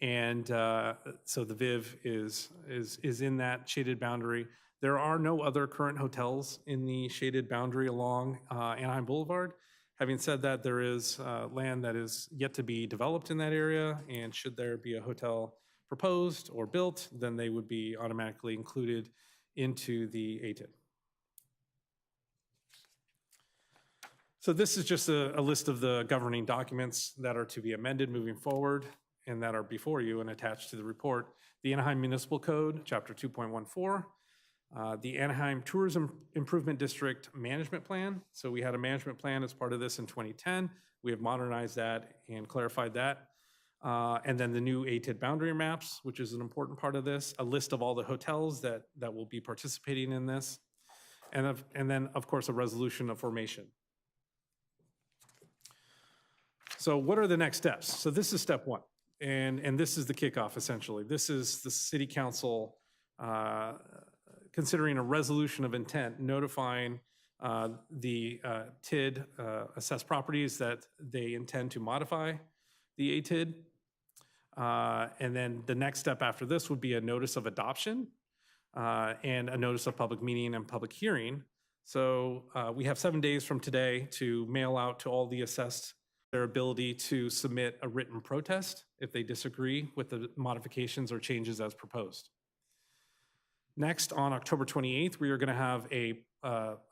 And so the Viv is in that shaded boundary. There are no other current hotels in the shaded boundary along Anaheim Boulevard. Having said that, there is land that is yet to be developed in that area, and should there be a hotel proposed or built, then they would be automatically included into the ATID. So this is just a list of the governing documents that are to be amended moving forward and that are before you and attached to the report. The Anaheim Municipal Code, Chapter 2.14, the Anaheim Tourism Improvement District Management Plan. So we had a management plan as part of this in 2010. We have modernized that and clarified that. And then the new ATID boundary maps, which is an important part of this, a list of all the hotels that will be participating in this, and then, of course, a resolution of formation. So what are the next steps? So this is step 1, and this is the kickoff, essentially. This is the city council considering a resolution of intent, notifying the TID assessed properties that they intend to modify the ATID. And then the next step after this would be a notice of adoption and a notice of public meeting and public hearing. So we have 7 days from today to mail out to all the assessed their ability to submit a written protest if they disagree with the modifications or changes as proposed. Next, on October 28th, we are going to have a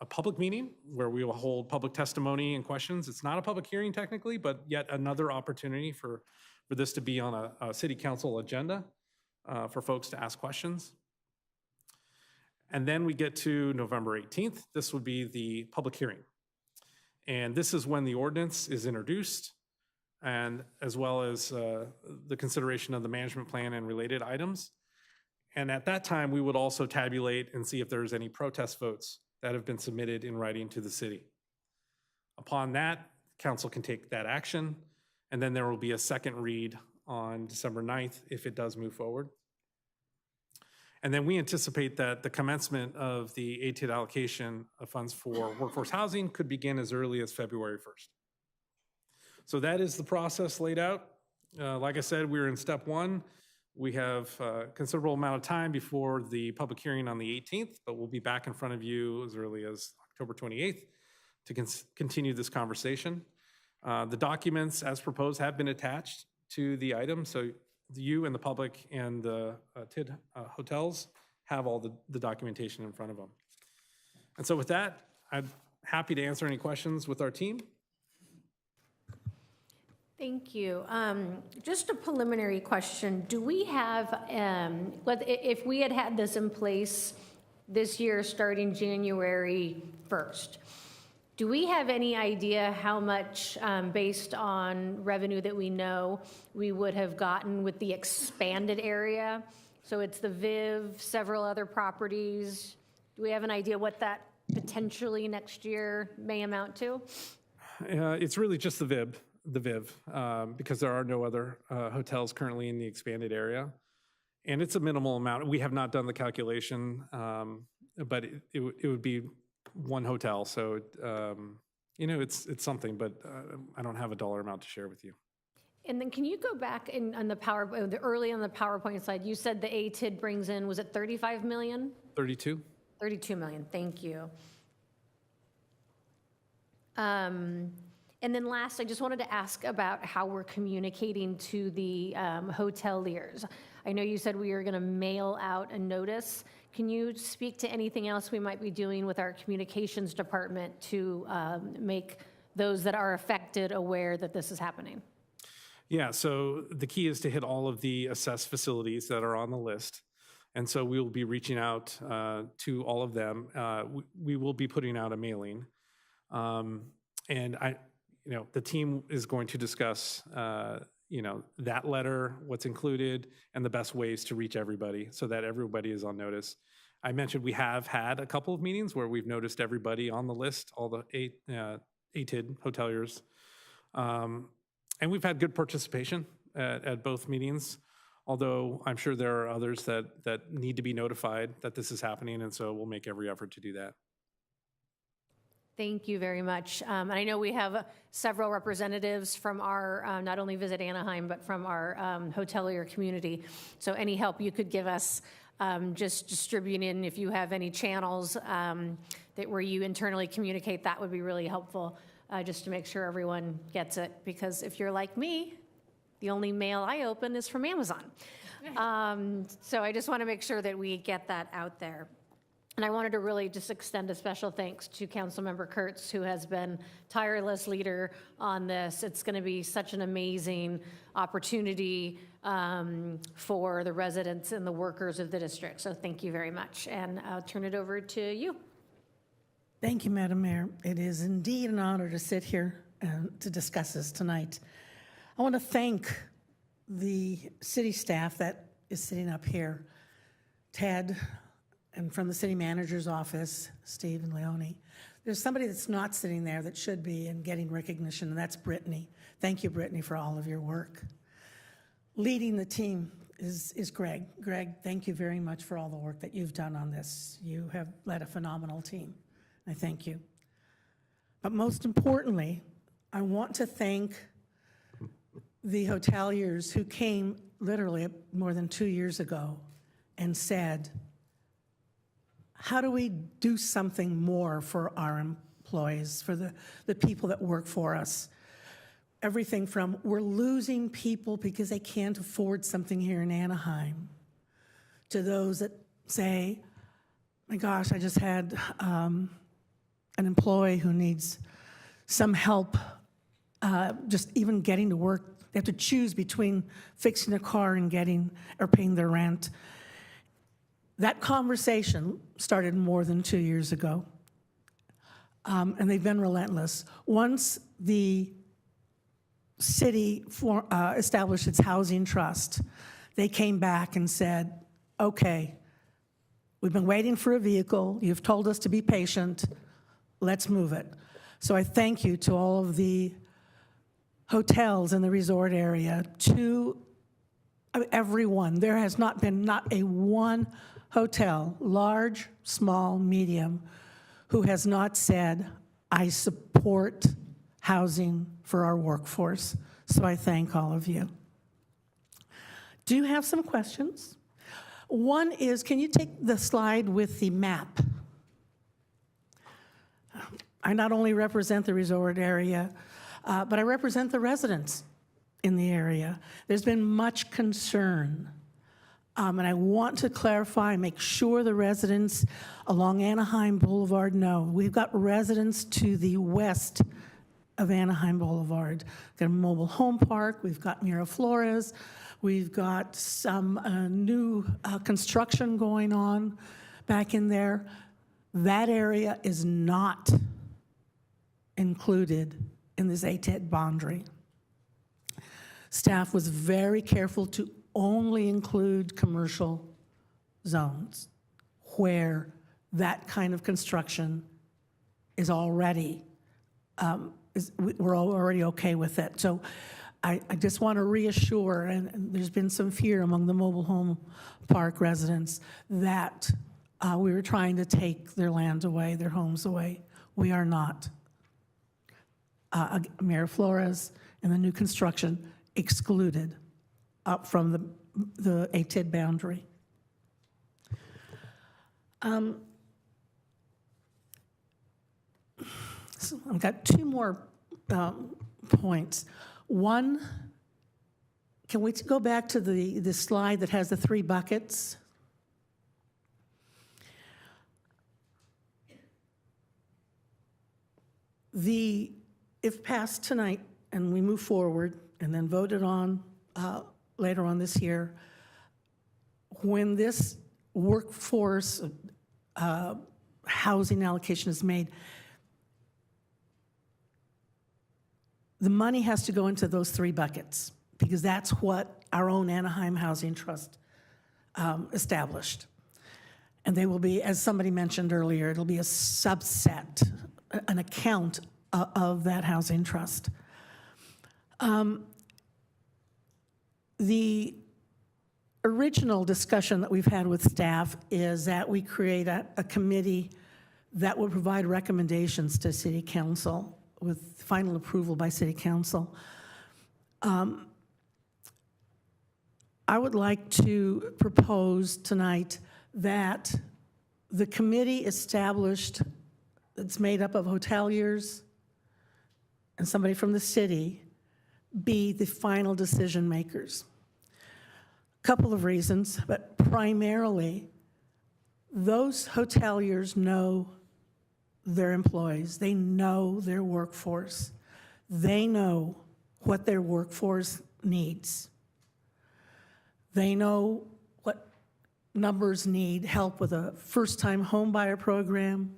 public meeting where we will hold public testimony and questions. It's not a public hearing technically, but yet another opportunity for this to be on a city council agenda for folks to ask questions. And then we get to November 18th. This would be the public hearing. And this is when the ordinance is introduced, and as well as the consideration of the management plan and related items. And at that time, we would also tabulate and see if there's any protest votes that have been submitted in writing to the city. Upon that, council can take that action, and then there will be a second read on December 9th if it does move forward. And then we anticipate that the commencement of the ATID allocation of funds for workforce housing could begin as early as February 1st. So that is the process laid out. Like I said, we're in step 1. We have a considerable amount of time before the public hearing on the 18th, but we'll be back in front of you as early as October 28th to continue this conversation. The documents as proposed have been attached to the item, so you and the public and the TID hotels have all the documentation in front of them. And so with that, I'm happy to answer any questions with our team. Thank you. Just a preliminary question. Do we have, if we had had this in place this year starting January 1st, do we have any idea how much, based on revenue that we know, we would have gotten with the expanded area? So it's the Viv, several other properties. Do we have an idea what that potentially next year may amount to? It's really just the VIB. the Viv, because there are no other hotels currently in the expanded area. And it's a minimal amount. We have not done the calculation, but it would be one hotel. So, it's something, but I don't have a dollar amount to share with you. And then can you go back on the early on the PowerPoint slide, you said the ATID brings in, was it 35 million? 32? 32 million, thank you. And then last, I just wanted to ask about how we're communicating to the hoteliers. I know you said we are going to mail out a notice. Can you speak to anything else we might be doing with our communications department to make those that are affected aware that this is happening? Yeah, so the key is to hit all of the assessed facilities that are on the list. And so we will be reaching out to all of them. We will be putting out a mailing. And the team is going to discuss, that letter, what's included, and the best ways to reach everybody so that everybody is on notice. I mentioned we have had a couple of meetings where we've noticed everybody on the list, all the ATID hoteliers. And we've had good participation at both meetings, although I'm sure there are others that need to be notified that this is happening, and so we'll make every effort to do that. Thank you very much. And I know we have several representatives from our, not only Visit Anaheim, but from our hotelier community. So any help you could give us just distributing, if you have any channels where you internally communicate, that would be really helpful, just to make sure everyone gets it. Because if you're like me, the only mail I open is from Amazon. So I just want to make sure that we get that out there. And I wanted to really just extend a special thanks to Councilmember Kurtz, who has been tireless leader on this. It's going to be such an amazing opportunity for the residents and the workers of the district. So thank you very much. And I'll turn it over to you. Thank you, Madam Mayor. It is indeed an honor to sit here and to discuss this tonight. I want to thank the city staff that is sitting up here, Ted, and from the city manager's office, Steve and Leone. There's somebody that's not sitting there that should be and getting recognition, and that's Brittany. Thank you, Brittany, for all of your work. Leading the team is Greg. Greg, thank you very much for all the work that you've done on this. You have led a phenomenal team. I thank you. But most importantly, I want to thank the hoteliers who came literally more than 2 years ago and said, how do we do something more for our employees, for the people that work for us? Everything from we're losing people because they can't afford something here in Anaheim, to those that say, my gosh, I just had an employee who needs some help just even getting to work. They have to choose between fixing a car and paying their rent. That conversation started more than 2 years ago, and they've been relentless. Once the city established its housing trust, they came back and said, okay, we've been waiting for a vehicle, you've told us to be patient, let's move it. So I thank you to all of the hotels in the resort area, to everyone. There has not been not a one hotel, large, small, medium, who has not said, I support housing for our workforce. So I thank all of you. Do you have some questions? One is, can you take the slide with the map? I not only represent the resort area, but I represent the residents in the area. There's been much concern. And I want to clarify, make sure the residents along Anaheim Boulevard know. We've got residents to the west of Anaheim Boulevard. We've got a mobile home park, we've got Miraflores, we've got some new construction going on back in there. That area is not included in this ATID boundary. Staff was very careful to only include commercial zones where that kind of construction is already we're already okay with it. So I just want to reassure, and there's been some fear among the mobile home park residents that we were trying to take their land away, their homes away. We are not. Mayor Flores and the new construction excluded up from the ATID boundary. So I've got two more points. One, can we go back to the slide that has the 3 buckets? If passed tonight and we move forward and then voted on later on this year, when this workforce housing allocation is made, the money has to go into those 3 buckets because that's what our own Anaheim Housing Trust established. And they will be, as somebody mentioned earlier, it'll be a subset, an account of that housing trust. The original discussion that we've had with staff is that we create a committee that will provide recommendations to City Council with final approval by City Council. I would like to propose tonight that the committee established, that's made up of hoteliers and somebody from the city, be the final decision makers. A couple of reasons, but primarily, those hoteliers know their employees. They know their workforce. They know what their workforce needs. They know what numbers need help with a first-time home buyer program.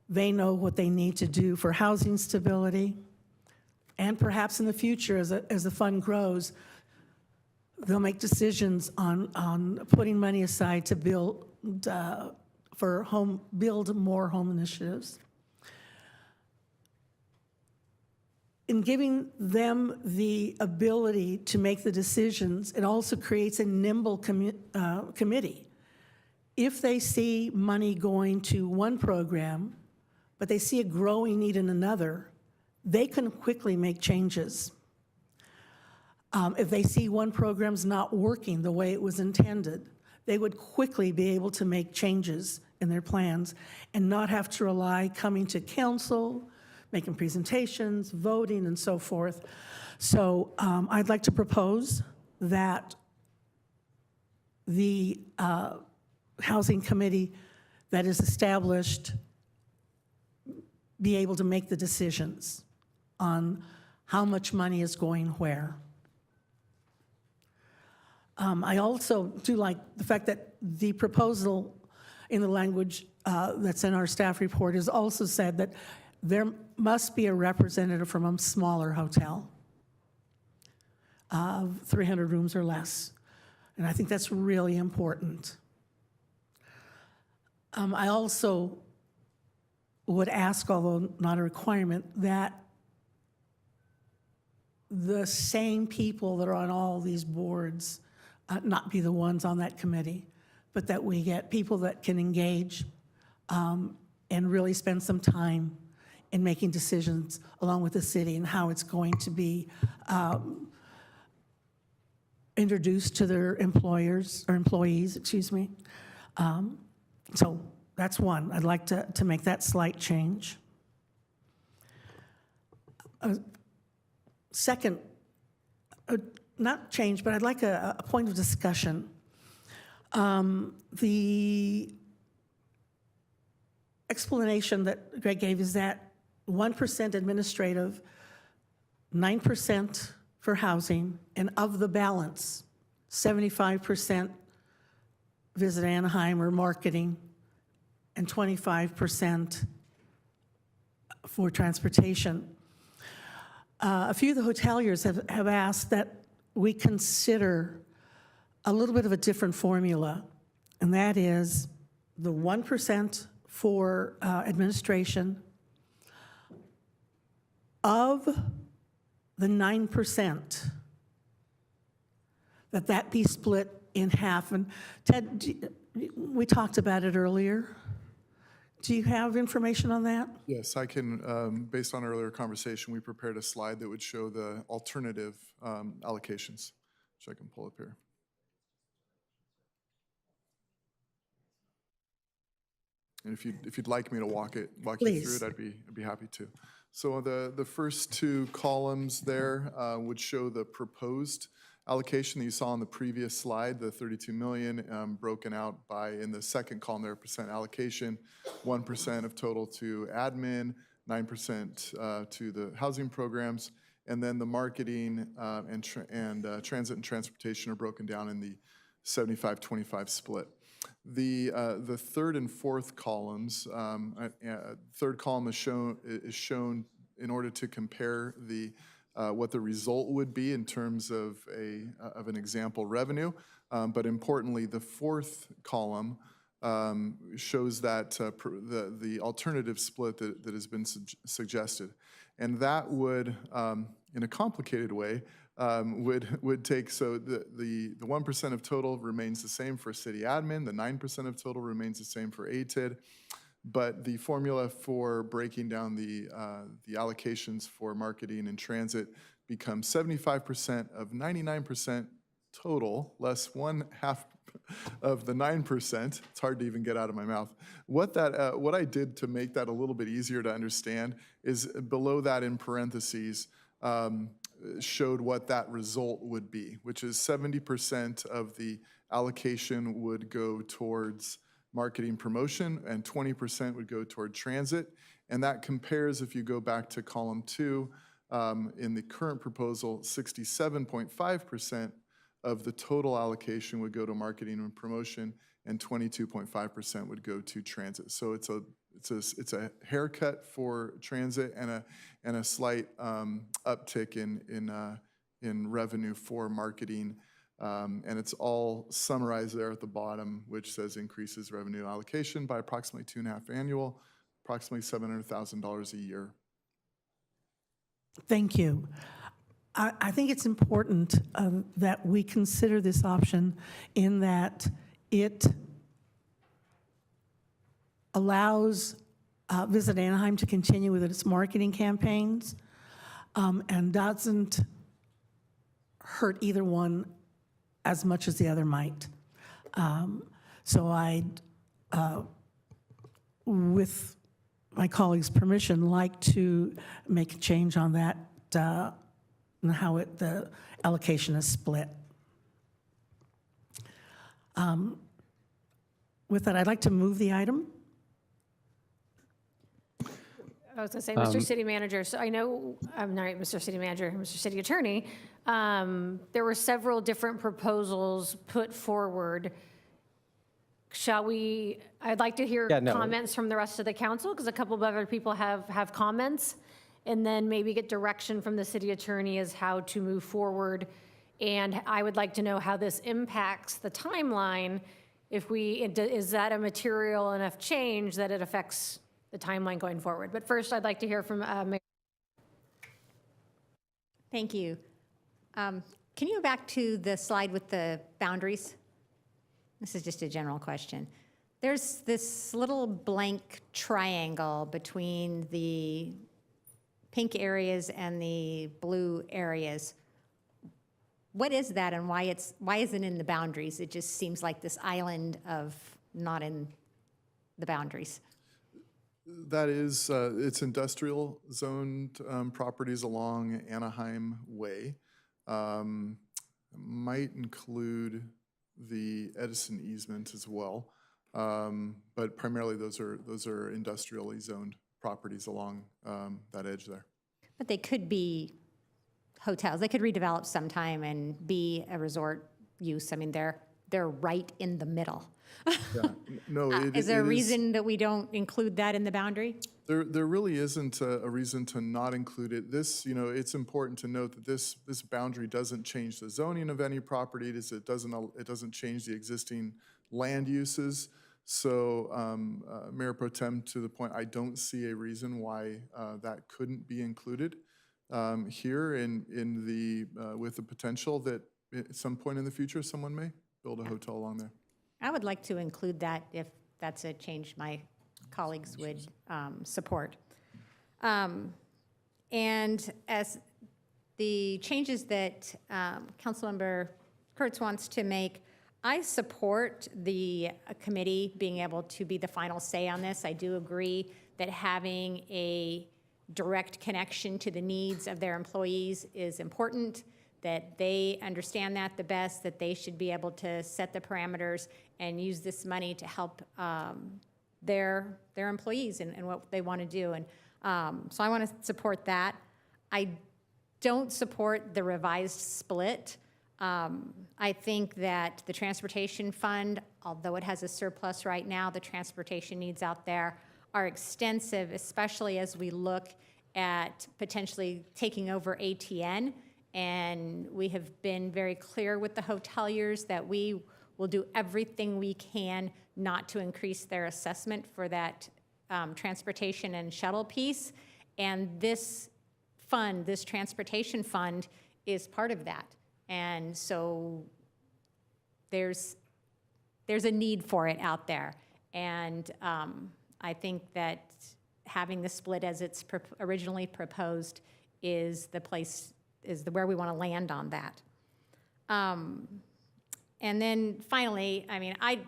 They know what they need to do for housing stability. And perhaps in the future, as the fund grows, they'll make decisions on putting money aside to build more home initiatives. In giving them the ability to make the decisions, it also creates a nimble committee. If they see money going to one program, but they see a growing need in another, they can quickly make changes. If they see one program's not working the way it was intended, they would quickly be able to make changes in their plans and not have to rely coming to council, making presentations, voting, and so forth. So I'd like to propose that the housing committee that is established be able to make the decisions on how much money is going where. I also do like the fact that the proposal in the language that's in our staff report is also said that there must be a representative from a smaller hotel of 300 rooms or less. And I think that's really important. I also would ask, although not a requirement, that the same people that are on all these boards not be the ones on that committee, but that we get people that can engage and really spend some time in making decisions along with the city and how it's going to be introduced to their employers or employees, excuse me. So that's one. I'd like to make that slight change. Second, not change, but I'd like a point of discussion. The explanation that Greg gave is that 1% administrative, 9% for housing, and of the balance, 75% Visit Anaheim or marketing, and 25% for transportation. A few of the hoteliers have asked that we consider a little bit of a different formula, and that is the 1% for administration, of the 9%, that be split in half. And Ted, we talked about it earlier. Do you have information on that? Yes, I can, based on earlier conversation, we prepared a slide that would show the alternative allocations, which I can pull up here. And if you'd like me to walk you Please. through it, I'd be happy to. So the first two columns there would show the proposed allocation that you saw on the previous slide, the 32 million broken out by, in the second column there, percent allocation, 1% of total to admin, 9% to the housing programs, and then the marketing and transit and transportation are broken down in the 75-25 split. The third and fourth columns, third column is shown in order to compare what the result would be in terms of an example revenue. But importantly, the fourth column shows that the alternative split that has been suggested. And that would, in a complicated way, would take, so the 1% of total remains the same for city admin, the 9% of total remains the same for ATID, but the formula for breaking down the allocations for marketing and transit becomes 75% of 99% total, less 1/2 of the 9%. It's hard to even get out of my mouth. What I did to make that a little bit easier to understand is below that in parentheses, showed what that result would be, which is 70% of the allocation would go towards marketing promotion and 20% would go toward transit. And that compares, if you go back to column 2, in the current proposal, 67.5% of the total allocation would go to marketing and promotion and 22.5% would go to transit. So it's a haircut for transit and a slight uptick in revenue for marketing. And it's all summarized there at the bottom, which says increases revenue allocation by approximately 2.5 annual, approximately $700,000 a year. Thank you. I think it's important that we consider this option in that it allows Visit Anaheim to continue with its marketing campaigns and doesn't hurt either one as much as the other might. So I'd, with my colleagues' permission, like to make a change on that and how the allocation is split. With that, I'd like to move the item. I was going to say, Mr. City Manager, so I know, I'm not Mr. City Manager, Mr. City Attorney, there were several different proposals put forward. Shall we, I'd like to hear comments from the rest of the council, because a couple of other people have comments, and then maybe get direction from the city attorney as how to move forward. And I would like to know how this impacts the timeline. Is that a material enough change that it affects the timeline going forward? But first, I'd like to hear from Mayor. Thank you. Can you go back to the slide with the boundaries? This is just a general question. There's this little blank triangle between the pink areas and the blue areas. What is that, and why isn't it in the boundaries? It just seems like this island of not in the boundaries. That is, it's industrial zoned properties along Anaheim Way. Might include the Edison easement as well, but primarily those are industrially zoned properties along that edge there. But they could be hotels. They could redevelop sometime and be a resort use. I mean, they're right in the middle. Yeah. No, is there a reason that we don't include that in the boundary? There really isn't a reason to not include it. This, it's important to note that this boundary doesn't change the zoning of any property. It doesn't change the existing land uses. So, Mayor Pro Tem, to the point, I don't see a reason why that couldn't be included. here in the, with the potential that at some point in the future, someone may build a hotel along there. I would like to include that if that's a change my colleagues would support. And as the changes that Councilmember Kurtz wants to make, I support the committee being able to be the final say on this. I do agree that having a direct connection to the needs of their employees is important, that they understand that the best, that they should be able to set the parameters and use this money to help their employees and what they want to do. And so I want to support that. I don't support the revised split. I think that the transportation fund, although it has a surplus right now, the transportation needs out there are extensive, especially as we look at potentially taking over ATN. And we have been very clear with the hoteliers that we will do everything we can not to increase their assessment for that transportation and shuttle piece. And this fund, this transportation fund, is part of that. And so there's a need for it out there. And I think that having the split as it's originally proposed is the place, is where we want to land on that. And then finally, I mean, I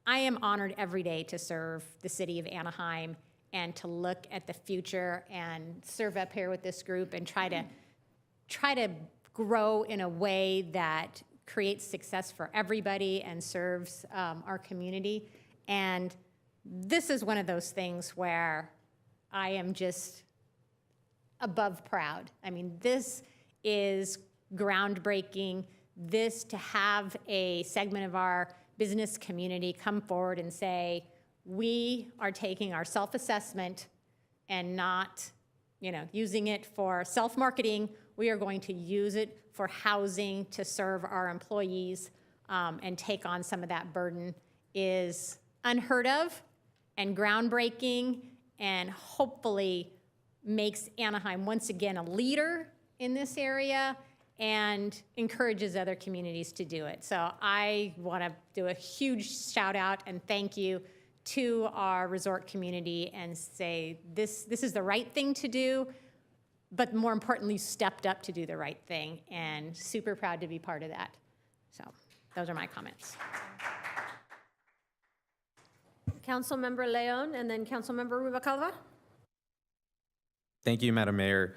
am honored every day to serve the city of Anaheim and to look at the future and serve up here with this group and try to grow in a way that creates success for everybody and serves our community. And this is one of those things where I am just above proud. I mean, this is groundbreaking. This, to have a segment of our business community come forward and say, we are taking our self-assessment and not, using it for self-marketing. We are going to use it for housing to serve our employees and take on some of that burden is unheard of and groundbreaking, and hopefully makes Anaheim once again a leader in this area and encourages other communities to do it. So I want to do a huge shout out and thank you to our resort community and say this is the right thing to do, but more importantly, stepped up to do the right thing, and super proud to be part of that. So those are my comments. Councilmember Leon and then Councilmember Rubalcaba. Thank you, Madam Mayor.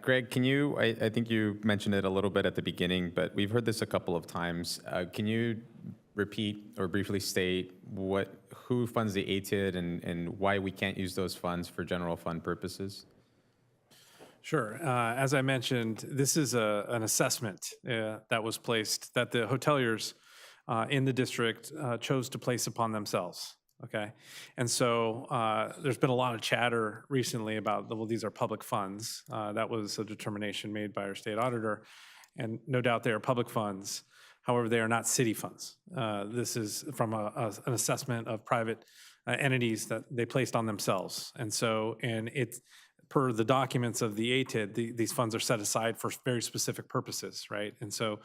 Greg, can you, I think you mentioned it a little bit at the beginning, but we've heard this a couple of times. Can you repeat or briefly state who funds the ATID and why we can't use those funds for general fund purposes? Sure. As I mentioned, this is an assessment that was placed, that the hoteliers in the district chose to place upon themselves. Okay. And so there's been a lot of chatter recently about, well, these are public funds. That was a determination made by our state auditor. And no doubt they are public funds. However, they are not city funds. This is from an assessment of private entities that they placed on themselves. And so, and it's per the documents of the ATID, these funds are set aside for very specific purposes, right? And so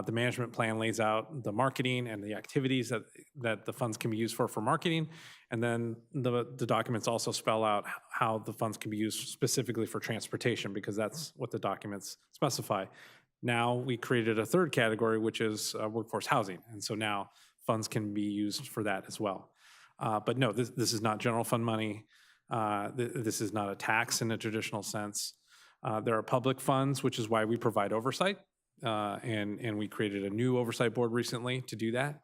the management plan lays out the marketing and the activities that the funds can be used for marketing. And then the documents also spell out how the funds can be used specifically for transportation, because that's what the documents specify. Now we created a third category, which is workforce housing. And so now funds can be used for that as well. But no, this is not general fund money. This is not a tax in a traditional sense. There are public funds, which is why we provide oversight. And we created a new oversight board recently to do that.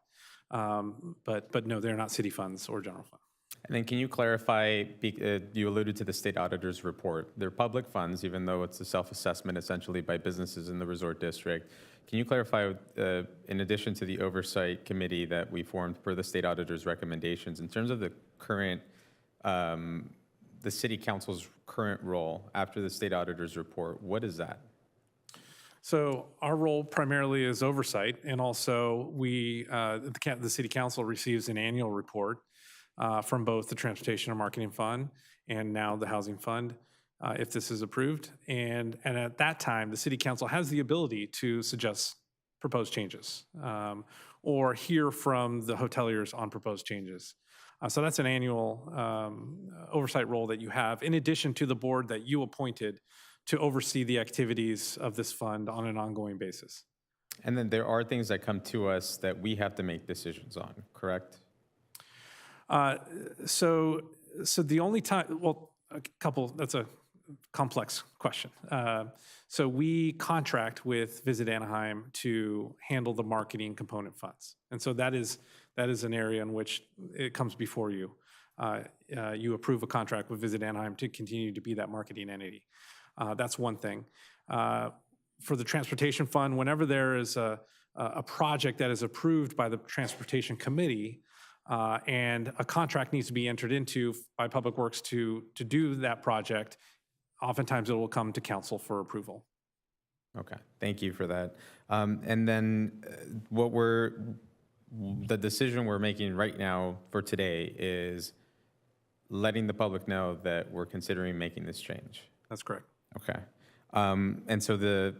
But no, they're not city funds or general fund. And then can you clarify, you alluded to the state auditor's report. They're public funds, even though it's a self-assessment essentially by businesses in the resort district. Can you clarify, in addition to the oversight committee that we formed per the state auditor's recommendations, in terms of the current, the city council's current role after the state auditor's report, what is that? So our role primarily is oversight, and also the city council receives an annual report from both the Transportation and Marketing Fund and now the Housing Fund. if this is approved. And at that time, the city council has the ability to suggest proposed changes or hear from the hoteliers on proposed changes. So that's an annual oversight role that you have, in addition to the board that you appointed to oversee the activities of this fund on an ongoing basis. And then there are things that come to us that we have to make decisions on, correct? So the only time, well, a couple, that's a complex question. So we contract with Visit Anaheim to handle the marketing component funds. And so that is an area in which it comes before you. You approve a contract with Visit Anaheim to continue to be that marketing entity. That's one thing. For the transportation fund, whenever there is a project that is approved by the transportation committee and a contract needs to be entered into by Public Works to do that project, oftentimes it will come to council for approval. Okay, thank you for that. And then the decision we're making right now for today is letting the public know that we're considering making this change. That's correct. Okay. And so the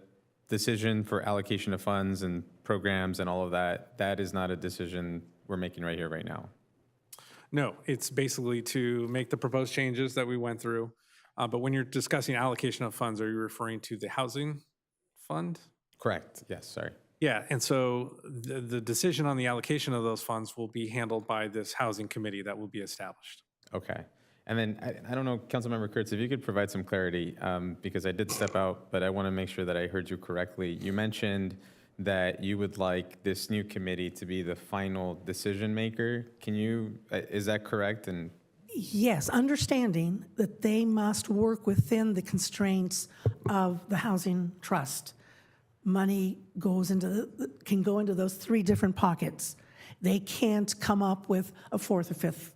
decision for allocation of funds and programs and all of that, that is not a decision we're making right here, right now. No, it's basically to make the proposed changes that we went through. But when you're discussing allocation of funds, are you referring to the housing fund? Correct. Yes, sorry. Yeah, and so the decision on the allocation of those funds will be handled by this housing committee that will be established. Okay. And then, I don't know, Councilmember Kurtz, if you could provide some clarity, because I did step out, but I want to make sure that I heard you correctly. You mentioned that you would like this new committee to be the final decision maker. Can you, is that correct? And Yes, understanding that they must work within the constraints of the housing trust. Money can go into those three different pockets. They can't come up with a fourth or fifth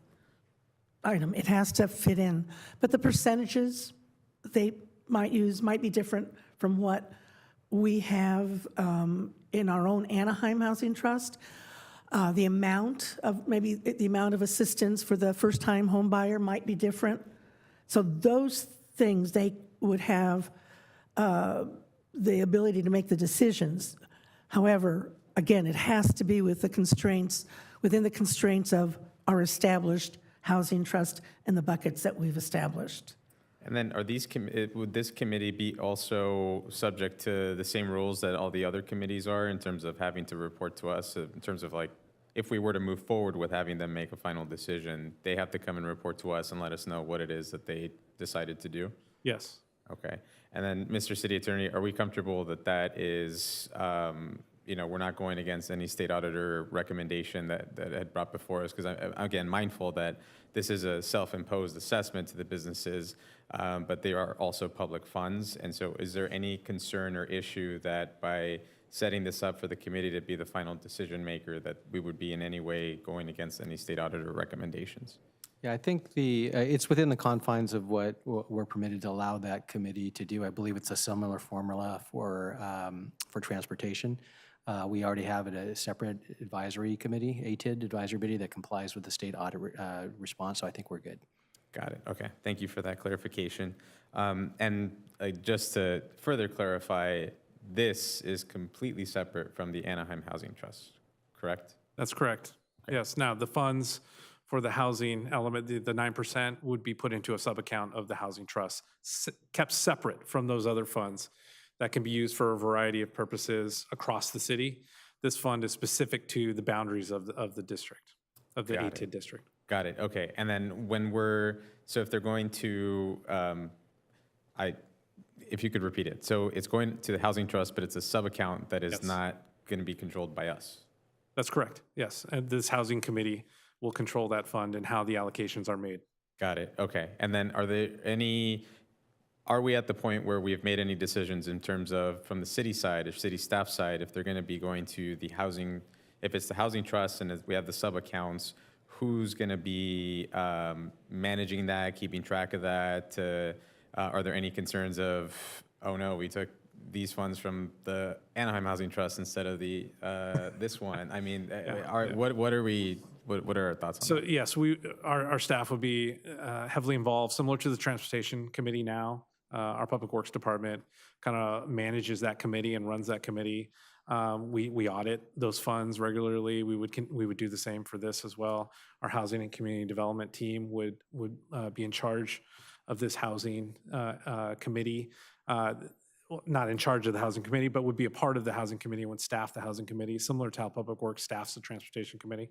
item. It has to fit in. But the percentages they might use might be different from what we have in our own Anaheim Housing Trust. The amount of assistance for the first-time home buyer might be different. So those things, they would have the ability to make the decisions. However, again, it has to be within the constraints of our established housing trust and the buckets that we've established. And then would this committee be also subject to the same rules that all the other committees are in terms of having to report to us, in terms of like, if we were to move forward with having them make a final decision, they have to come and report to us and let us know what it is that they decided to do? Yes. Okay. And then, Mr. City Attorney, are we comfortable that that is, we're not going against any state auditor recommendation that had brought before us? Because I'm, again, mindful that this is a self-imposed assessment to the businesses, but they are also public funds. And so is there any concern or issue that by setting this up for the committee to be the final decision maker, that we would be in any way going against any state auditor recommendations? Yeah, I think it's within the confines of what we're permitted to allow that committee to do. I believe it's a similar formula for transportation. We already have a separate advisory committee, ATID advisory committee, that complies with the state audit response, so I think we're good. Got it. Okay. Thank you for that clarification. And just to further clarify, this is completely separate from the Anaheim Housing Trust, correct? That's correct. Okay. Yes. Now, the funds for the housing element, the 9% would be put into a sub-account of the housing trust, kept separate from those other funds that can be used for a variety of purposes across the city. This fund is specific to the boundaries of the district, of the ATID district. Got it. Okay. And then so if they're going to, if you could repeat it. So it's going to the housing trust, but it's a sub-account that is not going to be controlled by us. That's correct. Yes. And this housing committee will control that fund and how the allocations are made. Got it. Okay. And then are we at the point where we have made any decisions in terms of, from the city side or city staff side, if they're going to be going to the housing, if it's the housing trust and we have the sub-accounts, who's going to be managing that, keeping track of that? Are there any concerns of, oh no, we took these funds from the Anaheim Housing Trust instead of the this one? I mean, what are our thoughts on that? So yes, our staff would be heavily involved, similar to the Transportation Committee now. our Public Works Department kind of manages that committee and runs that committee. We audit those funds regularly. We would do the same for this as well. Our Housing and Community Development team would be in charge of this housing committee. Not in charge of the housing committee, but would be a part of the housing committee and would staff the housing committee, similar to how Public Works staffs the transportation committee.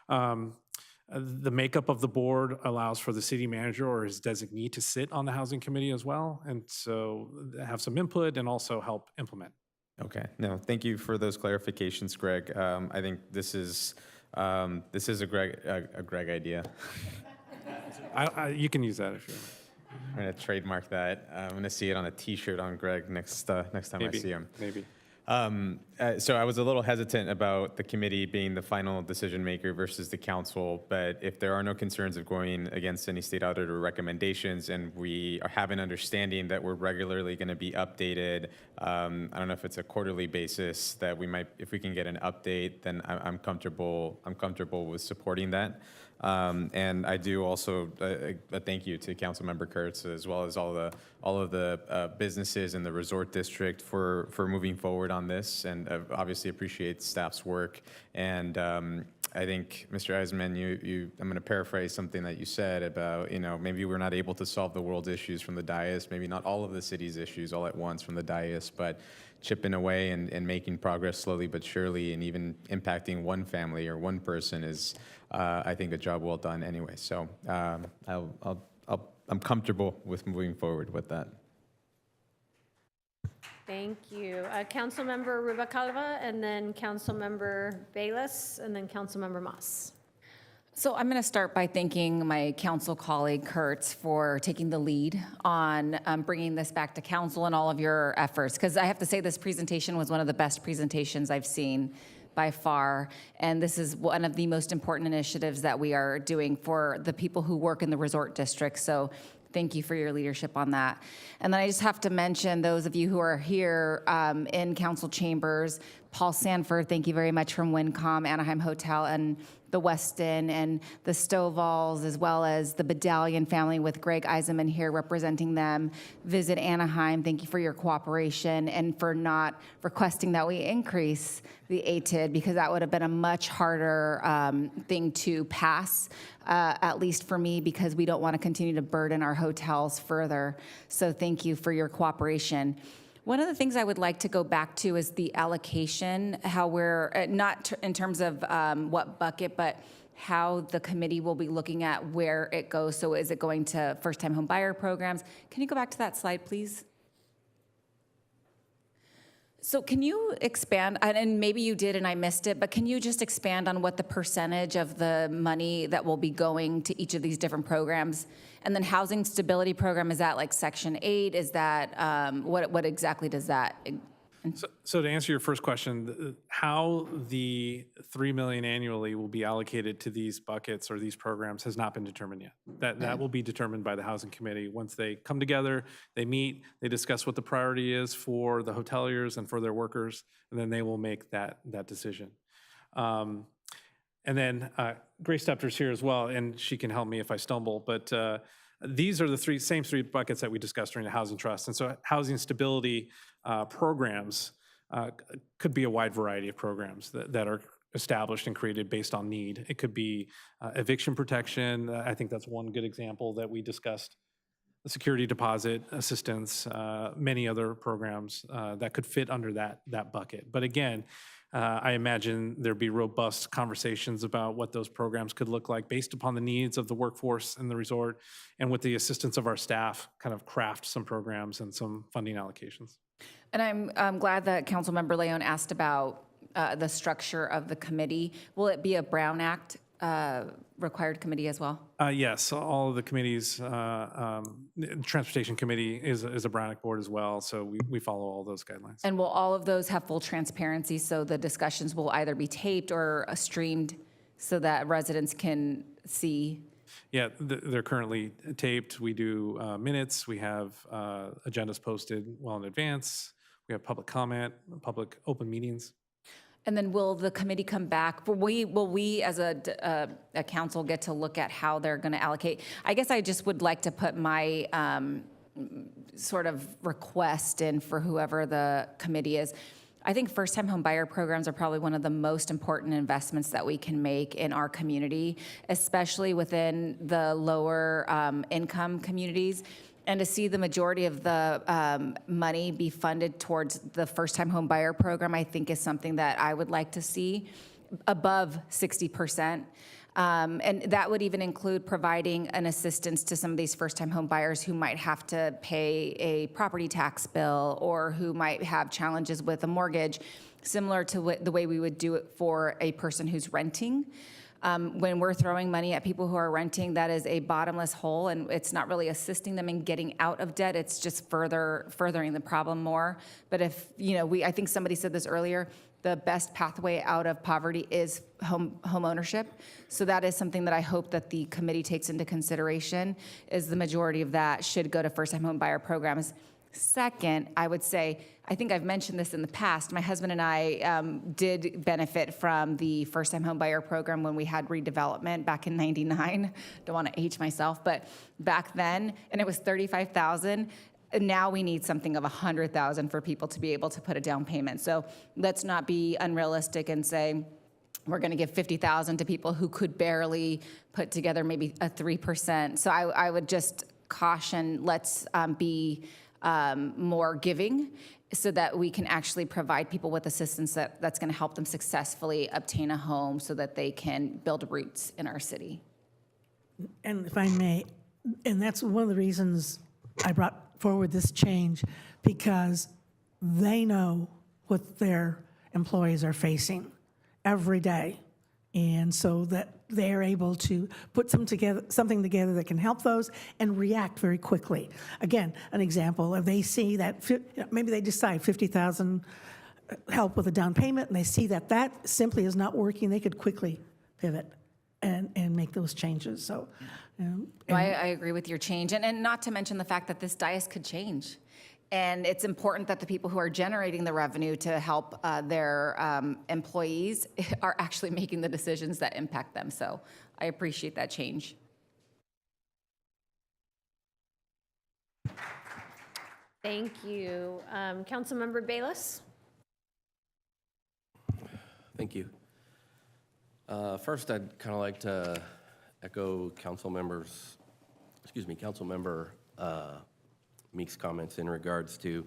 The makeup of the board allows for the city manager or his designee to sit on the housing committee as well, and so have some input and also help implement. Okay, no, thank you for those clarifications, Greg. I think this is a Greg idea. You can use that if you want. I'm going to trademark that. I'm going to see it on a T-shirt on Greg next time I see him. Maybe. So I was a little hesitant about the committee being the final decision maker versus the council, but if there are no concerns of going against any state auditor recommendations and we have an understanding that we're regularly going to be updated, I don't know if it's a quarterly basis that we might, if we can get an update, then I'm comfortable with supporting that. And I do also a thank you to Councilmember Kurtz, as well as all of the businesses in the resort district for moving forward on this, and obviously appreciate staff's work. And I think, Mr. Eisenman, I'm going to paraphrase something that you said about, maybe we're not able to solve the world's issues from the dais, maybe not all of the city's issues all at once from the dais, but chipping away and making progress slowly but surely, and even impacting one family or one person is, I think, a job well done anyway. So I'm comfortable with moving forward with that. Thank you. Councilmember Rubacalva, and then Councilmember Bayless, and then Councilmember Moss. So I'm going to start by thanking my council colleague Kurtz for taking the lead on bringing this back to council and all of your efforts, because I have to say this presentation was one of the best presentations I've seen by far, and this is one of the most important initiatives that we are doing for the people who work in the resort district. So thank you for your leadership on that. And then I just have to mention those of you who are here in council chambers. Paul Sanford, thank you very much, from Wincom, Anaheim Hotel, and the Westin, and the Stovall's, as well as the Bedallion family with Greg Eisenman here representing them. Visit Anaheim, thank you for your cooperation and for not requesting that we increase the ATID, because that would have been a much harder thing to pass, at least for me, because we don't want to continue to burden our hotels further. So thank you for your cooperation. One of the things I would like to go back to is the allocation, how we're, not in terms of what bucket, but how the committee will be looking at where it goes. So is it going to first-time home buyer programs? Can you go back to that slide, please? So can you expand, and maybe you did and I missed it, but can you just expand on what the percentage of the money that will be going to each of these different programs? And then housing stability program, is that like Section 8? Is that, what exactly does that? So to answer your first question, how the $3 million annually will be allocated to these buckets or these programs has not been determined yet. That will be determined by the Housing Committee. Once they come together, they meet, they discuss what the priority is for the hoteliers and for their workers, and then they will make that decision. And then Grace Stepter's here as well, and she can help me if I stumble, but these are the same three buckets that we discussed during the Housing Trust. And so housing stability programs could be a wide variety of programs that are established and created based on need. It could be eviction protection. I think that's one good example that we discussed. The security deposit assistance, many other programs that could fit under that bucket. But again, I imagine there'd be robust conversations about what those programs could look like based upon the needs of the workforce in the resort, and with the assistance of our staff, kind of craft some programs and some funding allocations. And I'm glad that Councilmember Leon asked about the structure of the committee. Will it be a Brown Act required committee as well? Yes, all of the committees, Transportation Committee is a Brown Act board as well, so we follow all those guidelines. And will all of those have full transparency, so the discussions will either be taped or streamed so that residents can see? Yeah, they're currently taped. We do minutes. We have agendas posted well in advance. We have public comment, public open meetings. And then will the committee come back? Will we as a council get to look at how they're going to allocate? I guess I just would like to put my sort of request in for whoever the committee is. I think first-time home buyer programs are probably one of the most important investments that we can make in our community, especially within the lower income communities. And to see the majority of the money be funded towards the first-time home buyer program, I think is something that I would like to see above 60%. And that would even include providing an assistance to some of these first-time home buyers who might have to pay a property tax bill or who might have challenges with a mortgage, similar to the way we would do it for a person who's renting. When we're throwing money at people who are renting, that is a bottomless hole, and it's not really assisting them in getting out of debt. It's just furthering the problem more. But if, I think somebody said this earlier, the best pathway out of poverty is home ownership. So that is something that I hope that the committee takes into consideration, is the majority of that should go to first-time home buyer programs. Second, I would say, I think I've mentioned this in the past, my husband and I did benefit from the first-time home buyer program when we had redevelopment back in '99. Don't want to age myself, but back then, and it was $35,000. Now we need something of $100,000 for people to be able to put a down payment. So let's not be unrealistic and say we're going to give $50,000 to people who could barely put together maybe a 3%. So I would just caution, let's be more giving so that we can actually provide people with assistance that's going to help them successfully obtain a home so that they can build roots in our city. And if I may, and that's one of the reasons I brought forward this change, because they know what their employees are facing every day. And so that they're able to put something together that can help those and react very quickly. Again, an example, if they see that, maybe they decide $50,000 help with a down payment, and they see that that simply is not working, they could quickly pivot and make those changes. So, I agree with your change. And not to mention the fact that this dais could change. And it's important that the people who are generating the revenue to help their employees are actually making the decisions that impact them. So I appreciate that change. Thank you. Councilmember Bayless? Thank you. First, I'd kind of like to echo Councilmember Meek's comments in regards to,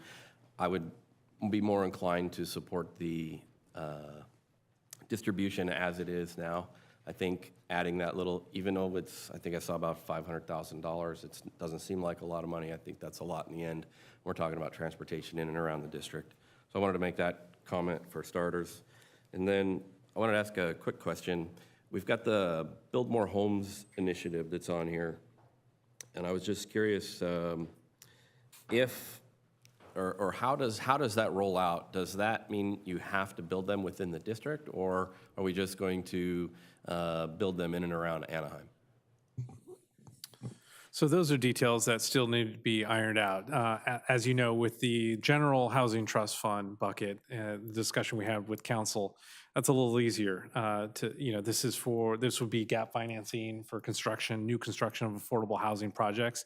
I would be more inclined to support the distribution as it is now. I think adding that little, even though I think I saw about $500,000, it doesn't seem like a lot of money. I think that's a lot in the end. We're talking about transportation in and around the district. So I wanted to make that comment for starters. And then I wanted to ask a quick question. We've got the Build More Homes initiative that's on here. And I was just curious, how does that roll out? Does that mean you have to build them within the district, or are we just going to build them in and around Anaheim? So those are details that still need to be ironed out. As you know, with the General Housing Trust Fund bucket, the discussion we had with council, that's a little easier. This would be gap financing for new construction of affordable housing projects.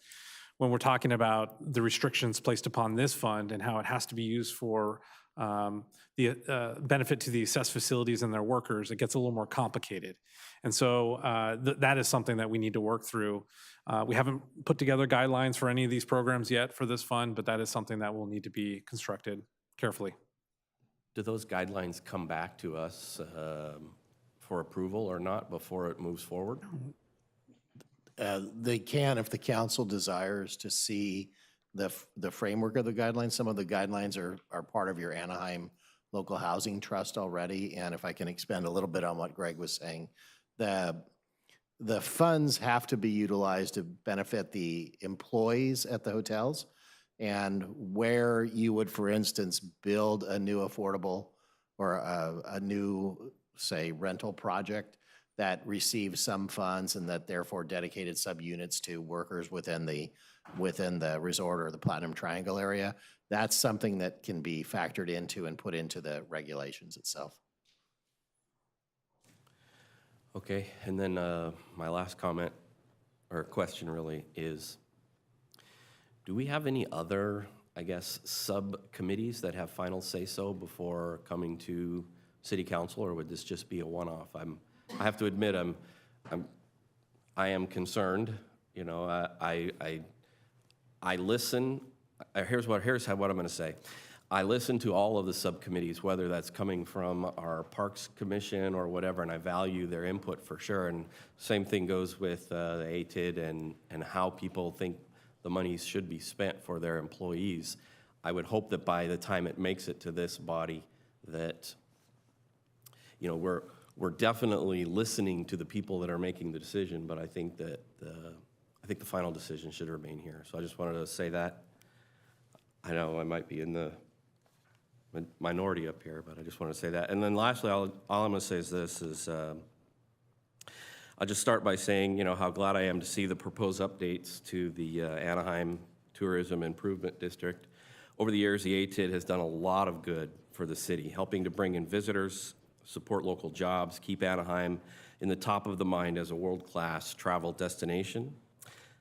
When we're talking about the restrictions placed upon this fund and how it has to be used for the benefit to the assessed facilities and their workers, it gets a little more complicated. And so that is something that we need to work through. We haven't put together guidelines for any of these programs yet for this fund, but that is something that will need to be constructed carefully. Do those guidelines come back to us for approval or not before it moves forward? They can if the council desires to see the framework of the guidelines. Some of the guidelines are part of your Anaheim Local Housing Trust already. And if I can expand a little bit on what Greg was saying, the funds have to be utilized to benefit the employees at the hotels. And where you would, for instance, build a new affordable or a new, say, rental project that receives some funds and that therefore dedicated subunits to workers within the resort or the Platinum Triangle area, that's something that can be factored into and put into the regulations itself. Okay, and then my last comment or question really is, do we have any other, I guess, subcommittees that have final say-so before coming to city council, or would this just be a one-off? I have to admit, I am concerned. You know, I listen. Here's what I'm going to say. I listen to all of the subcommittees, whether that's coming from our Parks Commission or whatever, and I value their input for sure. And same thing goes with the ATID and how people think the monies should be spent for their employees. I would hope that by the time it makes it to this body, that, you know, we're definitely listening to the people that are making the decision, but I think that the final decision should remain here. So I just wanted to say that. I know I might be in the minority up here, but I just want to say that. And then lastly, all I'm going to say is this, I'll just start by saying, you know, how glad I am to see the proposed updates to the Anaheim Tourism Improvement District. Over the years, the ATID has done a lot of good for the city, helping to bring in visitors, support local jobs, keep Anaheim in the top of the mind as a world-class travel destination.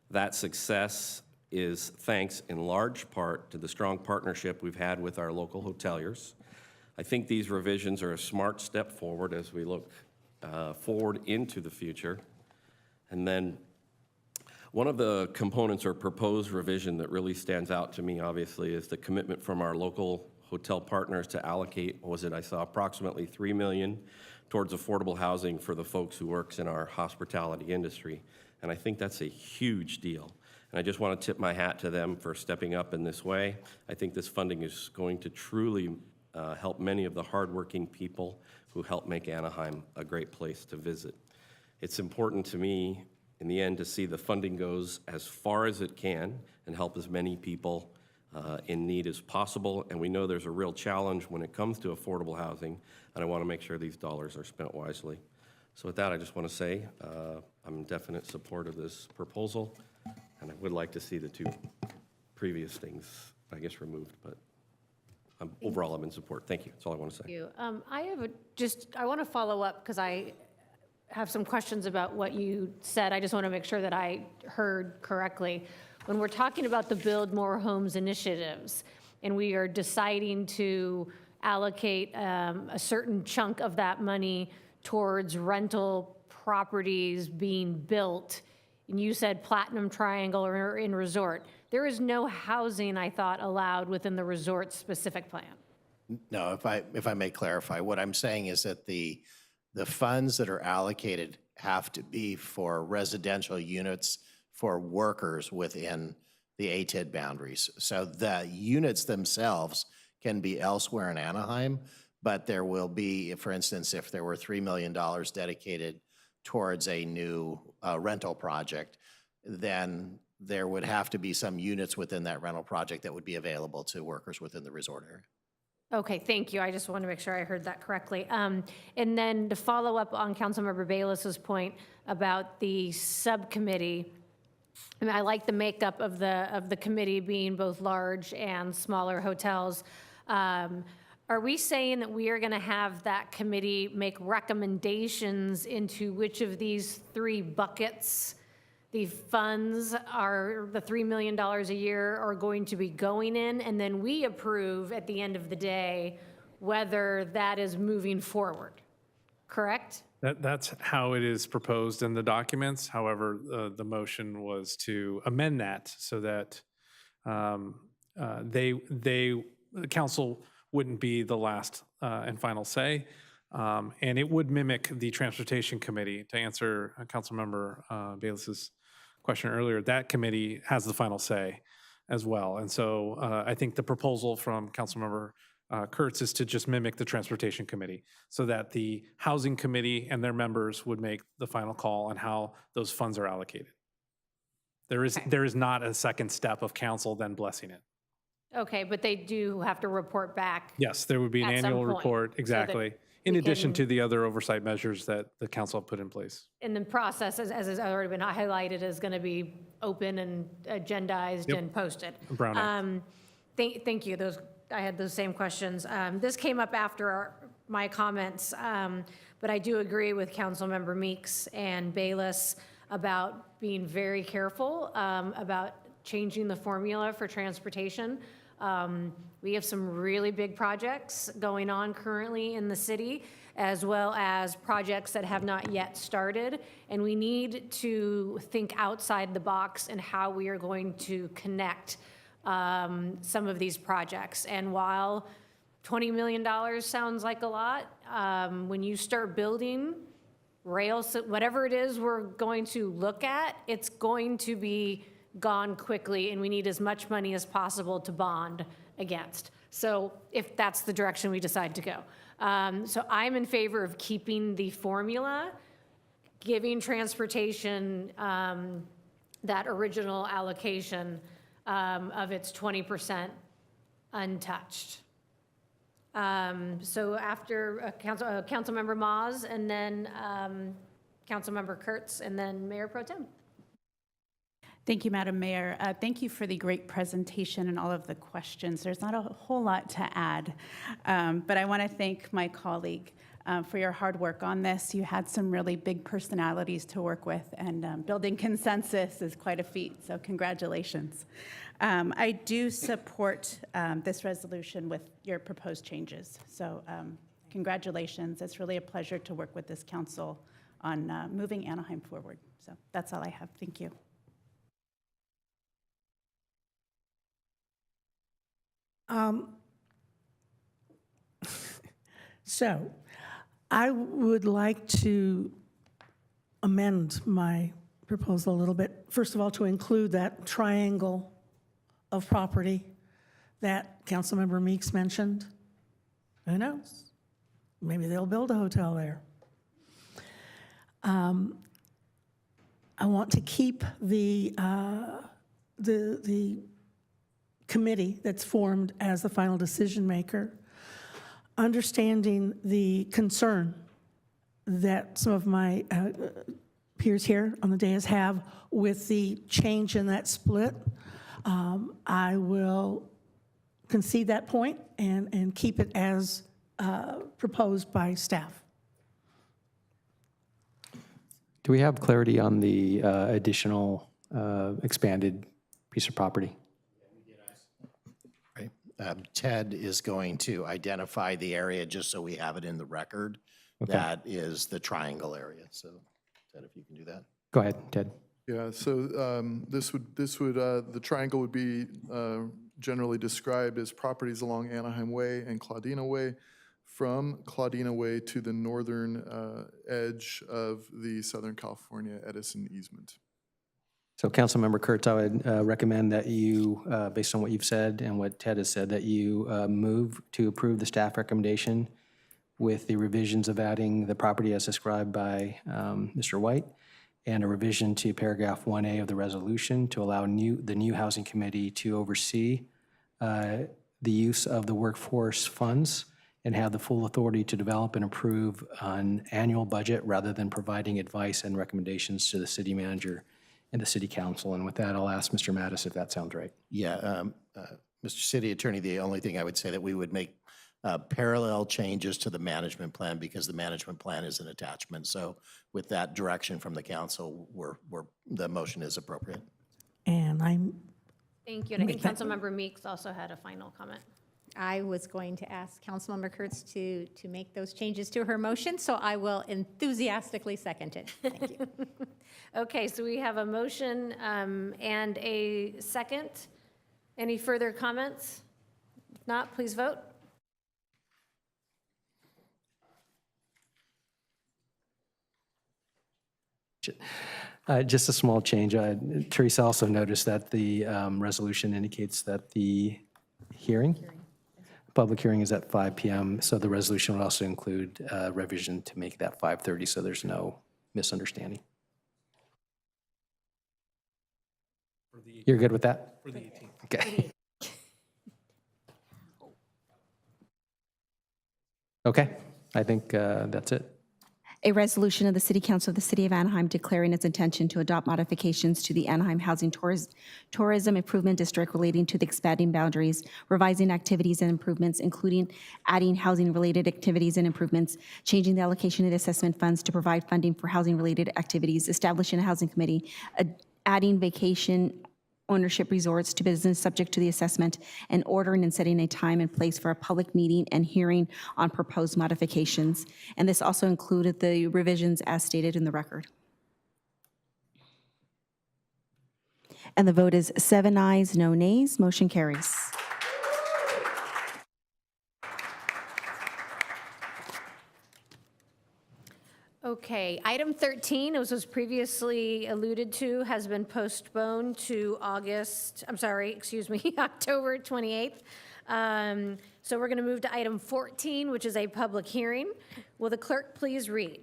That success is thanks in large part to the strong partnership we've had with our local hoteliers. I think these revisions are a smart step forward as we look forward into the future. And then one of the components or proposed revision that really stands out to me, obviously, is the commitment from our local hotel partners to allocate, I saw approximately $3 million towards affordable housing for the folks who works in our hospitality industry. And I think that's a huge deal. And I just want to tip my hat to them for stepping up in this way. I think this funding is going to truly help many of the hardworking people who help make Anaheim a great place to visit. It's important to me, in the end, to see the funding goes as far as it can and help as many people in need as possible. And we know there's a real challenge when it comes to affordable housing, and I want to make sure these dollars are spent wisely. So with that, I just want to say I'm in definite support of this proposal. And I would like to see the two previous things, I guess, removed, but overall, I'm in support. Thank you. That's all I want to say. Thank you. I want to follow up because I have some questions about what you said. I just want to make sure that I heard correctly. When we're talking about the Build More Homes initiatives, and we are deciding to allocate a certain chunk of that money towards rental properties being built, and you said Platinum Triangle or in resort, there is no housing, I thought, allowed within the resort-specific plan. No, if I may clarify, what I'm saying is that the funds that are allocated have to be for residential units for workers within the ATID boundaries. So the units themselves can be elsewhere in Anaheim, but there will be, for instance, if there were $3 million dedicated towards a new rental project, then there would have to be some units within that rental project that would be available to workers within the resort area. Okay, thank you. I just want to make sure I heard that correctly. And then to follow up on Councilmember Bayless's point about the subcommittee, I mean, I like the makeup of the committee being both large and smaller hotels. Are we saying that we are going to have that committee make recommendations into which of these three buckets the funds are, the $3 million a year are going to be going in, and then we approve at the end of the day whether that is moving forward, correct? That's how it is proposed in the documents. However, the motion was to amend that so that the council wouldn't be the last and final say. And it would mimic the Transportation Committee. To answer Councilmember Bayless's question earlier, that committee has the final say as well. And so I think the proposal from Councilmember Kurtz is to just mimic the Transportation Committee so that the Housing Committee and their members would make the final call on how those funds are allocated. There is not a second step of council then blessing it. Okay, but they do have to report back. Yes, there would be an At some annual point, report, so that exactly, in we addition can- to the other oversight measures that the council have put in place. And the process, as has already been highlighted, is going to be open and agendized Yep. and posted. Brown Act. Thank you. I had those same questions. This came up after my comments, but I do agree with Councilmember Meeks and Bayless about being very careful about changing the formula for transportation. We have some really big projects going on currently in the city, as well as projects that have not yet started. And we need to think outside the box and how we are going to connect some of these projects. And while $20 million sounds like a lot, when you start building rails, whatever it is we're going to look at, it's going to be gone quickly, and we need as much money as possible to bond against. So if that's the direction we decide to go. So I'm in favor of keeping the formula, giving transportation that original allocation of its 20% untouched. So after Councilmember Maz, and then Councilmember Kurtz, and then Mayor Pro Tem. Thank you, Madam Mayor. Thank you for the great presentation and all of the questions. There's not a whole lot to add, but I want to thank my colleague for your hard work on this. You had some really big personalities to work with, and building consensus is quite a feat, so congratulations. I do support this resolution with your proposed changes, so congratulations. It's really a pleasure to work with this council on moving Anaheim forward. So that's all I have. Thank you. So I would like to amend my proposal a little bit. First of all, to include that triangle of property that Councilmember Meeks mentioned. Who knows? Maybe they'll build a hotel there. I want to keep the committee that's formed as the final decision maker, understanding the concern that some of my peers here on the dais have with the change in that split. I will concede that point and keep it as proposed by staff. Do we have clarity on the additional expanded piece of property? Right. Ted is going to identify the area just so we have it in the record. Okay. That is the triangle area. So Ted, if you can do that. Go ahead, Ted. Yeah, so the triangle would be generally described as properties along Anaheim Way and Claudina Way, from Claudina Way to the northern edge of the Southern California Edison easement. So Councilmember Kurtz, I would recommend that you, based on what you've said and what Ted has said, that you move to approve the staff recommendation with the revisions of adding the property as described by Mr. White, and a revision to paragraph 1A of the resolution to allow the new housing committee to oversee the use of the workforce funds and have the full authority to develop and approve an annual budget rather than providing advice and recommendations to the city manager and the city council. And with that, I'll ask Mr. Mattis if that sounds right. Yeah, Mr. City Attorney, the only thing I would say that we would make parallel changes to the management plan, because the management plan is an attachment. So with that direction from the council, the motion is appropriate. And Thank you. And I think Councilmember Meeks also had a final comment. I was going to ask Councilmember Kurtz to make those changes to her motion, so I will enthusiastically second it. Thank you. Okay, so we have a motion and a second. Any further comments? If not, please vote. Just a small change. Teresa also noticed that the resolution indicates that the public hearing is at 5 p.m., so the resolution would also include revision to make that 5:30, so there's no misunderstanding. You're good with that? For the 18th. Okay. Okay, I think that's it. A resolution of the City Council of the City of Anaheim declaring its intention to adopt modifications to the Anaheim Housing Tourism Improvement District relating to the expanding boundaries, revising activities and improvements, including adding housing-related activities and improvements, changing the allocation of assessment funds to provide funding for housing-related activities, establishing a housing committee, adding vacation ownership resorts to business subject to the assessment, and ordering and setting a time and place for a public meeting and hearing on proposed modifications. And this also included the revisions as stated in the record. And the vote is 7 ayes, no nays. Motion carries. Okay, item 13, as was previously alluded to, has been postponed to October 28th. So we're going to move to item 14, which is a public hearing. Will the clerk please read?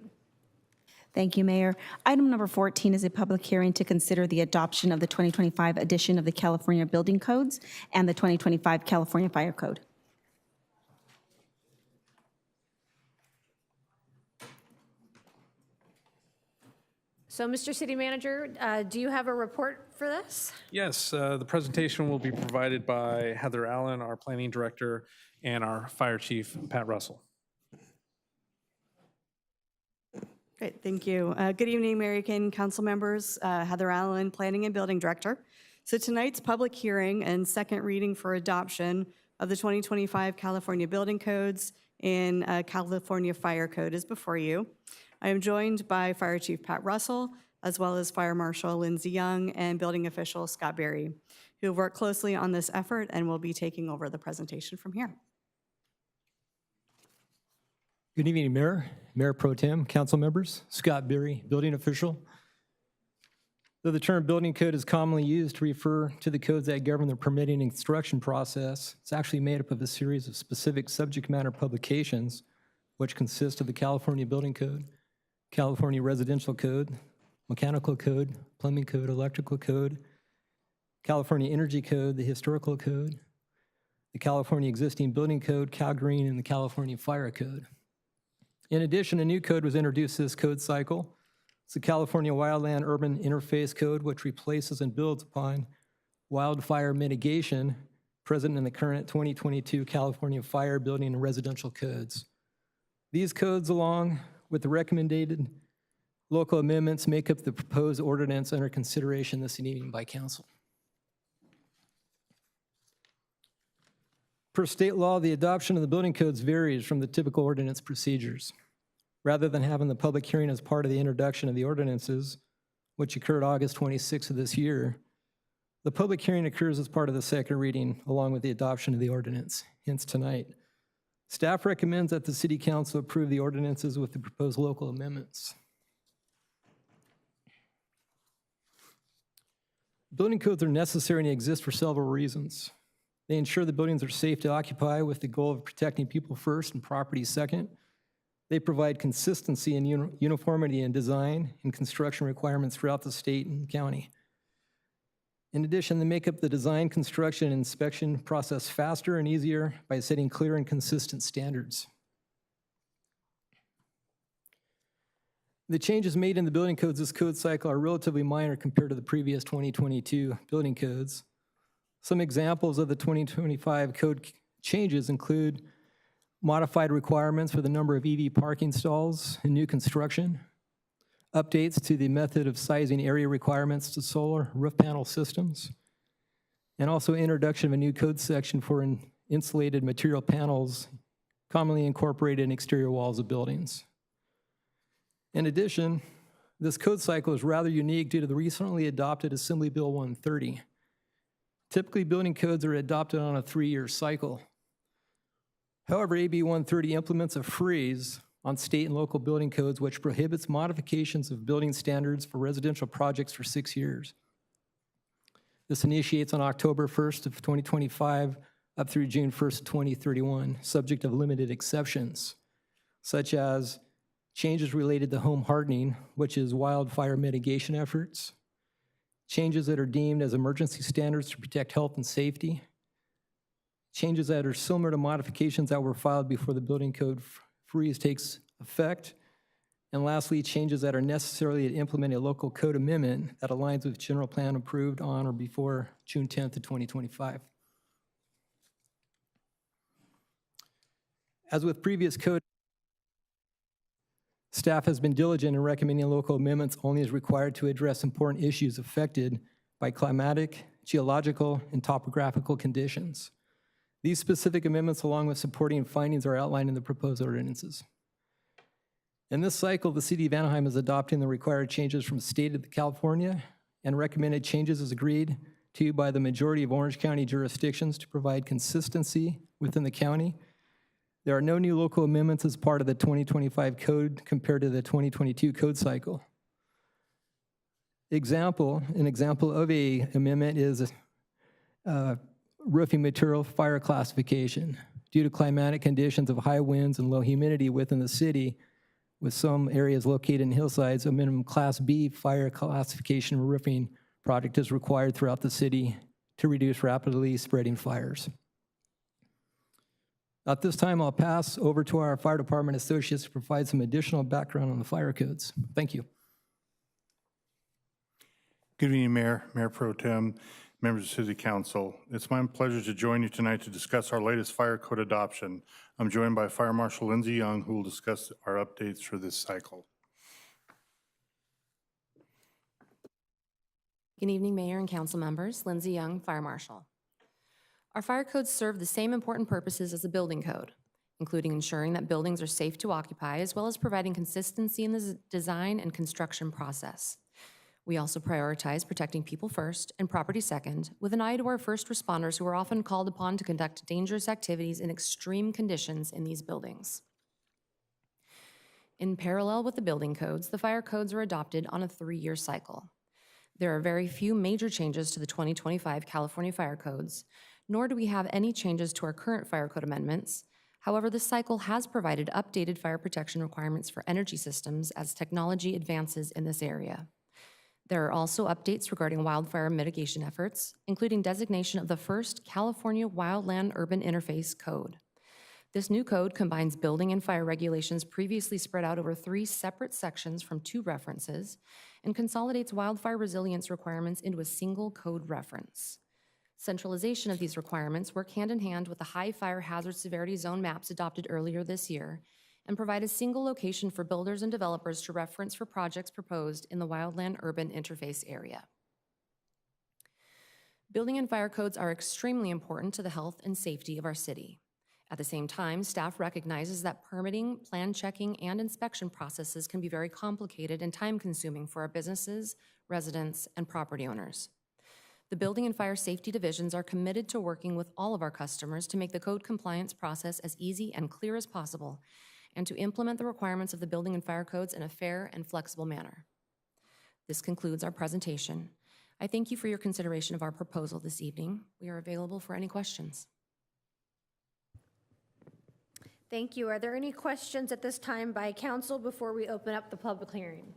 Thank you, Mayor. Item number 14 is a public hearing to consider the adoption of the 2025 edition of the California Building Codes and the 2025 California Fire Code. So, Mr. City Manager, do you have a report for this? Yes, the presentation will be provided by Heather Allen, our planning director, and our fire chief, Pat Russell. Great, thank you. Good evening, Mary Kane, council members. Heather Allen, Planning and Building Director. So tonight's public hearing and second reading for adoption of the 2025 California Building Codes and California Fire Code is before you. I am joined by Fire Chief Pat Russell, as well as Fire Marshal Lindsay Young and Building Official Scott Berry, who have worked closely on this effort and will be taking over the presentation from here. Good evening, Mayor, Mayor Pro Tem, council members, Scott Berry, building official. Though the term building code is commonly used to refer to the codes that govern the permitting and construction process, it's actually made up of a series of specific subject matter publications, which consist of the California Building Code, California Residential Code, Mechanical Code, Plumbing Code, Electrical Code, California Energy Code, the Historical Code, the California Existing Building Code, Cal Green, and the California Fire Code. In addition, a new code was introduced this code cycle. It's the California Wildland Urban Interface Code, which replaces and builds upon wildfire mitigation present in the current 2022 California Fire, Building, and Residential Codes. These codes, along with the recommended local amendments, make up the proposed ordinance under consideration this evening by council. Per state law, the adoption of the building codes varies from the typical ordinance procedures. Rather than having the public hearing as part of the introduction of the ordinances, which occurred August 26th of this year, the public hearing occurs as part of the second reading along with the adoption of the ordinance, hence tonight. Staff recommends that the City Council approve the ordinances with the proposed local amendments. Building codes are necessary and exist for several reasons. They ensure the buildings are safe to occupy with the goal of protecting people first and property second. They provide consistency and uniformity in design and construction requirements throughout the state and county. In addition, they make up the design, construction, and inspection process faster and easier by setting clear and consistent standards. The changes made in the building codes this code cycle are relatively minor compared to the previous 2022 building codes. Some examples of the 2025 code changes include modified requirements for the number of EV parking stalls in new construction, updates to the method of sizing area requirements to solar roof panel systems, and also introduction of a new code section for insulated material panels commonly incorporated in exterior walls of buildings. In addition, this code cycle is rather unique due to the recently adopted Assembly Bill 130. Typically, building codes are adopted on a 3-year cycle. However, AB 130 implements a freeze on state and local building codes which prohibits modifications of building standards for residential projects for 6 years. This initiates on October 1st of 2025 up through June 1st of 2031, subject of limited exceptions, such as changes related to home hardening, which is wildfire mitigation efforts, changes that are deemed as emergency standards to protect health and safety, changes that are similar to modifications that were filed before the building code freeze takes effect, and lastly, changes that are necessary to implement a local code amendment that aligns with general plan approved on or before June 10th of 2025. As with previous code, staff has been diligent in recommending local amendments only as required to address important issues affected by climatic geological, and topographical conditions. These specific amendments, along with supporting findings, are outlined in the proposed ordinances. In this cycle, the City of Anaheim is adopting the required changes from state of California, and recommended changes as agreed to by the majority of Orange County jurisdictions to provide consistency within the county. There are no new local amendments as part of the 2025 code compared to the 2022 code cycle. An example of a amendment is roofing material fire classification. Due to climatic conditions of high winds and low humidity within the city, with some areas located in hillsides, a minimum Class B fire classification roofing project is required throughout the city to reduce rapidly spreading fires. At this time, I'll pass over to our fire department associates to provide some additional background on the fire codes. Thank you. Good evening, Mayor, Mayor Pro Tem, members of City Council. It's my pleasure to join you tonight to discuss our latest fire code adoption. I'm joined by Fire Marshal Lindsay Young, who will discuss our updates for this cycle. Good evening, Mayor and Council members. Lindsay Young, Fire Marshal. Our fire codes serve the same important purposes as the building code, including ensuring that buildings are safe to occupy, as well as providing consistency in the design and construction process. We also prioritize protecting people first and property second, with an eye to our first responders who are often called upon to conduct dangerous activities in extreme conditions in these buildings. In parallel with the building codes, the fire codes are adopted on a 3-year cycle. There are very few major changes to the 2025 California Fire Codes, nor do we have any changes to our current fire code amendments. However, this cycle has provided updated fire protection requirements for energy systems as technology advances in this area. There are also updates regarding wildfire mitigation efforts, including designation of the first California Wildland-Urban Interface Code. This new code combines building and fire regulations previously spread out over 3 separate sections from 2 references and consolidates wildfire resilience requirements into a single code reference. Centralization of these requirements work hand in hand with the high fire hazard severity zone maps adopted earlier this year and provide a single location for builders and developers to reference for projects proposed in the Wildland-Urban Interface area. Building and fire codes are extremely important to the health and safety of our city. At the same time, staff recognizes that permitting, plan checking, and inspection processes can be very complicated and time-consuming for our businesses, residents, and property owners. The Building and Fire Safety Divisions are committed to working with all of our customers to make the code compliance process as easy and clear as possible, and to implement the requirements of the building and fire codes in a fair and flexible manner. This concludes our presentation. I thank you for your consideration of our proposal this evening. We are available for any questions. Thank you. Are there any questions at this time by council before we open up the public hearing?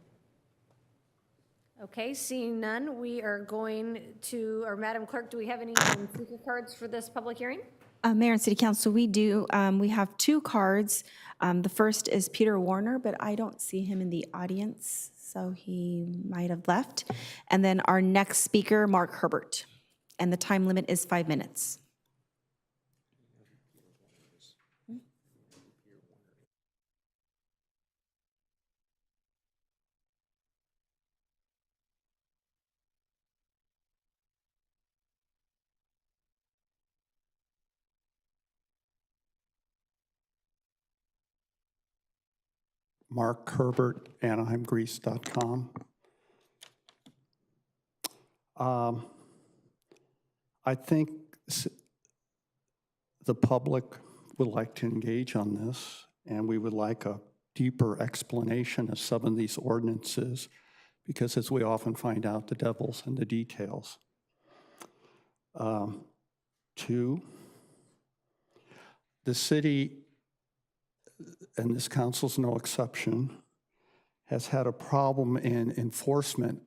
Okay, seeing none, we are going to, or Madam Clerk, do we have any speaker cards for this public hearing? Mayor and City Council, we do. We have 2 cards. The first is Peter Warner, but I don't see him in the audience, so he might have left. And then our next speaker, Mark Herbert, and the time limit is 5 minutes. Mark Herbert, AnaheimGrease.com. I think the public would like to engage on this, and we would like a deeper explanation of some of these ordinances, because as we often find out, the devil's in the details. 2, the city, and this council's no exception, has had a problem in enforcement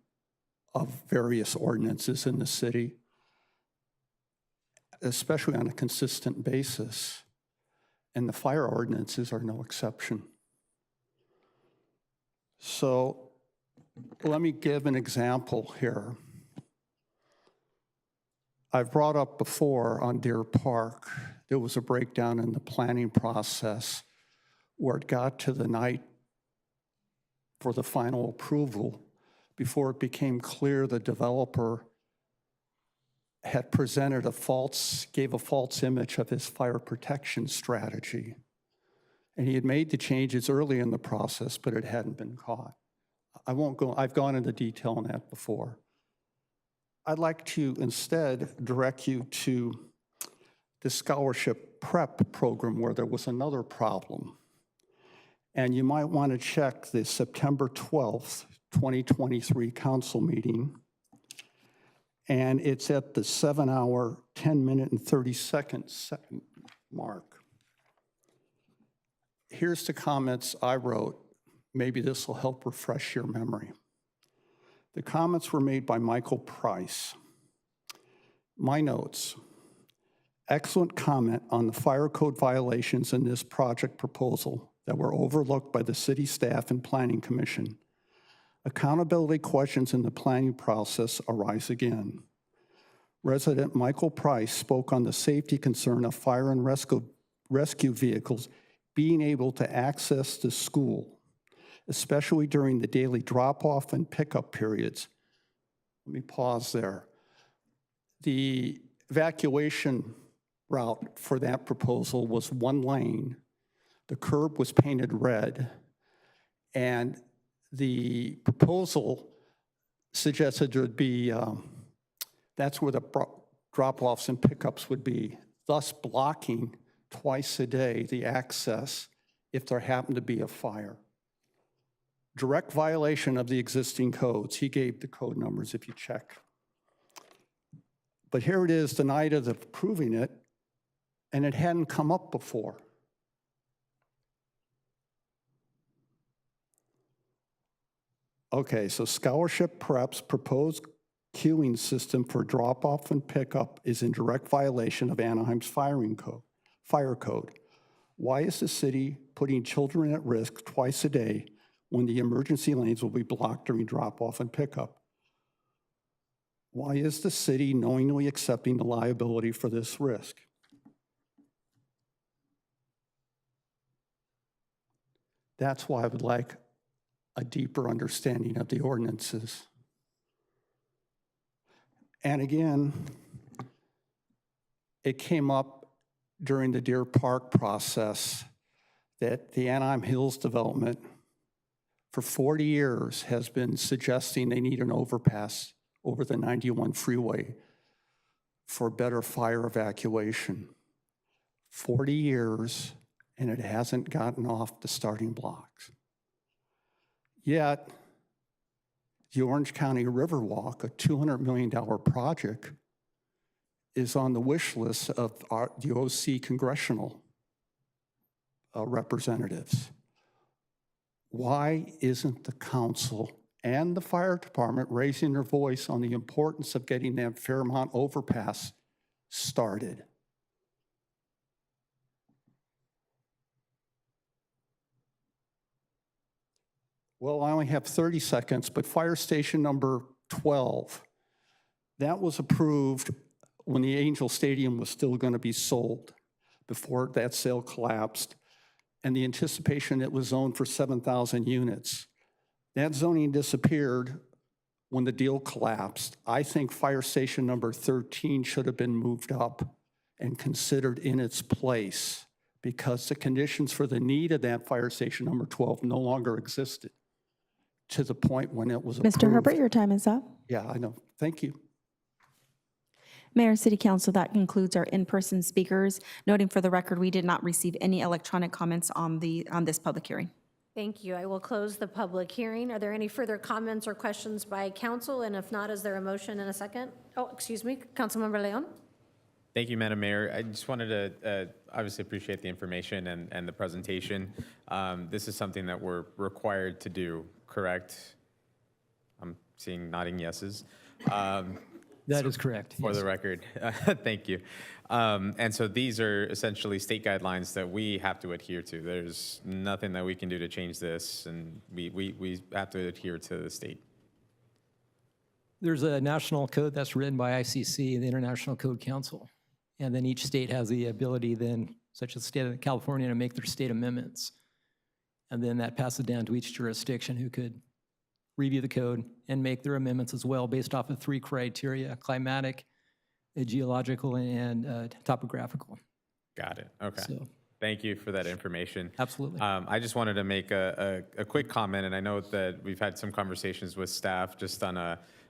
of various ordinances in the city, especially on a consistent basis, and the fire ordinances are no exception. So let me give an example here. I've brought up before on Deer Park, there was a breakdown in the planning process where it got to the night for the final approval before it became clear the developer had presented gave a false image of his fire protection strategy. And he had made the changes early in the process, but it hadn't been caught. I've gone into detail on that before. I'd like to instead direct you to the scholarship prep program where there was another problem. And you might want to check the September 12th, 2023 council meeting. And it's at the 7-hour, 10-minute, and 30-second mark. Here's the comments I wrote. Maybe this will help refresh your memory. The comments were made by Michael Price. My notes. Excellent comment on the fire code violations in this project proposal that were overlooked by the city staff and planning commission. Accountability questions in the planning process arise again. Resident Michael Price spoke on the safety concern of fire and rescue vehicles being able to access the school, especially during the daily drop-off and pickup periods. Let me pause there. The evacuation route for that proposal was 1 lane. The curb was painted red, and the proposal suggested there would be, that's where the drop-offs and pickups would be, thus blocking twice a day the access if there happened to be a fire. Direct violation of the existing codes. He gave the code numbers if you check. But here it is the night of approving it, and it hadn't come up before. Okay, so scholarship prep's proposed queuing system for drop-off and pickup is in direct violation of Anaheim's fire code. Why is the city putting children at risk twice a day when the emergency lanes will be blocked during drop-off and pickup? Why is the city knowingly accepting the liability for this risk? That's why I would like a deeper understanding of the ordinances. And again, it came up during the Deer Park process that the Anaheim Hills development for 40 years has been suggesting they need an overpass over the 91 freeway for better fire evacuation. 40 years, and it hasn't gotten off the starting blocks. Yet, the Orange County Riverwalk, a $200 million project, is on the wish list of the OC congressional representatives. Why isn't the council and the fire department raising their voice on the importance of getting that Fairmont overpass started? Well, I only have 30 seconds, but fire station number 12, that was approved when the Angel Stadium was still going to be sold before that sale collapsed, and the anticipation it was zoned for 7,000 units. That zoning disappeared when the deal collapsed. I think fire station number 13 should have been moved up and considered in its place because the conditions for the need of that fire station number 12 no longer existed to the point when it was approved. Mr. Herbert, your time is up. Yeah, I know. Thank you. Mayor, City Council, that concludes our in-person speakers. Noting for the record, we did not receive any electronic comments on this public hearing. Thank you. I will close the public hearing. Are there any further comments or questions by council? And if not, is there a motion and a second? Oh, excuse me, Councilmember Leon. Thank you, Madam Mayor. I just wanted to obviously appreciate the information and the presentation. This is something that we're required to do, correct? I'm seeing nodding yeses. That is correct. For the record, thank you. And so these are essentially state guidelines that we have to adhere to. There's nothing that we can do to change this, and we have to adhere to the state. There's a national code that's written by ICC, the International Code Council. And then each state has the ability then, such as the state of California, to make their state amendments. And then that passes down to each jurisdiction who could review the code and make their amendments as well based off of 3 criteria: climatic, geological and topographical. Got it. Okay. So- Thank you for that information. Absolutely. I just wanted to make a quick comment, and I know that we've had some conversations with staff just on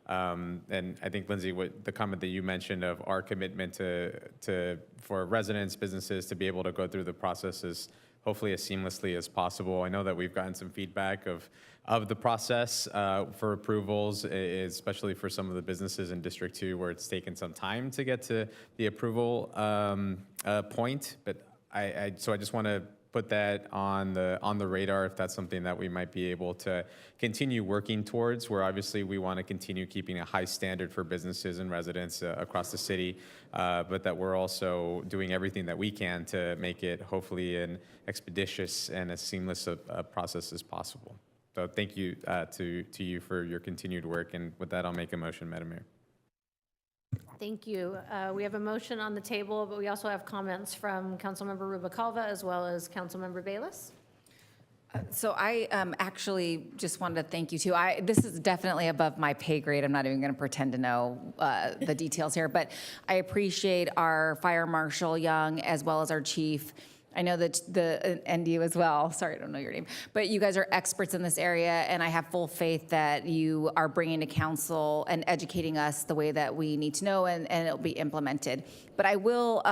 and I think, Lindsay, the comment that you mentioned of our commitment for residents, businesses to be able to go through the processes hopefully as seamlessly as possible. I know that we've gotten some feedback of the process for approvals, especially for some of the businesses in District 2 where it's taken some time to get to the approval point. But so I just want to put that on the radar if that's something that we might be able to continue working towards, where obviously we want to continue keeping a high standard for businesses and residents across the city, but that we're also doing everything that we can to make it hopefully an expeditious and as seamless a process as possible. So thank you to you for your continued work, and with that I'll make a motion, Madam Mayor. Thank you. We have a motion on the table, but we also have comments from Councilmember Rubicalva as well as Councilmember Bayless. So I actually just wanted to thank you too. This is definitely above my pay grade. I'm not even going to pretend to know the details here, but I appreciate our Fire Marshal Young as well as our chief. I know that and you as well. Sorry, I don't know your name, but you guys are experts in this area, and I have full faith that you are bringing to council and educating us the way that we need to know, and it'll be implemented. But I will.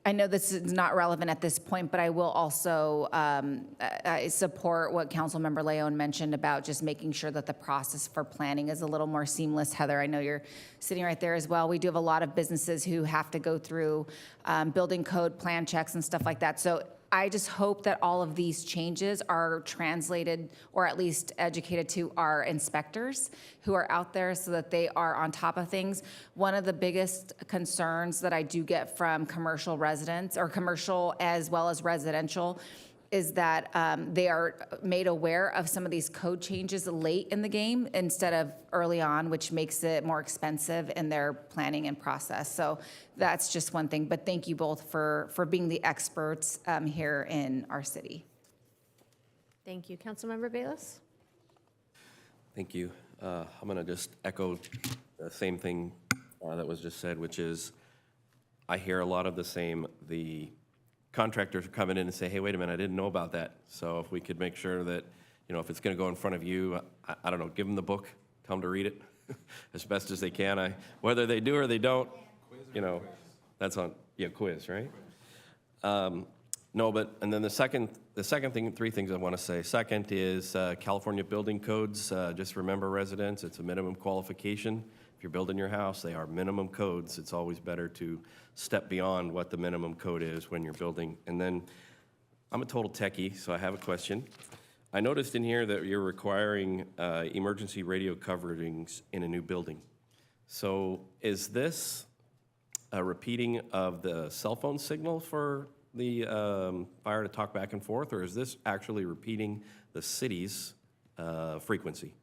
I know this is not relevant at this point, but I will also I support what Councilmember Leon mentioned about just making sure that the process for planning is a little more seamless. Heather, I know you're sitting right there as well. We do have a lot of businesses who have to go through building code, plan checks, and stuff like that. So I just hope that all of these changes are translated or at least educated to our inspectors who are out there so that they are on top of things. One of the biggest concerns that I do get from commercial residents or commercial as well as residential is that they are made aware of some of these code changes late in the game instead of early on, which makes it more expensive in their planning and process. So that's just one thing. But thank you both for being the experts here in our city. Thank you. Councilmember Bayless? Thank you. I'm going to just echo the same thing that was just said, which is I hear a lot of the same. The contractors are coming in and say, hey, wait a minute, I didn't know about that. So if we could make sure that, if it's going to go in front of you, I don't know, give them the book, tell them to read it as best as they can. Whether they do or they don't, that's on, quiz, right? No, but, and then the second thing, three things I want to say. Second is California building codes. Just remember, residents, it's a minimum qualification. If you're building your house, they are minimum codes. It's always better to step beyond what the minimum code is when you're building. And then I'm a total techie, so I have a question. I noticed in here that you're requiring emergency radio coverings in a new building. So is this a repeating of the cell phone signal for the fire to talk back and forth, or is this actually repeating the city's frequency?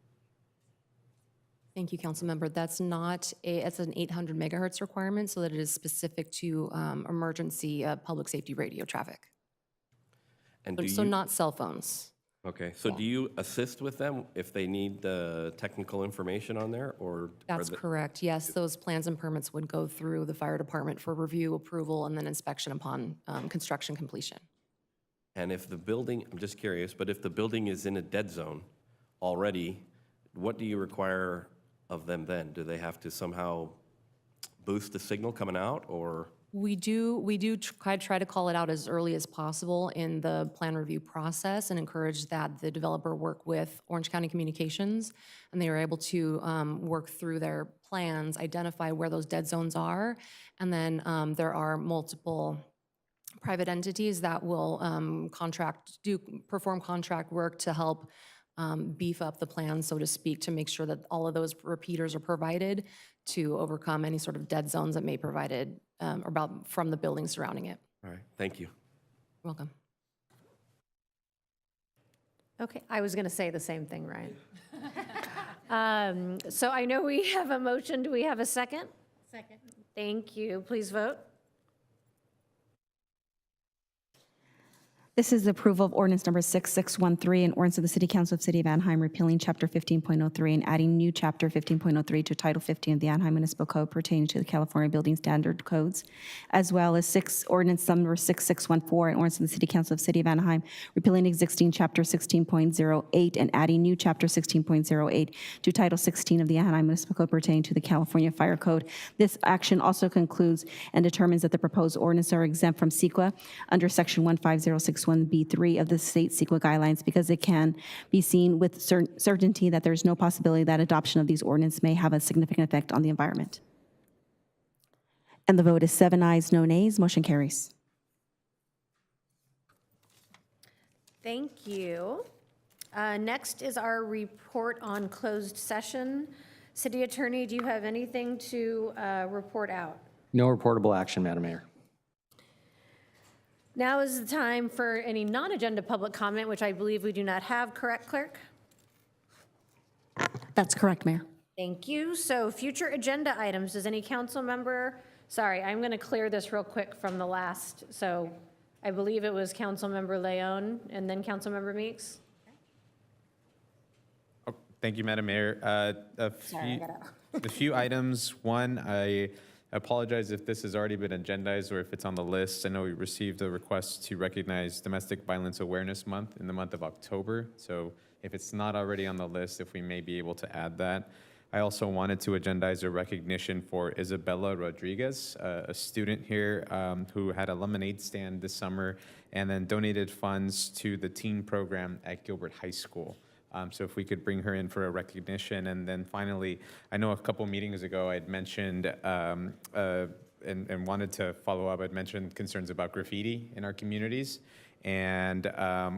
Thank you, Councilmember. That's not it's an 800 megahertz requirement, so that it is specific to emergency public safety radio traffic. And So not cell phones. Okay, so do you assist with them if they need the technical information on there, or? That's correct. Yes, those plans and permits would go through the fire department for review, approval, and then inspection upon construction completion. And if the building, I'm just curious, but if the building is in a dead zone already, what do you require of them then? Do they have to somehow boost the signal coming out, or? We do try to call it out as early as possible in the plan review process and encourage that the developer work with Orange County Communications, and they are able to work through their plans, identify where those dead zones are, and then there are multiple private entities that will perform contract work to help beef up the plan, so to speak, to make sure that all of those repeaters are provided to overcome any sort of dead zones that may be provided from the buildings surrounding it. All right, thank you. Welcome. Okay, I was going to say the same thing, Ryan. So I know we have a motion. Do we have a second? Second. Thank you. Please vote. This is the approval of ordinance number 6613, an ordinance of the City Council of City of Anaheim repealing Chapter 15.03 and adding new Chapter 15.03 to Title 15 of the Anaheim Municipal Code pertaining to the California Building Standard Codes, as well as ordinance number 6614, an ordinance of the City Council of City of Anaheim repealing existing Chapter 16.08 and adding new Chapter 16.08 to Title 16 of the Anaheim Municipal Code pertaining to the California Fire Code. This action also concludes and determines that the proposed ordinance are exempt from CEQA under Section 15061B3 of the state CEQA guidelines because it can be seen with certainty that there is no possibility that adoption of these ordinances may have a significant effect on the environment. And the vote is 7 ayes, no nays. Motion carries. Thank you. Next is our report on closed session. City Attorney, do you have anything to report out? No reportable action, Madam Mayor. Now is the time for any non-agenda public comment, which I believe we do not have, correct, Clerk? That's correct, Mayor. Thank you. So future agenda items, does any council member, sorry, I'm going to clear this real quick from the last. So I believe it was Council Member Leon and then Council Member Meeks. Oh, thank you, Madam Mayor. A few items. One, I apologize if this has already been agendized or if it's on the list. I know we received a request to recognize Domestic Violence Awareness Month in the month of October. So if it's not already on the list, if we may be able to add that. I also wanted to agendize a recognition for Isabella Rodriguez, a student here who had a lemonade stand this summer and then donated funds to the teen program at Gilbert High School. So if we could bring her in for a recognition. And then finally, I know a couple meetings ago I'd mentioned and wanted to follow up, I'd mentioned concerns about graffiti in our communities and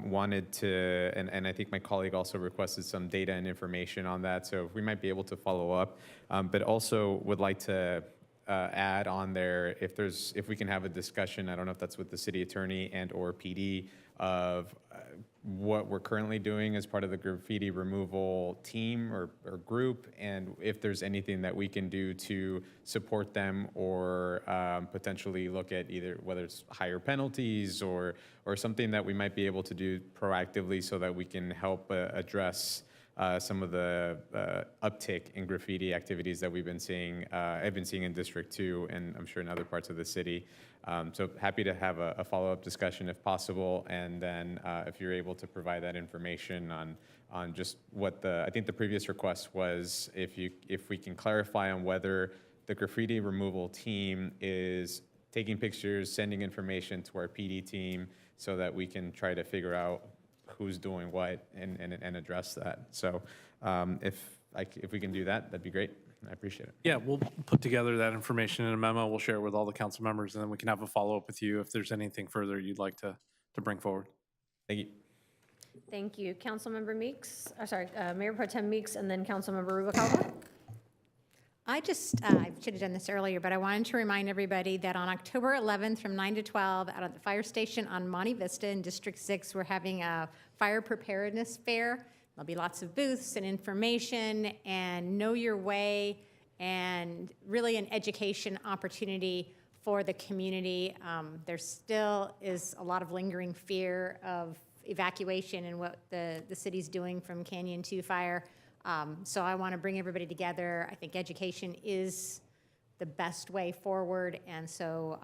wanted to, and I think my colleague also requested some data and information on that. So we might be able to follow up, but also would like to add on there if we can have a discussion, I don't know if that's with the city attorney and or PD, of what we're currently doing as part of the graffiti removal team or group, and if there's anything that we can do to support them or potentially look at either whether it's higher penalties or something that we might be able to do proactively so that we can help address some of the uptick in graffiti activities that we've been seeing, I've been seeing in District 2 and I'm sure in other parts of the city. So happy to have a follow-up discussion if possible, and then if you're able to provide that information on just what I think the previous request was, if we can clarify on whether the graffiti removal team is taking pictures, sending information to our PD team so that we can try to figure out who's doing what and address that. So if we can do that, that'd be great. I appreciate it. Yeah, we'll put together that information in a memo. We'll share it with all the council members, and then we can have a follow-up with you if there's anything further you'd like to bring forward. Thank you. Thank you. Councilmember Meeks, Mayor Pro Tem Meeks, and then Councilmember Rubalcaba. I should have done this earlier, but I wanted to remind everybody that on October 11th from 9 to 12 out at the fire station on Monte Vista in District 6, we're having a fire preparedness fair. There'll be lots of booths and information and know your way and really an education opportunity for the community. There still is a lot of lingering fear of evacuation and what the city's doing from Canyon 2 fire. So I want to bring everybody together. I think education is the best way forward, and so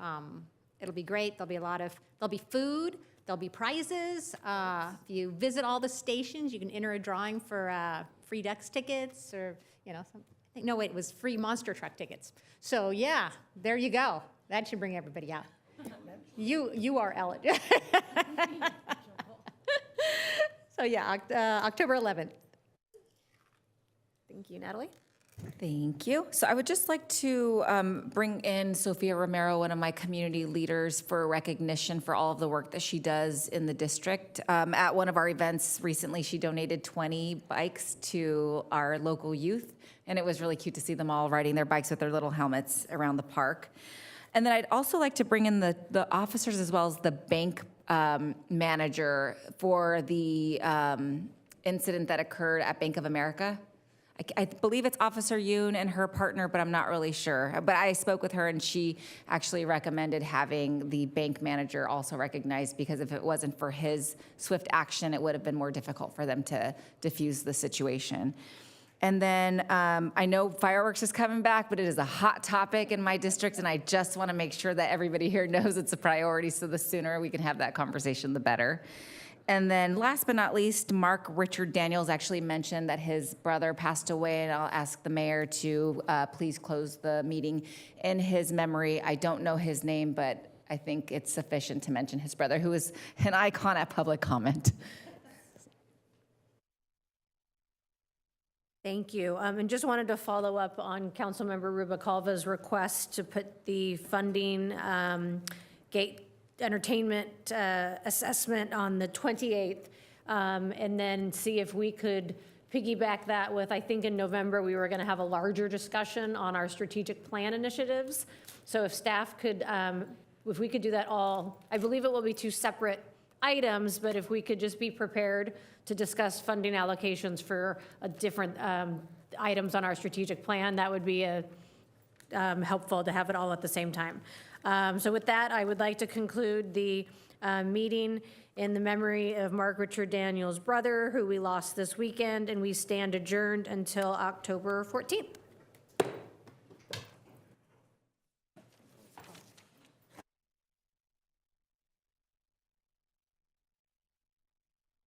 it'll be great. There'll be food, there'll be prizes. If you visit all the stations, you can enter a drawing for free Ducks tickets, or it was free monster truck tickets. So yeah, there you go. That should bring everybody out. You are eligible. So yeah, October 11th. Thank you, Natalie. Thank you. So I would just like to bring in Sophia Romero, one of my community leaders, for recognition for all of the work that she does in the district. At one of our events recently, she donated 20 bikes to our local youth, and it was really cute to see them all riding their bikes with their little helmets around the park. And then I'd also like to bring in the officers as well as the bank manager for the incident that occurred at Bank of America. I believe it's Officer Yoon and her partner, but I'm not really sure. But I spoke with her, and she actually recommended having the bank manager also recognized, because if it wasn't for his swift action, it would have been more difficult for them to diffuse the situation. And then I know fireworks is coming back, but it is a hot topic in my district, and I just want to make sure that everybody here knows it's a priority, so the sooner we can have that conversation, the better. And then last but not least, Mark Richard Daniels actually mentioned that his brother passed away, and I'll ask the mayor to please close the meeting in his memory. I don't know his name, but I think it's sufficient to mention his brother, who is an icon at public comment. Thank you. And just wanted to follow up on Councilmember Rubicalva's request to put the funding gate entertainment assessment on the 28th, and then see if we could piggyback that with, I think in November, we were going to have a larger discussion on our strategic plan initiatives. So if staff could, if we could do that all, I believe it will be 2 separate items, but if we could just be prepared to discuss funding allocations for different items on our strategic plan, that would be helpful to have it all at the same time. So with that, I would like to conclude the meeting in the memory of Mark Richard Daniels' brother, who we lost this weekend, and we stand adjourned until October 14th.